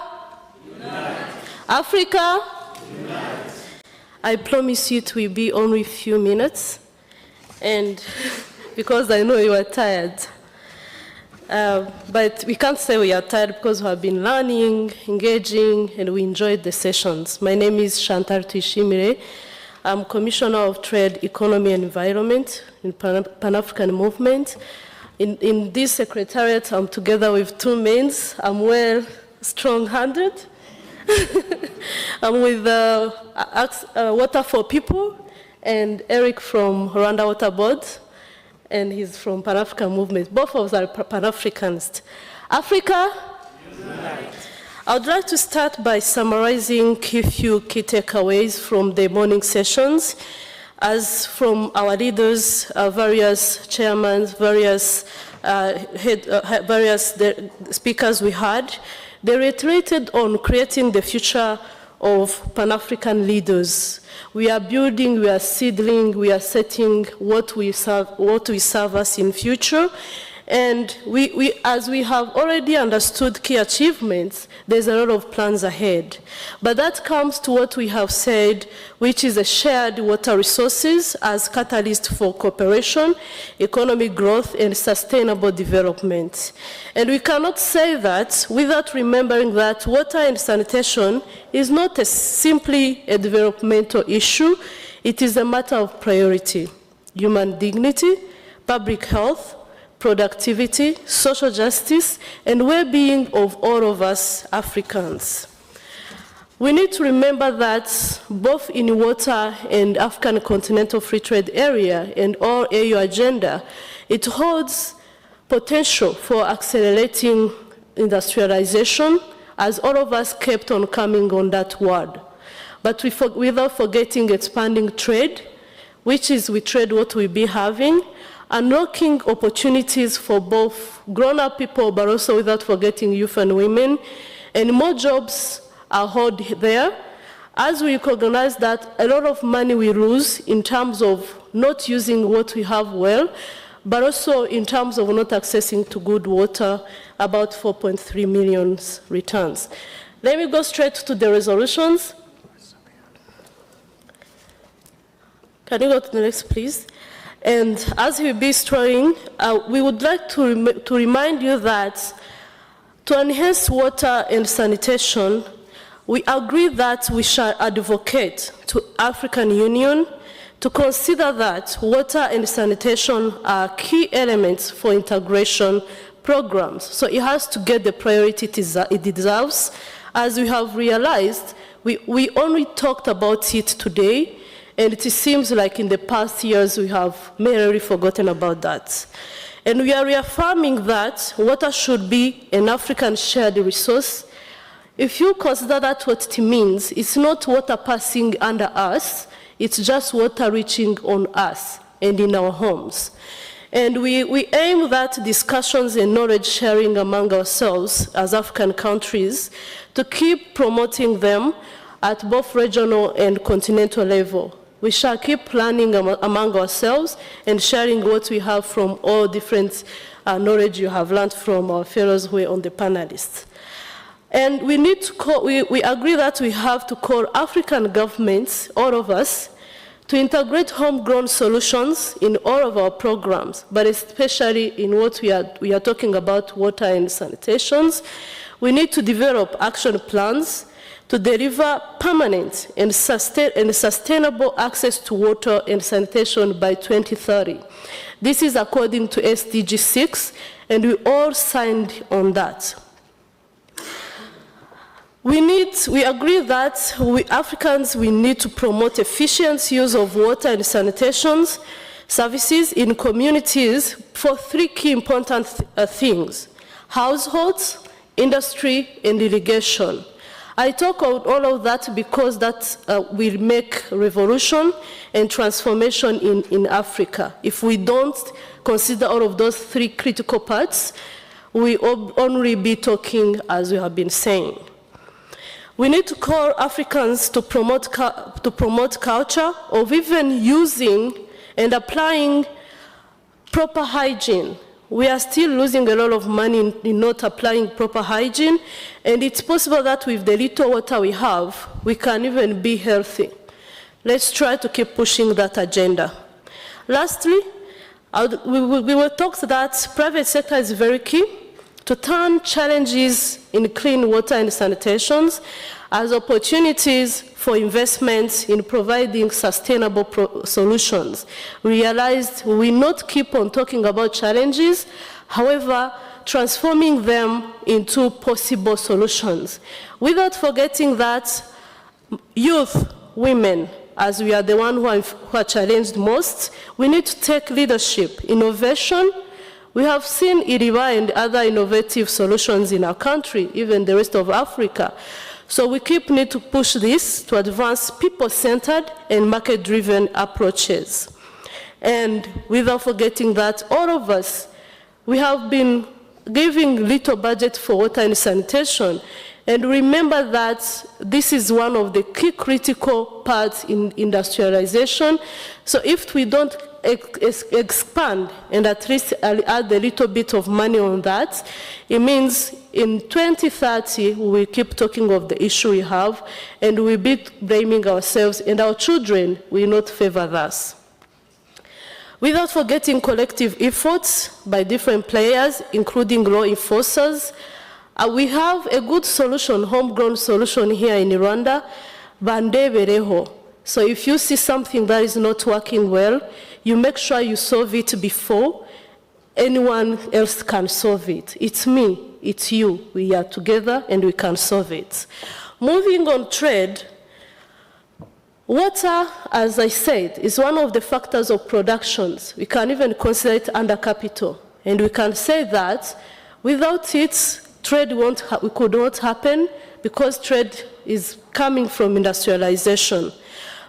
O: Unite. Africa. Unite. I promise you it will be only a few minutes, and because I know you are tired. But we can't say we are tired because we have been learning, engaging, and we enjoyed the sessions. My name is Chantal Tuyishimire. I'm Commissioner of Trade, Economy and Environment in Pan-African Movement. In this secretariat, I'm together with two men. I'm well strong-handed. I'm with Water for People and Eric from Rwanda Water Board, and he's from Pan-African Movement. Both of us are Pan-Africanists. Africa? Unite. I would like to start by summarizing a few key takeaways from the morning sessions. As from our leaders, various chairmen, various speakers we had, they reiterated on creating the future of Pan-African leaders. We are building, we are seedling, we are setting what we serve us in future. And as we have already understood key achievements, there's a lot of plans ahead. But that comes to what we have said, which is a shared water resources as catalyst for cooperation, economic growth, and sustainable development. And we cannot say that without remembering that water and sanitation is not simply a developmental issue, it is a matter of priority. Human dignity, public health, productivity, social justice, and well-being of all of us Africans. We need to remember that both in water and African Continental Free Trade Area and our AU agenda, it holds potential for accelerating industrialization as all of us kept on coming on that word. But without forgetting expanding trade, which is we trade what we be having, unlocking opportunities for both grown-up people, but also without forgetting youth and women, and more jobs are held there, as we recognize that a lot of money we lose in terms of not using what we have well, but also in terms of not accessing to good water, about 4.3 million returns. Let me go straight to the resolutions. Can you go to the next, please? And as we be straying, we would like to remind you that to enhance water and sanitation, we agree that we shall advocate to African Union to consider that water and sanitation are key elements for integration programs. So it has to get the priority it deserves. As we have realized, we only talked about it today, and it seems like in the past years we have merely forgotten about that. And we are reaffirming that water should be an African shared resource. If you consider that what it means, it's not water passing under us, it's just water reaching on us and in our homes. And we aim that discussions and knowledge sharing among ourselves as African countries to keep promoting them at both regional and continental level. We shall keep planning among ourselves and sharing what we have from all different knowledge you have learned from our fellows who are on the panelists. And we need to we agree that we have to call African governments, all of us, to integrate homegrown solutions in all of our programs, but especially in what we are talking about, water and sanitations. We need to develop action plans to deliver permanent and sustainable access to water and sanitation by 2030. This is according to SDG 6, and we all signed on that. We agree that we Africans need to promote efficient use of water and sanitation services in communities for three key important things: households, industry, and irrigation. I talk about all of that because that will make revolution and transformation in Africa. If we don't consider all of those three critical parts, we will only be talking as we have been saying. We need to call Africans to promote culture of even using and applying proper hygiene. We are still losing a lot of money in not applying proper hygiene, and it's possible that with the little water we have, we can even be healthy. Let's try to keep pushing that agenda. Lastly, we will talk that private sector is very key to turn challenges in clean water and sanitation as opportunities for investments in providing sustainable solutions. We realized we not keep on talking about challenges, however, transforming them into possible solutions. Without forgetting that youth, women, as we are the ones who are challenged most, we need to take leadership, innovation. We have seen IRIBA and other innovative solutions in our country, even the rest of Africa. So we need to push this to advance people-centered and market-driven approaches. And without forgetting that all of us, we have been giving little budget for water and sanitation. And remember that this is one of the key critical parts in industrialization. So if we don't expand and at least add a little bit of money on that, it means in 2030 we will keep talking of the issue we have and we'll be blaming ourselves, and our children will not favor us. Without forgetting collective efforts by different players, including law enforcers, we have a good solution, homegrown solution here in Rwanda, Bandebereho. So if you see something that is not working well, you make sure you solve it before anyone else can solve it. It's me, it's you. We are together and we can solve it. Moving on trade, water, as I said, is one of the factors of productions. We can even consider it under capital. And we can say that without it, trade could not happen because trade is coming from industrialization.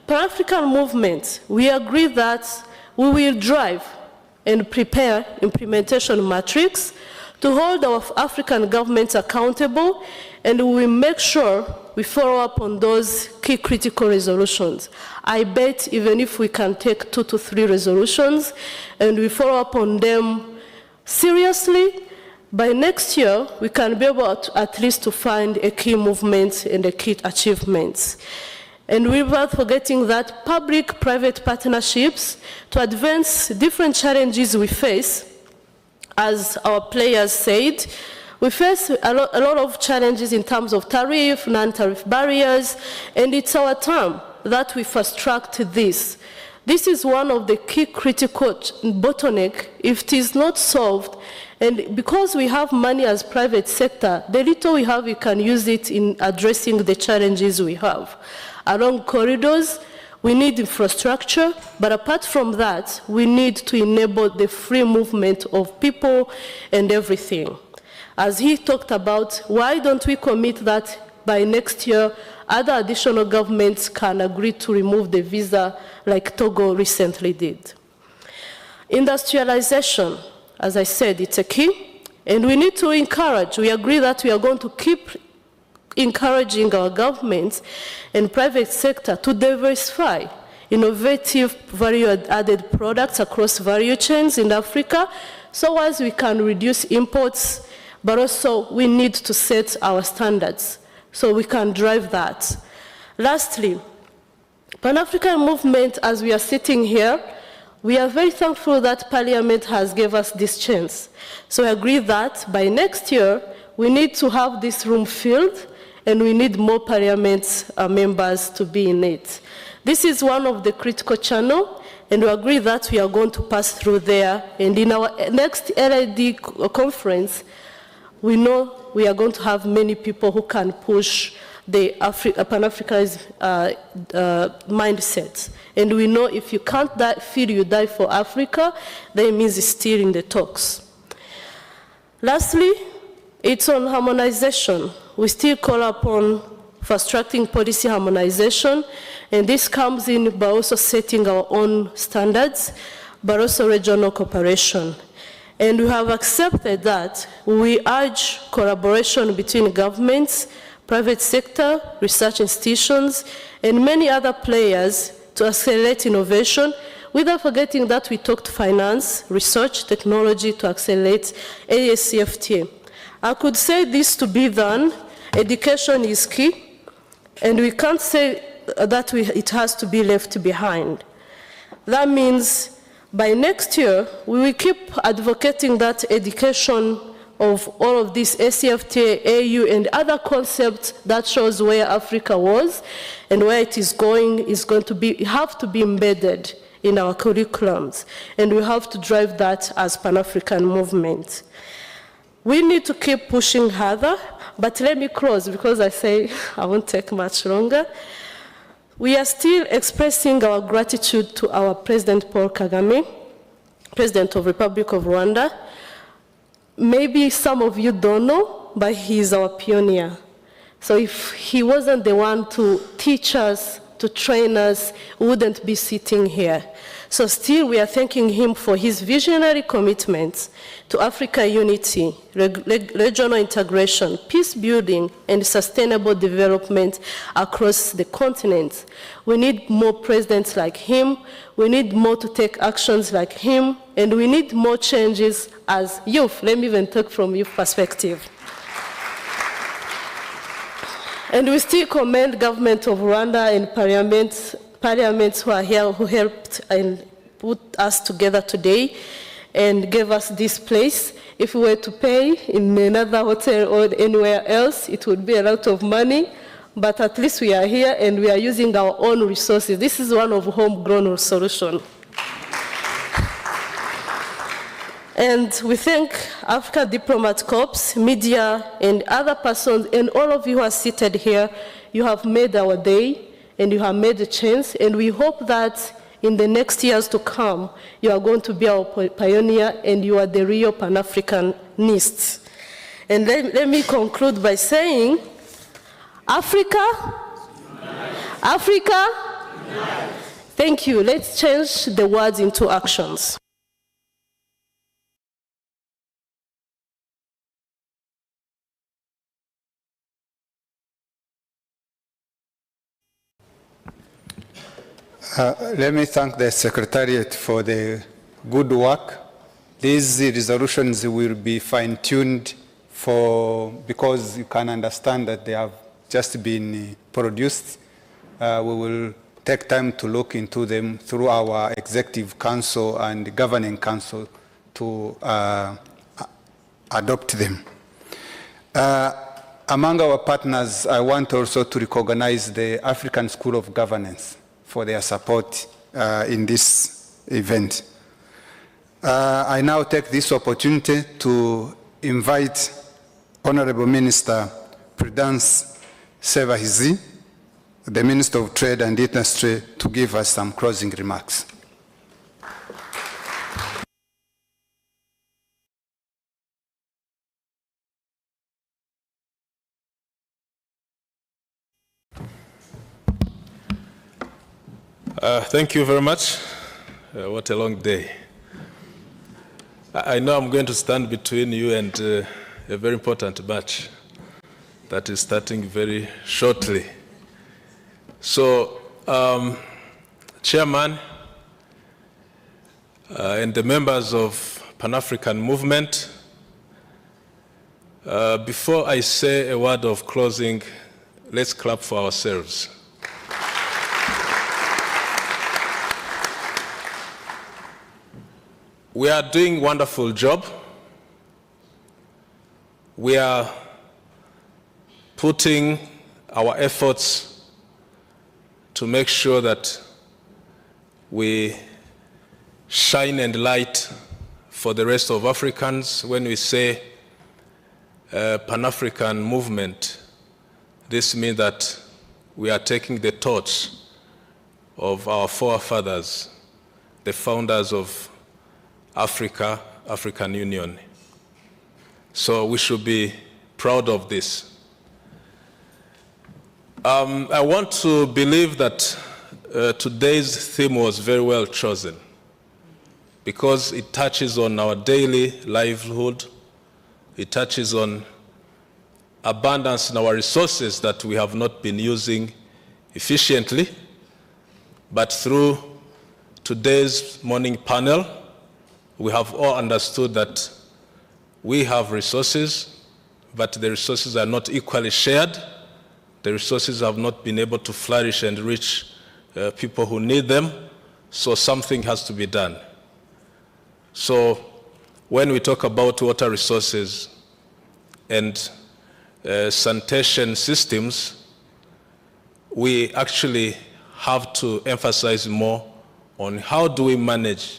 O: Pan-African movement, we agree that we will drive and prepare implementation matrix to hold our African governments accountable, and we will make sure we follow up on those key critical resolutions. I bet even if we can take 2 to 3 resolutions and we follow up on them seriously, by next year, we can be able to, at least to find a key movement and a key achievements. And without forgetting that public-private partnerships to advance different challenges we face, as our players said, we face a lot of challenges in terms of tariff, non-tariff barriers, and it's our time that we fast-track this. This is one of the key critical bottleneck. If it is not solved, and because we have money as private sector, the little we have, we can use it in addressing the challenges we have. Along corridors, we need infrastructure, but apart from that, we need to enable the free movement of people and everything. As he talked about, why don't we commit that by next year, other additional governments can agree to remove the visa like Togo recently did. Industrialization, as I said, it's a key, and we need to encourage. We agree that we are going to keep encouraging our governments and private sector to diversify innovative value-added products across value chains in Africa, so as we can reduce imports, but also we need to set our standards so we can drive that. Lastly, Pan-African movement, as we are sitting here, we are very thankful that Parliament has given us this chance. So I agree that by next year, we need to have this room filled, and we need more Parliament members to be in it. This is one of the critical channels, and we agree that we are going to pass through there. And in our next LID conference, we know we are going to have many people who can push the Pan-Africanist mindset. And we know if you can't feel you die for Africa, that means it's still in the talks. Lastly, it's on harmonization. We still call upon fast-tracking policy harmonization, and this comes in by also setting our own standards, but also regional cooperation. And we have accepted that we urge collaboration between governments, private sector, research institutions, and many other players to accelerate innovation, without forgetting that we talked finance, research, technology to accelerate ASCFTA. I could say this to be done. Education is key, and we can't say that it has to be left behind. That means by next year, we will keep advocating that education of all of these ACFTA, AU, and other concepts that shows where Africa was and where it is going to be, have to be embedded in our curriculums, and we have to drive that as Pan-African movement. We need to keep pushing harder, but let me close because I say I won't take much longer. We are still expressing our gratitude to our President Paul Kagame, President of Republic of Rwanda. Maybe some of you don't know, but he is our pioneer. So if he wasn't the one to teach us, to train us, we wouldn't be sitting here. So still we are thanking him for his visionary commitments to Africa unity, regional integration, peace building, and sustainable development across the continent. We need more presidents like him, we need more to take actions like him, and we need more changes as youth. Let me even talk from youth perspective. And we still commend government of Rwanda and parliaments who are here, who helped and put us together today and gave us this place. If we were to pay in another hotel or anywhere else, it would be a lot of money, but at least we are here and we are using our own resources. This is one of homegrown solutions. And we thank Africa Diplomat Corps, media, and other persons, and all of you who are seated here. You have made our day, and you have made a change, and we hope that in the next years to come, you are going to be our pioneer, and you are the real Pan-Africanists. And let me conclude by saying, Africa? Africa? Thank you. Let's change the words into actions.
A: Let me thank the Secretariat for the good work. These resolutions will be fine-tuned because you can understand that they have just been produced. We will take time to look into them through our Executive Council and Governing Council to adopt them. Among our partners, I want also to recognize the African School of Governance for their support in this event. I now take this opportunity to invite Honorable Minister Prudence Sebahizi, the Minister of Trade and Industry, to give us some closing remarks.
C: Thank you very much. What a long day. I know I'm going to stand between you and a very important match that is starting very shortly. So, Chairman and the members of Pan-African Movement, before I say a word of closing, let's clap for ourselves. We are doing a wonderful job. We are putting our efforts to make sure that we shine and light for the rest of Africans. When we say Pan-African Movement, this means that we are taking the torch of our forefathers, the founders of Africa, African Union. So we should be proud of this. I want to believe that today's theme was very well chosen because it touches on our daily livelihood. It touches on abundance in our resources that we have not been using efficiently. But through today's morning panel, we have all understood that we have resources, but the resources are not equally shared. The resources have not been able to flourish and reach people who need them, so something has to be done. So when we talk about water resources and sanitation systems, we actually have to emphasize more on how do we manage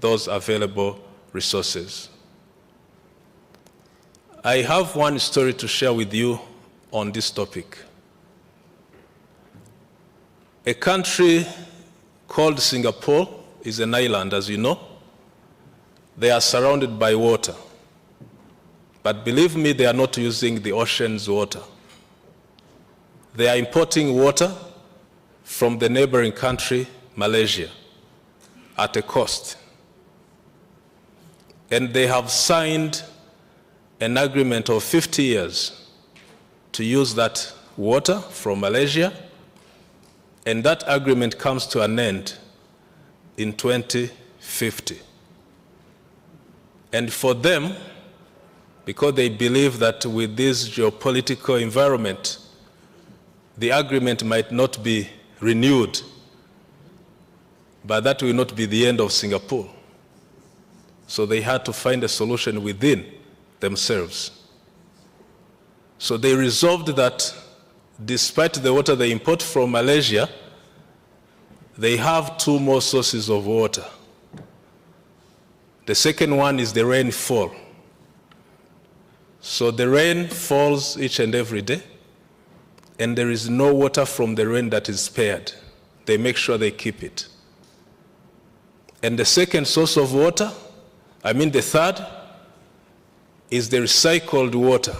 C: those available resources. I have one story to share with you on this topic. A country called Singapore is an island, as you know. They are surrounded by water. But believe me, they are not using the ocean's water. They are importing water from the neighboring country, Malaysia, at a cost. And they have signed an agreement of 50 years to use that water from Malaysia, and that agreement comes to an end in 2050. And for them, because they believe that with this geopolitical environment, the agreement might not be renewed, but that will not be the end of Singapore. So they had to find a solution within themselves. So they resolved that despite the water they import from Malaysia, they have two more sources of water. The second one is the rainfall. So the rain falls each and every day, and there is no water from the rain that is spared. They make sure they keep it. And the second source of water, the third, is the recycled water,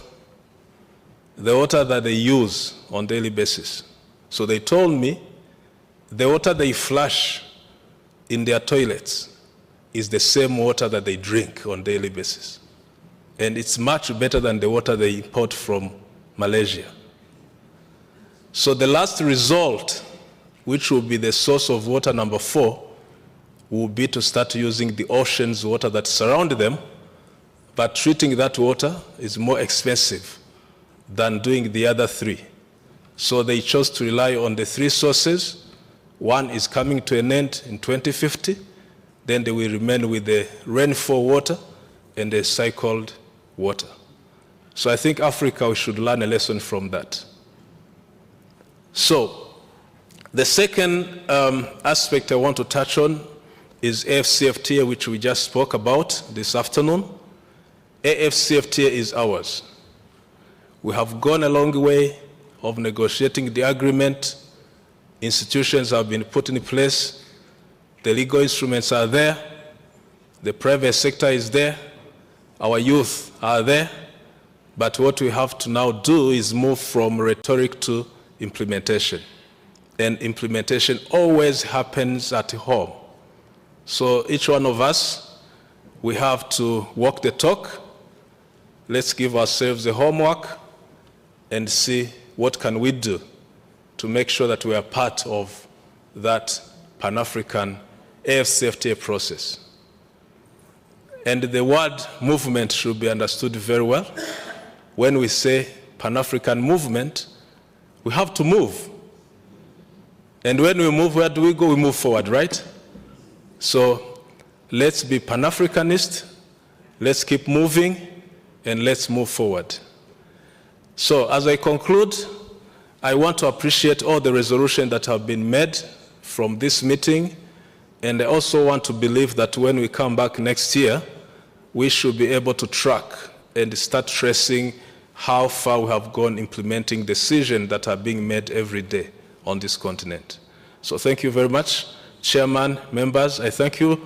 C: the water that they use on a daily basis. So they told me the water they flush in their toilets is the same water that they drink on a daily basis. And it's much better than the water they import from Malaysia. So the last result which will be the source of water number 4, will be to start using the ocean's water that surround them, but treating that water is more expensive than doing the other 3. So they chose to rely on the 3 sources. One is coming to an end in 2050, then they will remain with the rainfall water and the cycled water. So I think Africa, we should learn a lesson from that. So the second aspect I want to touch on is AFCFTA, which we just spoke about this afternoon. AFCFTA is ours. We have gone a long way of negotiating the agreement. Institutions have been put in place. The legal instruments are there. The private sector is there. Our youth are there. But what we have to now do is move from rhetoric to implementation. And implementation always happens at home. So each one of us, we have to walk the talk. Let's give ourselves the homework and see what can we do to make sure that we are part of that Pan-African AFCFTA process. And the word movement should be understood very well. When we say Pan-African movement, we have to move. And when we move, where do we go? We move forward, right? So let's be Pan-Africanist, let's keep moving, and let's move forward. So as I conclude, I want to appreciate all the resolutions that have been made from this meeting, and I also want to believe that when we come back next year, we should be able to track and start tracing how far we have gone implementing decisions that are being made every day on this continent. So thank you very much. Chairman, members, I thank you,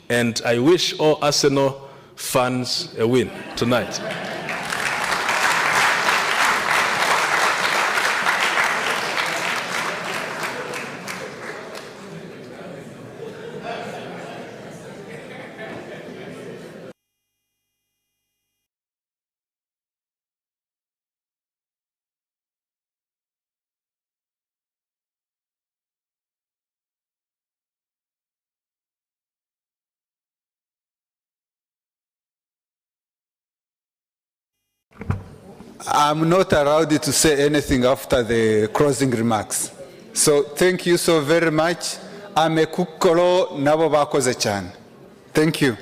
C: and I wish all Arsenal fans a win tonight.
A: I'm not allowed to say anything after the closing remarks. So thank you so very much. Amekukolo nabo bakoze cyane. Thank you.